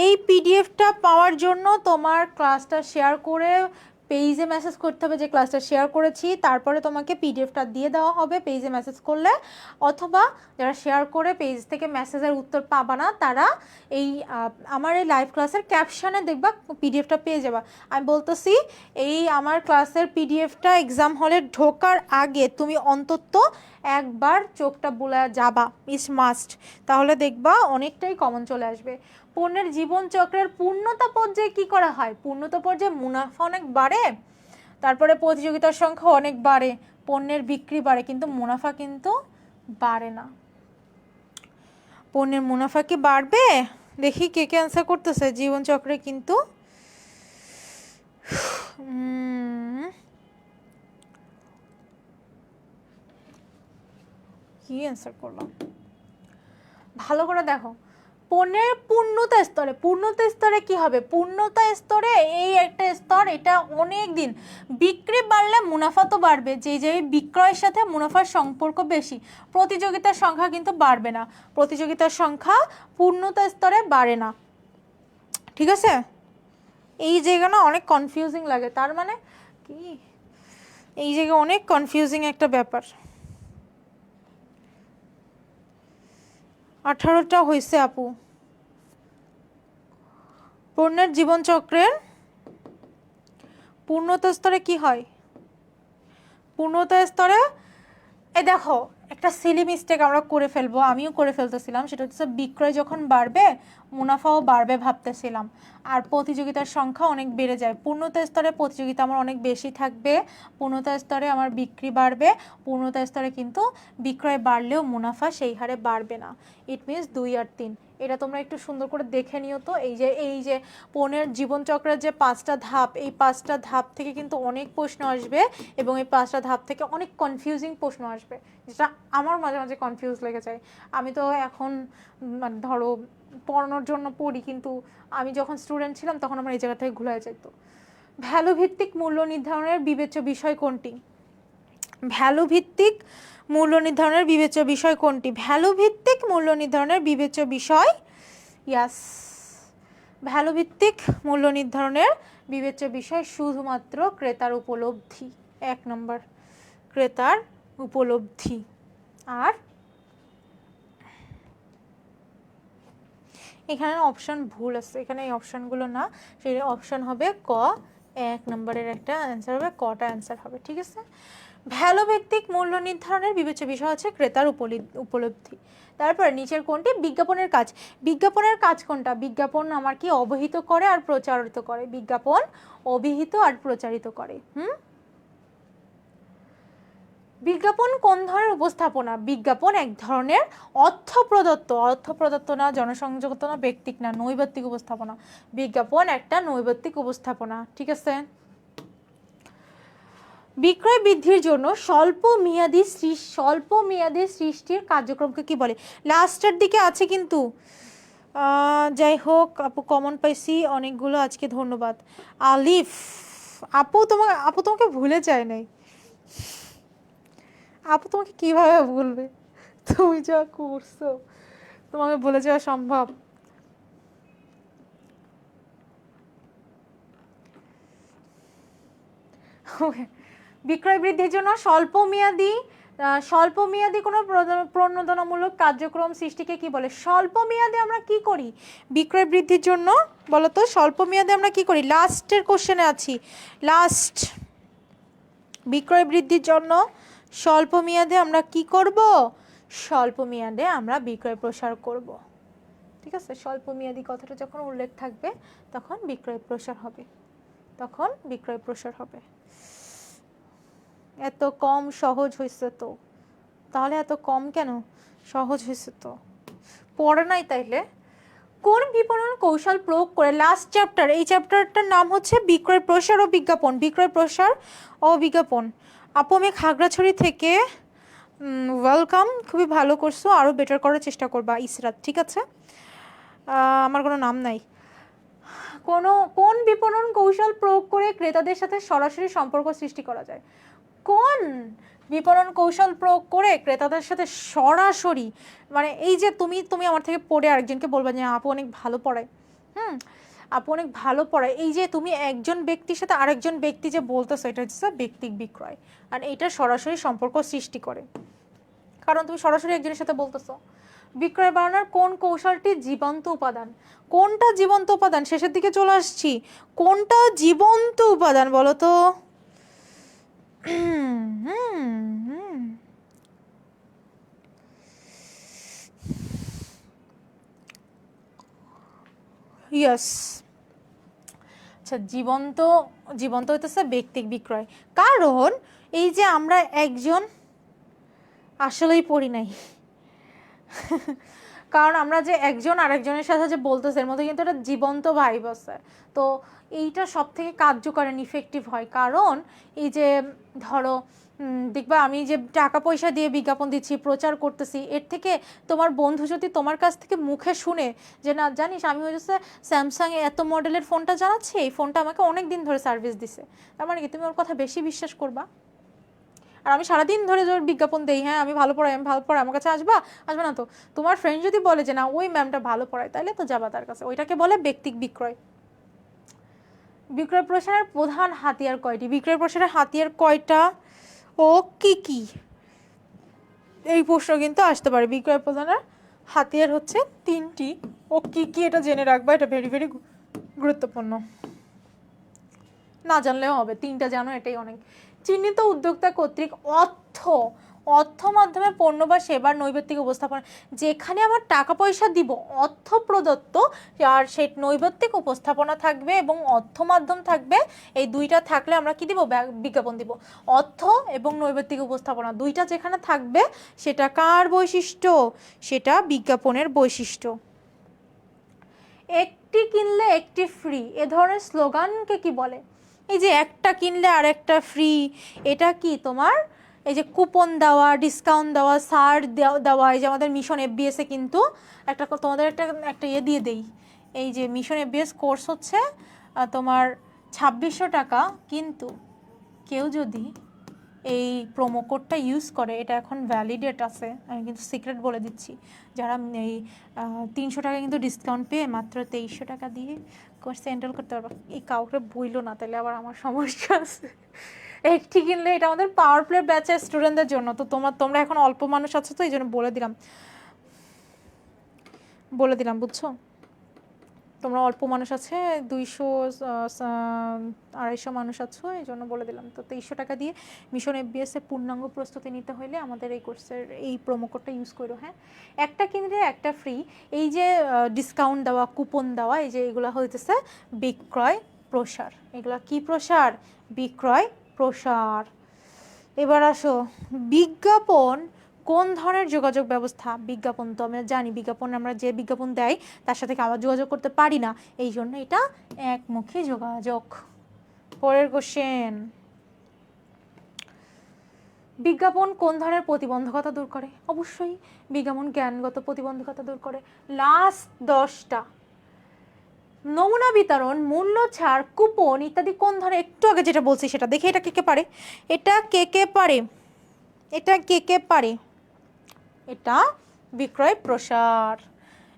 এই পিডিএফটা পাওয়ার জন্য তোমার ক্লাসটা শেয়ার করে পেজে মেসেজ করতে হবে যে ক্লাসটা শেয়ার করেছি, তারপরে তোমাকে পিডিএফটা দিয়ে দেওয়া হবে পেজে মেসেজ করলে। অথবা যারা শেয়ার করে পেজ থেকে মেসেজের উত্তর পাবা না, তারা এই আমার এই লাইভ ক্লাসের ক্যাপশনে দেখবা পিডিএফটা পেয়ে যাবা। আমি বলতেছি, এই আমার ক্লাসের পিডিএফটা এক্সাম হলে ঢোকার আগে তুমি অন্তত একবার চোখটা বুলায় যাবা, ইস মাস্ট। তাহলে দেখবা অনেকটাই কমন চলে আসবে। পণ্যের জীবনচক্রের পূর্ণতা পর্যায়ে কি করা হয়? পূর্ণতা পর্যায়ে মুনাফা অনেক বাড়ে, তারপরে প্রতিযোগিতার সংখ্যা অনেক বাড়ে, পণ্যের বিক্রি বাড়ে, কিন্তু মুনাফা কিন্তু বাড়ে না। পণ্যের মুনাফা কি বাড়বে? দেখি কে কে অ্যান্সার করতেছে। জীবনচক্রে কিন্তু কি অ্যান্সার করলাম, ভালো করে দেখো। পণ্যের পূর্ণতা স্তরে কি হবে? পূর্ণতা স্তরে এই একটা স্তর, এটা অনেক দিন বিক্রি বাড়লে মুনাফা তো বাড়বে, যে বিক্রয়ের সাথে মুনাফার সম্পর্ক বেশি। প্রতিযোগিতার সংখ্যা কিন্তু বাড়বে না, প্রতিযোগিতার সংখ্যা পূর্ণতা স্তরে বাড়ে না, ঠিক আছে? এই জায়গাটা অনেক কনফিউজিং লাগে, তার মানে কি এই জায়গা অনেক কনফিউজিং একটা ব্যাপার। 18টা হয়েছে আপু। পণ্যের জীবনচক্রের পূর্ণতা স্তরে কি হয়? পূর্ণতা স্তরে দেখো একটা একটা সিলি মিস্টেক আমরা করে ফেলবো, আমিও করে ফেলতেছিলাম, সেটা হচ্ছে বিক্রয় যখন বাড়বে মুনাফাও বাড়বে ভাবতেছিলাম, আর প্রতিযোগিতার সংখ্যা অনেক বেড়ে যায়। পূর্ণতা স্তরে প্রতিযোগিতা আমার অনেক বেশি থাকবে, পূর্ণতা স্তরে আমার বিক্রি বাড়বে, পূর্ণতা স্তরে কিন্তু বিক্রয় বাড়লেও মুনাফা সেই হারে বাড়বে না। ইট মিনস 2 আর 3। এটা তোমরা একটু সুন্দর করে দেখে নিও তো। এই যে পণ্যের জীবনচক্রের যে 5টা ধাপ, এই 5টা ধাপ থেকে কিন্তু অনেক প্রশ্ন আসবে, এবং এই 5টা ধাপ থেকে অনেক কনফিউজিং প্রশ্ন আসবে, যেটা আমার মাঝে মাঝে কনফিউজ লেগে যায়। আমি তো এখন মানে ধরো পড়ানোর জন্য পড়ি, কিন্তু আমি যখন স্টুডেন্ট ছিলাম তখন আমার এই জায়গা থেকে ঘুরে যেত। ভ্যালু ভিত্তিক মূল্য নির্ধারণের বিবেচ্য বিষয় কোনটি? ভ্যালু ভিত্তিক মূল্য নির্ধারণের বিবেচ্য বিষয় কোনটি? ভ্যালু ভিত্তিক মূল্য নির্ধারণের বিবেচ্য বিষয়, ইয়াস, ভ্যালু ভিত্তিক মূল্য নির্ধারণের বিবেচ্য বিষয় শুধুমাত্র ক্রেতার উপলব্ধি। 1 নম্বর, ক্রেতার উপলব্ধি। আর এখানে অপশন ভুল আছে, এখানে এই অপশনগুলো না, সেই অপশন হবে ক। 1 নম্বরের একটা অ্যান্সার হবে, কটা অ্যান্সার হবে, ঠিক আছে? ভ্যালু ভিত্তিক মূল্য নির্ধারণের বিবেচ্য বিষয় হচ্ছে ক্রেতার উপলব্ধি। তারপর নিচের কোনটি বিজ্ঞাপনের কাজ? বিজ্ঞাপনের কাজ কোনটা? বিজ্ঞাপন আমার কি অবহিত করে আর প্রচারিত করে। বিজ্ঞাপন অভিহিত আর প্রচারিত করে। বিজ্ঞাপন কোন ধরনের উপস্থাপনা? বিজ্ঞাপন এক ধরনের অর্থ প্রদত্ত না, জনসংযোগত না, ব্যক্তিক না, নৈর্ব্যক্তিক উপস্থাপনা। বিজ্ঞাপন একটা নৈর্ব্যক্তিক উপস্থাপনা, ঠিক আছে? বিক্রয় বৃদ্ধির জন্য স্বল্প মেয়াদী সৃষ্টির কার্যক্রমকে কি বলে? লাস্টের দিকে আছে কিন্তু, যাই হোক আপু কমন পাইছি অনেকগুলো আজকে, ধন্যবাদ। আলিফ আপু তোমাকে ভুলে যায় নাই। আপু তোমাকে কিভাবে ভুলবে? তুমি যা করছো, তোমাকে ভুলে যাওয়া সম্ভব? বিক্রয় বৃদ্ধির জন্য স্বল্প মেয়াদী কোনো প্রণোদনামূলক কার্যক্রম সৃষ্টিকে কি বলে? স্বল্প মেয়াদে আমরা কি করি বিক্রয় বৃদ্ধির জন্য? বলতো স্বল্প মেয়াদে আমরা কি করি? লাস্টের কোশ্চেনে আছি, লাস্ট। বিক্রয় বৃদ্ধির জন্য স্বল্প মেয়াদে আমরা কি করব? স্বল্প মেয়াদে আমরা বিক্রয় প্রসার করব, ঠিক আছে? স্বল্প মেয়াদী কথাটা যখন উল্লেখ থাকবে তখন বিক্রয় প্রসার হবে, তখন বিক্রয় প্রসার হবে। এত কম সহজ হয়েছে তো, তাহলে এত কম কেন? সহজ হয়েছে তো, পড়ে নাই তাইলে? কোন বিপণন কৌশল প্রয়োগ করে? লাস্ট চ্যাপ্টার, এই চ্যাপ্টারটার নাম হচ্ছে বিক্রয় প্রসার ও বিজ্ঞাপন। বিক্রয় প্রসার ও বিজ্ঞাপন। আপু আমি খাগড়াছড়ি থেকে, ওয়েলকাম, খুবই ভালো করছো, আরও বেটার করার চেষ্টা করবা ইসরাত, ঠিক আছে? আমার কোনো নাম নাই। কোন বিপণন কৌশল প্রয়োগ করে ক্রেতাদের সাথে সরাসরি সম্পর্ক সৃষ্টি করা যায়? কোন বিপণন কৌশল প্রয়োগ করে ক্রেতাদের সাথে সরাসরি, মানে এই যে তুমি আমার থেকে পড়ে আরেকজনকে বলবা যে আপু অনেক ভালো পড়ায়, আপু অনেক ভালো পড়ায়, এই যে তুমি একজন ব্যক্তির সাথে আরেকজন ব্যক্তি যে বলতেছো, এটা হচ্ছে ব্যক্তিক বিক্রয়, আর এটা সরাসরি সম্পর্ক সৃষ্টি করে, কারণ তুমি সরাসরি একজনের সাথে বলতেছো। বিক্রয় বাড়ানোর কোন কৌশলটি জীবন্ত উপাদান? কোনটা জীবন্ত উপাদান? শেষের দিকে চলে আসছি, কোনটা জীবন্ত উপাদান বলো তো? ইয়েস, আচ্ছা, জীবন্ত হইতেছে ব্যক্তিক বিক্রয়, কারণ এই যে আমরা একজন আসলেই পড়ি নাই কারণ আমরা যে একজন আরেকজনের সাথে যে বলতেছে এর মধ্যে কিন্তু একটা জীবন্ত ভাইব আছে। তো এইটা সব থেকে কার্যকর এন্ড ইফেক্টিভ হয়, কারণ এই যে ধরো দেখবা আমি যে টাকা পয়সা দিয়ে বিজ্ঞাপন দিচ্ছি, প্রচার করতেছি, এর থেকে তোমার বন্ধু যদি তোমার কাছ থেকে মুখে শুনে যে না জানিস আমি হচ্ছে স্যামসাং এত মডেলের ফোনটা জানাচ্ছি, এই ফোনটা আমাকে অনেক দিন ধরে সার্ভিস দিছে, তার মানে কি তুমি ওর কথা বেশি বিশ্বাস করবা? আর আমি সারাদিন ধরে বিজ্ঞাপন দেই, হ্যাঁ আমি ভালো পড়াই, আমার কাছে আসবে না তো? তোমার ফ্রেন্ড যদি বলে যে না ওই ম্যামটা ভালো পড়ায়, তাহলে তো যাবা তার কাছে, ওইটাকে বলে ব্যক্তিক বিক্রয়। বিক্রয় প্রসারের প্রধান হাতিয়ার কয়টি? বিক্রয় প্রসারের হাতিয়ার কয়টা ও কি কি? এই প্রশ্ন কিন্তু আসতে পারে। বিক্রয় প্রধানের হাতিয়ার হচ্ছে 3টি, ও কি কি এটা জেনে রাখবা, এটা ভেরি ভেরি গুরুত্বপূর্ণ, না জানলেও হবে, 3টা জানো এটাই অনেক। চিহ্নিত উদ্যোক্তা কর্তৃক অর্থ মাধ্যমে পণ্য বা সেবার নৈবেত্তিক উপস্থাপনা, যেখানে আমার টাকা পয়সা দিব, অর্থ প্রদত্ত আর সেই নৈবেত্তিক উপস্থাপনা থাকবে এবং অর্থ মাধ্যম থাকবে, এই দুইটা থাকলে আমরা কি দিব, বিজ্ঞাপন দিব। অর্থ এবং নৈবেত্তিক উপস্থাপনা দুইটা যেখানে থাকবে সেটা কার বৈশিষ্ট্য, সেটা বিজ্ঞাপনের বৈশিষ্ট্য। একটি কিনলে একটি ফ্রি, এ ধরনের স্লোগানকে কি বলে? এই যে একটা কিনলে আর একটা ফ্রি, এটা কি তোমার এই যে কুপন দেওয়া, ডিসকাউন্ট দেওয়া, ছাড় দেওয়া। এই যে আমাদের মিশন FBS এ কিন্তু একটা তোমাদের একটা ইয়ে দিয়ে দেই, এই যে মিশন FBS কোর্স হচ্ছে তোমার 2600 টাকা, কিন্তু কেউ যদি এই প্রোমো কোডটা ইউজ করে, এটা এখন ভ্যালিডেট আছে, আমি কিন্তু সিক্রেট বলে দিচ্ছি, যারা এই 300 টাকা কিন্তু ডিসকাউন্ট পেয়ে মাত্র 2300 টাকা দিয়ে কোর্সে এনরোল করতে পারবা। এই কাউকে বইলো না, তাহলে আবার আমার সমস্যা আছে। একটি কিনলে, এটা আমাদের পাওয়ার প্লে ব্যাচের স্টুডেন্টদের জন্য, তো তোমরা এখন অল্প মানুষ আছো তো এই জন্য বলে দিলাম বুঝছো, তোমরা অল্প মানুষ আছে, 200-250 মানুষ আছো, এই জন্য বলে দিলাম। তো 2300 টাকা দিয়ে মিশন FBS এর পূর্ণাঙ্গ প্রস্তুতি নিতে হলে আমাদের এই কোর্সের এই প্রোমো কোডটা ইউজ করো। হ্যাঁ, একটা কিনলে একটা ফ্রি, এই যে ডিসকাউন্ট দেওয়া, কুপন দেওয়া, এই যে এগুলো হইতেছে বিক্রয় প্রসার। এগুলা কি প্রসার? বিক্রয় প্রসার। এবার আসো, বিজ্ঞাপন কোন ধরনের যোগাযোগ ব্যবস্থা? বিজ্ঞাপন তো আমরা জানি, বিজ্ঞাপন আমরা যে বিজ্ঞাপন দেয় তার সাথে আবার যোগাযোগ করতে পারি না, এই জন্য এটা একমুখী যোগাযোগ। পরের কোশ্চেন, বিজ্ঞাপন কোন ধরনের প্রতিবন্ধকতা দূর করে? অবশ্যই বিজ্ঞাপন জ্ঞানগত প্রতিবন্ধকতা দূর করে। লাস্ট 10টা, নমুনা বিতরণ, মূল্য ছাড়, কুপন ইত্যাদি কোন ধরনের? একটু আগে যেটা বলছি সেটা দেখে, এটা কে কে পারে? এটা কে কে পারে? এটা কে কে পারে? এটা বিক্রয় প্রসার।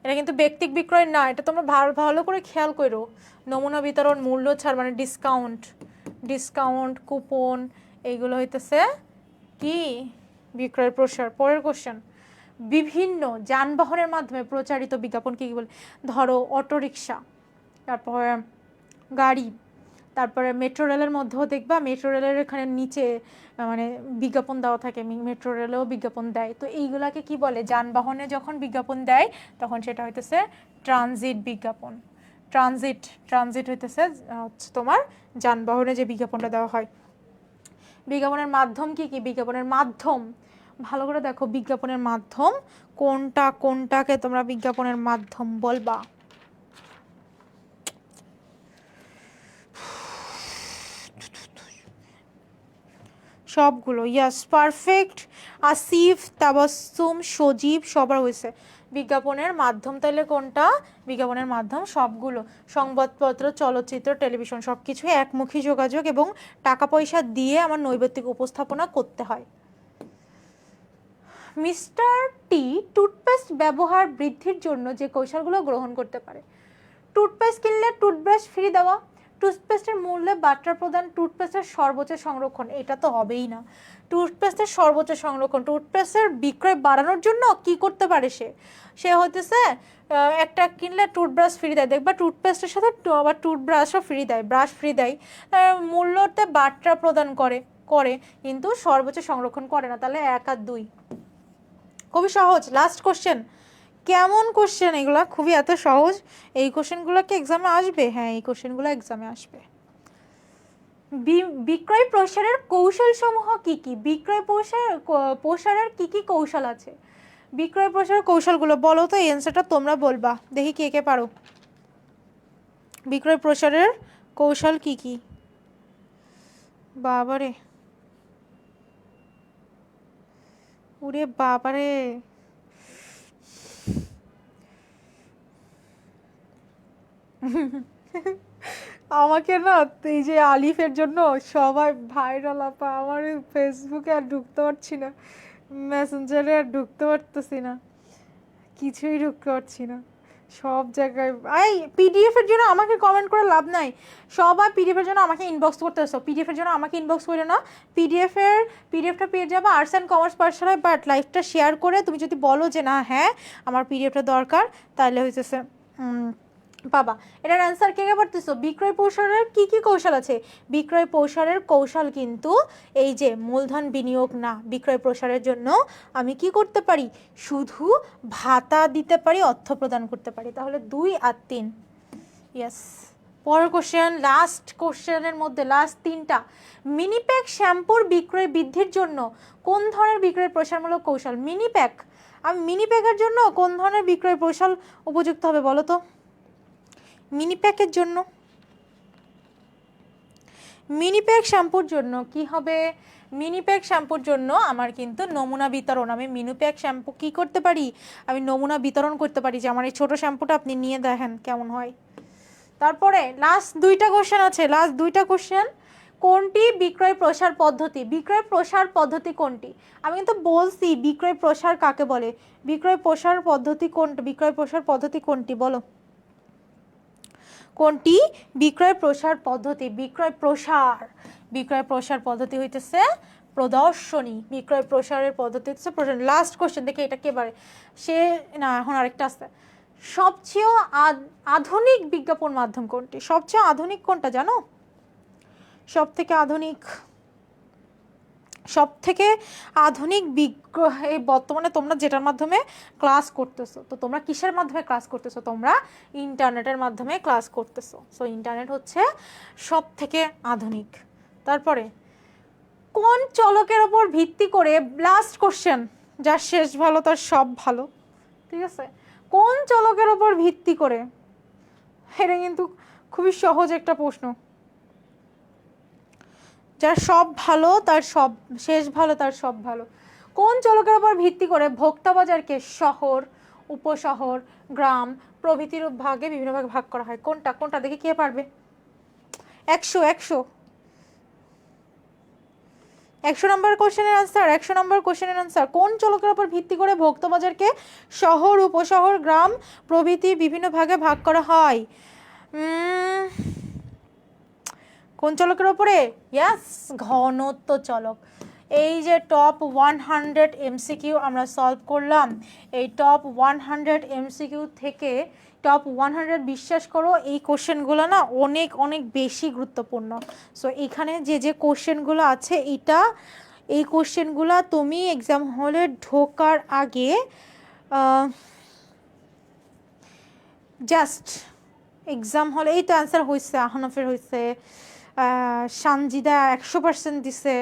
এটা কিন্তু ব্যক্তিক বিক্রয় না, এটা তোমরা ভালো করে খেয়াল করো। নমুনা বিতরণ, মূল্য ছাড় মানে ডিসকাউন্ট, কুপন, এইগুলো হইতেছে কি? বিক্রয় প্রসার। পরের কোশ্চেন, বিভিন্ন যানবাহনের মাধ্যমে প্রচারিত বিজ্ঞাপন কি বলে? ধরো অটোরিকশা, তারপরে গাড়ি, তারপরে মেট্রো রেলের মধ্যেও দেখবা, মেট্রো রেলের এখানে নিচে মানে বিজ্ঞাপন দেওয়া থাকে, মেট্রো রেলেও বিজ্ঞাপন দেয়। তো এইগুলাকে কি বলে? যানবাহনে যখন বিজ্ঞাপন দেয় তখন সেটা হইতেছে ট্রানজিট বিজ্ঞাপন। ট্রানজিট হইতেছে তোমার যানবাহনে যে বিজ্ঞাপনটা দেওয়া হয়। বিজ্ঞাপনের মাধ্যম কি কি? বিজ্ঞাপনের মাধ্যম ভালো করে দেখো, বিজ্ঞাপনের মাধ্যম কোনটাকে তোমরা বিজ্ঞাপনের মাধ্যম বলবা? সবগুলো, ইয়াস, পারফেক্ট, আসিফ, তাবাসসুম, সজীব, সবার হয়েছে। বিজ্ঞাপনের মাধ্যম তাহলে কোনটা? বিজ্ঞাপনের মাধ্যম সবগুলো, সংবাদপত্র, চলচ্চিত্র, টেলিভিশন, সব কিছুই একমুখী যোগাযোগ এবং টাকা পয়সা দিয়ে আমার নৈবেত্তিক উপস্থাপনা করতে হয়। মিস্টার টি টুথপেস্ট ব্যবহার বৃদ্ধির জন্য যে কৌশলগুলো গ্রহণ করতে পারে? টুথপেস্ট কিনলে টুথব্রাশ ফ্রি দেওয়া, টুথপেস্টের মূল্যে বাট্টা প্রদান, টুথপেস্টের সর্বোচ্চ সংরক্ষণ। এটা তো হবেই না। টুথপেস্টের সর্বোচ্চ সংরক্ষণ, টুথপেস্টের বিক্রয় বাড়ানোর জন্য কি করতে পারে? সে হইতেছে একটা কিনলে টুথব্রাশ ফ্রি দেয়, দেখবা টুথপেস্টের সাথে আবার টুথব্রাশও ফ্রি দেয়, ব্রাশ ফ্রি দেয়, মূল্যতে বাট্টা প্রদান করে, কিন্তু সর্বোচ্চ সংরক্ষণ করে না। তাহলে 1 আর 2 খুবই সহজ। লাস্ট কোশ্চেন, কেমন কোশ্চেন এগুলা? খুবই এত সহজ। এই কোশ্চেনগুলো কি এক্সামে আসবে? হ্যাঁ, এই কোশ্চেনগুলো এক্সামে আসবে। বিক্রয় প্রসারের কৌশল সমূহ কি কি? বিক্রয় প্রসারের কি কি কৌশল আছে? বিক্রয় প্রসারের কৌশলগুলো বলো তো, এই অ্যান্সারটা তোমরা বলবা, দেখি কে কে পারো। বিক্রয় প্রসারের কৌশল কি কি? বাবারে, ওরে বাবারে, আমাকে না এই যে আলিফের জন্য সবাই ভাইরাল আপা, আমার ফেসবুকে আর ঢুকতে পারছি না, মেসেঞ্জারে আর ঢুকতে পারতেছি না, কিছুই ঢুকতে পারছি না। সব জায়গায় এই পিডিএফ এর জন্য আমাকে কমেন্ট করে লাভ নাই, সবাই পিডিএফ এর জন্য আমাকে ইনবক্স করতেছো। পিডিএফ এর জন্য আমাকে ইনবক্স করে না, পিডিএফটা পেয়ে যাবে আর্টস অ্যান্ড কমার্স পাঠশালায়। বাট লাইভটা শেয়ার করে তুমি যদি বলো যে না হ্যাঁ আমার পিডিএফটা দরকার, তাহলে হইতেছে বাবা, এটার অ্যান্সার কে কে পারতেছো? বিক্রয় প্রসারের কি কি কৌশল আছে? বিক্রয় প্রসারের কৌশল কিন্তু এই যে মূলধন বিনিয়োগ না, বিক্রয় প্রসারের জন্য আমি কি করতে পারি? শুধু ভাতা দিতে পারি, অর্থ প্রদান করতে পারি। তাহলে 2 আর 3। ইয়েস। পরের কোশ্চেন, লাস্ট কোশ্চেনের মধ্যে লাস্ট 3টা। মিনিপ্যাক শ্যাম্পুর বিক্রয় বৃদ্ধির জন্য কোন ধরনের বিক্রয় প্রসারমূলক কৌশল? মিনিপ্যাক, আমি মিনিপ্যাকের জন্য কোন ধরনের বিক্রয় কৌশল উপযুক্ত হবে বলো তো? মিনিপ্যাকের জন্য, মিনিপ্যাক শ্যাম্পুর জন্য কি হবে? মিনিপ্যাক শ্যাম্পুর জন্য আমার কিন্তু নমুনা বিতরণ, আমি মিনিপ্যাক শ্যাম্পু কি করতে পারি? আমি নমুনা বিতরণ করতে পারি যে আমার এই ছোট শ্যাম্পুটা আপনি নিয়ে দেখেন কেমন হয়। তারপরে লাস্ট 2টা কোশ্চেন আছে, লাস্ট 2টা কোশ্চেন। কোনটি বিক্রয় প্রসার পদ্ধতি? বিক্রয় প্রসার পদ্ধতি কোনটি? আমি কিন্তু বলছি বিক্রয় প্রসার কাকে বলে। বিক্রয় প্রসার পদ্ধতি কোনটি? বিক্রয় প্রসার পদ্ধতি কোনটি বলো? কোনটি বিক্রয় প্রসার পদ্ধতি? বিক্রয় প্রসার, বিক্রয় প্রসার পদ্ধতি হইতেছে প্রদর্শনী। বিক্রয় প্রসারের পদ্ধতি হচ্ছে প্রদর্শনী। লাস্ট কোশ্চেন দেখে এটা কেবারে সে না, এখন আরেকটা আছে। সবচেয়ে আধুনিক বিজ্ঞাপন মাধ্যম কোনটি? সবচেয়ে আধুনিক কোনটা জানো? সব থেকে আধুনিক, সব থেকে আধুনিক এই বর্তমানে তোমরা যেটার মাধ্যমে ক্লাস করতেছো, তো তোমরা কিসের মাধ্যমে ক্লাস করতেছো? তোমরা ইন্টারনেটের মাধ্যমে ক্লাস করতেছো। সো ইন্টারনেট হচ্ছে সব থেকে আধুনিক। তারপরে কোন চলকের ওপর ভিত্তি করে, লাস্ট কোশ্চেন, যার শেষ ভালো তার সব ভালো, ঠিক আছে? কোন চলকের ওপর ভিত্তি করে? এটা কিন্তু খুবই সহজ একটা প্রশ্ন। যার সব ভালো তার সব শেষ ভালো তার সব ভালো। কোন চলকের উপর ভিত্তি করে ভোক্তা বাজারকে শহর, উপশহর, গ্রাম প্রভৃতির ভাগে বিভিন্ন ভাগে ভাগ করা হয়? কোনটা কোনটা দেখে কে পারবে? 100 নম্বর কোশ্চেনের আনসার, 100 নম্বর কোশ্চেনের আনসার। কোন চলকের উপর ভিত্তি করে ভোক্তা বাজারকে শহর, উপশহর, গ্রাম প্রভৃতি বিভিন্ন ভাগে ভাগ করা হয়? কোন চলকের ওপরে? ইয়াস, ঘনত্ব চলক। এই যে টপ 100 এমসিকিউ আমরা সলভ করলাম, এই টপ 100 এমসিকিউ থেকে টপ 100, বিশ্বাস করো এই কোশ্চেনগুলো না অনেক অনেক বেশি গুরুত্বপূর্ণ। সো এখানে যে যে কোশ্চেনগুলো আছে এই কোশ্চেনগুলো তুমি এক্সাম হলে ঢোকার আগে জাস্ট এক্সাম হলে, এই তো অ্যান্সার হয়েছে, আহনাফের হয়েছে, সানজিদা 100% দিছে,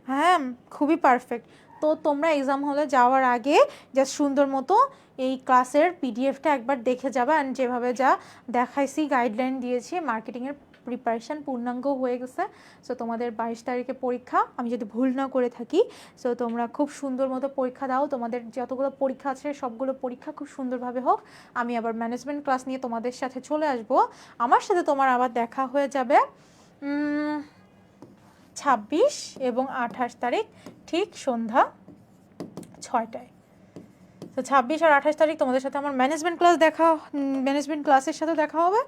হ্যাঁ খুবই পারফেক্ট। তো তোমরা এক্সাম হলে যাওয়ার আগে জাস্ট সুন্দর মতো এই ক্লাসের পিডিএফটা একবার দেখে যাবে। অ্যান্ড যেভাবে যা দেখাইছি, গাইডলাইন দিয়েছি, মার্কেটিংয়ের প্রিপারেশান পূর্ণাঙ্গ হয়ে গেছে। সো তোমাদের 22 তারিখে পরীক্ষা, আমি যদি ভুল না করে থাকি। সো তোমরা খুব সুন্দর মতো পরীক্ষা দাও, তোমাদের যতগুলো পরীক্ষা আছে সবগুলো পরীক্ষা খুব সুন্দরভাবে হোক। আমি আবার ম্যানেজমেন্ট ক্লাস নিয়ে তোমাদের সাথে চলে আসব, আমার সাথে তোমার আবার দেখা হয়ে যাবে 26 এবং 28 তারিখ ঠিক সন্ধ্যা 6টায়। তো 26 আর 28 তারিখ তোমাদের সাথে আমার ম্যানেজমেন্ট ক্লাসের সাথে দেখা হবে।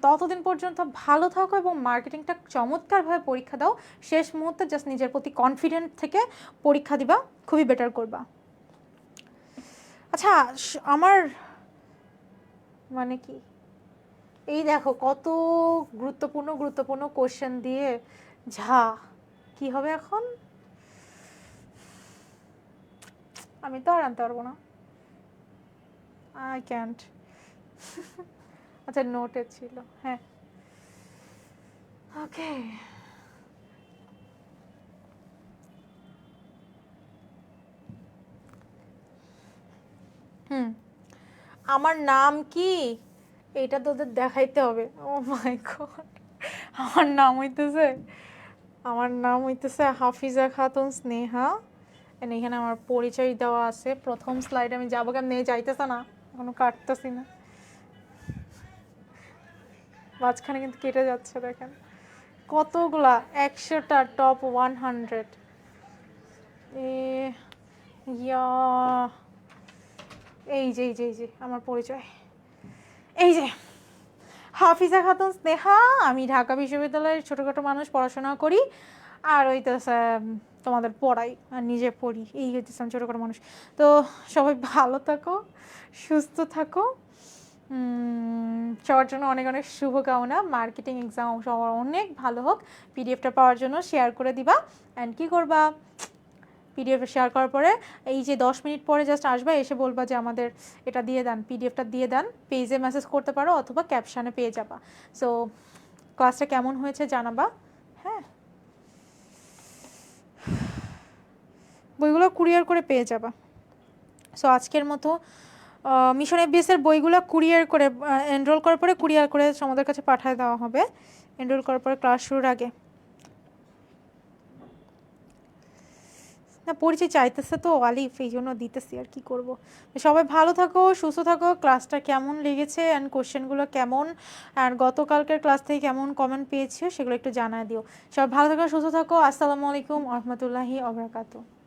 ততদিন পর্যন্ত ভালো থাকো এবং মার্কেটিংটা চমৎকারভাবে পরীক্ষা দাও। শেষ মুহূর্তে জাস্ট নিজের প্রতি কনফিডেন্ট থেকে পরীক্ষা দিবা, খুবই বেটার করবা। আচ্ছা, আমার মানে কি, এই দেখো কত গুরুত্বপূর্ণ কোশ্চেন দিয়ে কি হবে এখন? আমি তো আর আনতে পারবো না, আই ক্যান্ট। আচ্ছা, নোটে ছিল, হ্যাঁ ওকে। আমার নাম কি এটা তোদের দেখাইতে হবে? ও মাই গড, আমার নাম হইতেছে হাফিজা খাতুন স্নেহা। এখানে আমার পরিচয় দেওয়া আছে প্রথম স্লাইডে। আমি যাবো কেমন, যাইতেছে না, এখনো কাটতেছি না, মাঝখানে কিন্তু কেটে যাচ্ছে। দেখেন কতগুলা, 100টা টপ 100। এই যে আমার পরিচয়, এই যে হাফিজা খাতুন স্নেহা। আমি ঢাকা বিশ্ববিদ্যালয়ের ছোটোখাটো মানুষ, পড়াশোনা করি আর হইতেছে তোমাদের পড়াই আর নিজে পড়ি, এই হইতেছে আমি ছোটোখাটো মানুষ। তো সবাই ভালো থাকো, সুস্থ থাকো, সবার জন্য অনেক অনেক শুভকামনা, মার্কেটিং এক্সাম সবার অনেক ভালো হোক। পিডিএফটা পাওয়ার জন্য শেয়ার করে দিবা, অ্যান্ড কী করবা, পিডিএফ শেয়ার করার পরে এই যে 10 মিনিট পরে জাস্ট আসবা, এসে বলবা যে আমাদের এটা দিয়ে দেন, পিডিএফটা দিয়ে দেন। পেজে মেসেজ করতে পারো অথবা ক্যাপশানে পেয়ে যাবা। সো ক্লাসটা কেমন হয়েছে জানাবা। হ্যাঁ, বইগুলো কুরিয়ার করে পেয়ে যাবা। সো আজকের মতো মিশন এফবিএসের বইগুলো কুরিয়ার করে, এনরোল করার পরে কুরিয়ার করে আমাদের কাছে পাঠিয়ে দেওয়া হবে, এনরোল করার পরে ক্লাস শুরুর আগে। না, পরিচয় চাইতেছে তো আলিফ, এই জন্য দিতেছি, আর কি করব। সবাই ভালো থাকো, সুস্থ থাকো। ক্লাসটা কেমন লেগেছে অ্যান্ড কোশ্চেনগুলো কেমন, আর গতকালকের ক্লাস থেকে কেমন কমেন্ট পেয়েছো সেগুলো একটু জানায় দিও। সবাই ভালো থাকো, সুস্থ থাকো। আসসালামু আলাইকুম ওয়া রাহমাতুল্লাহি ওয়া বারাকাতুহু।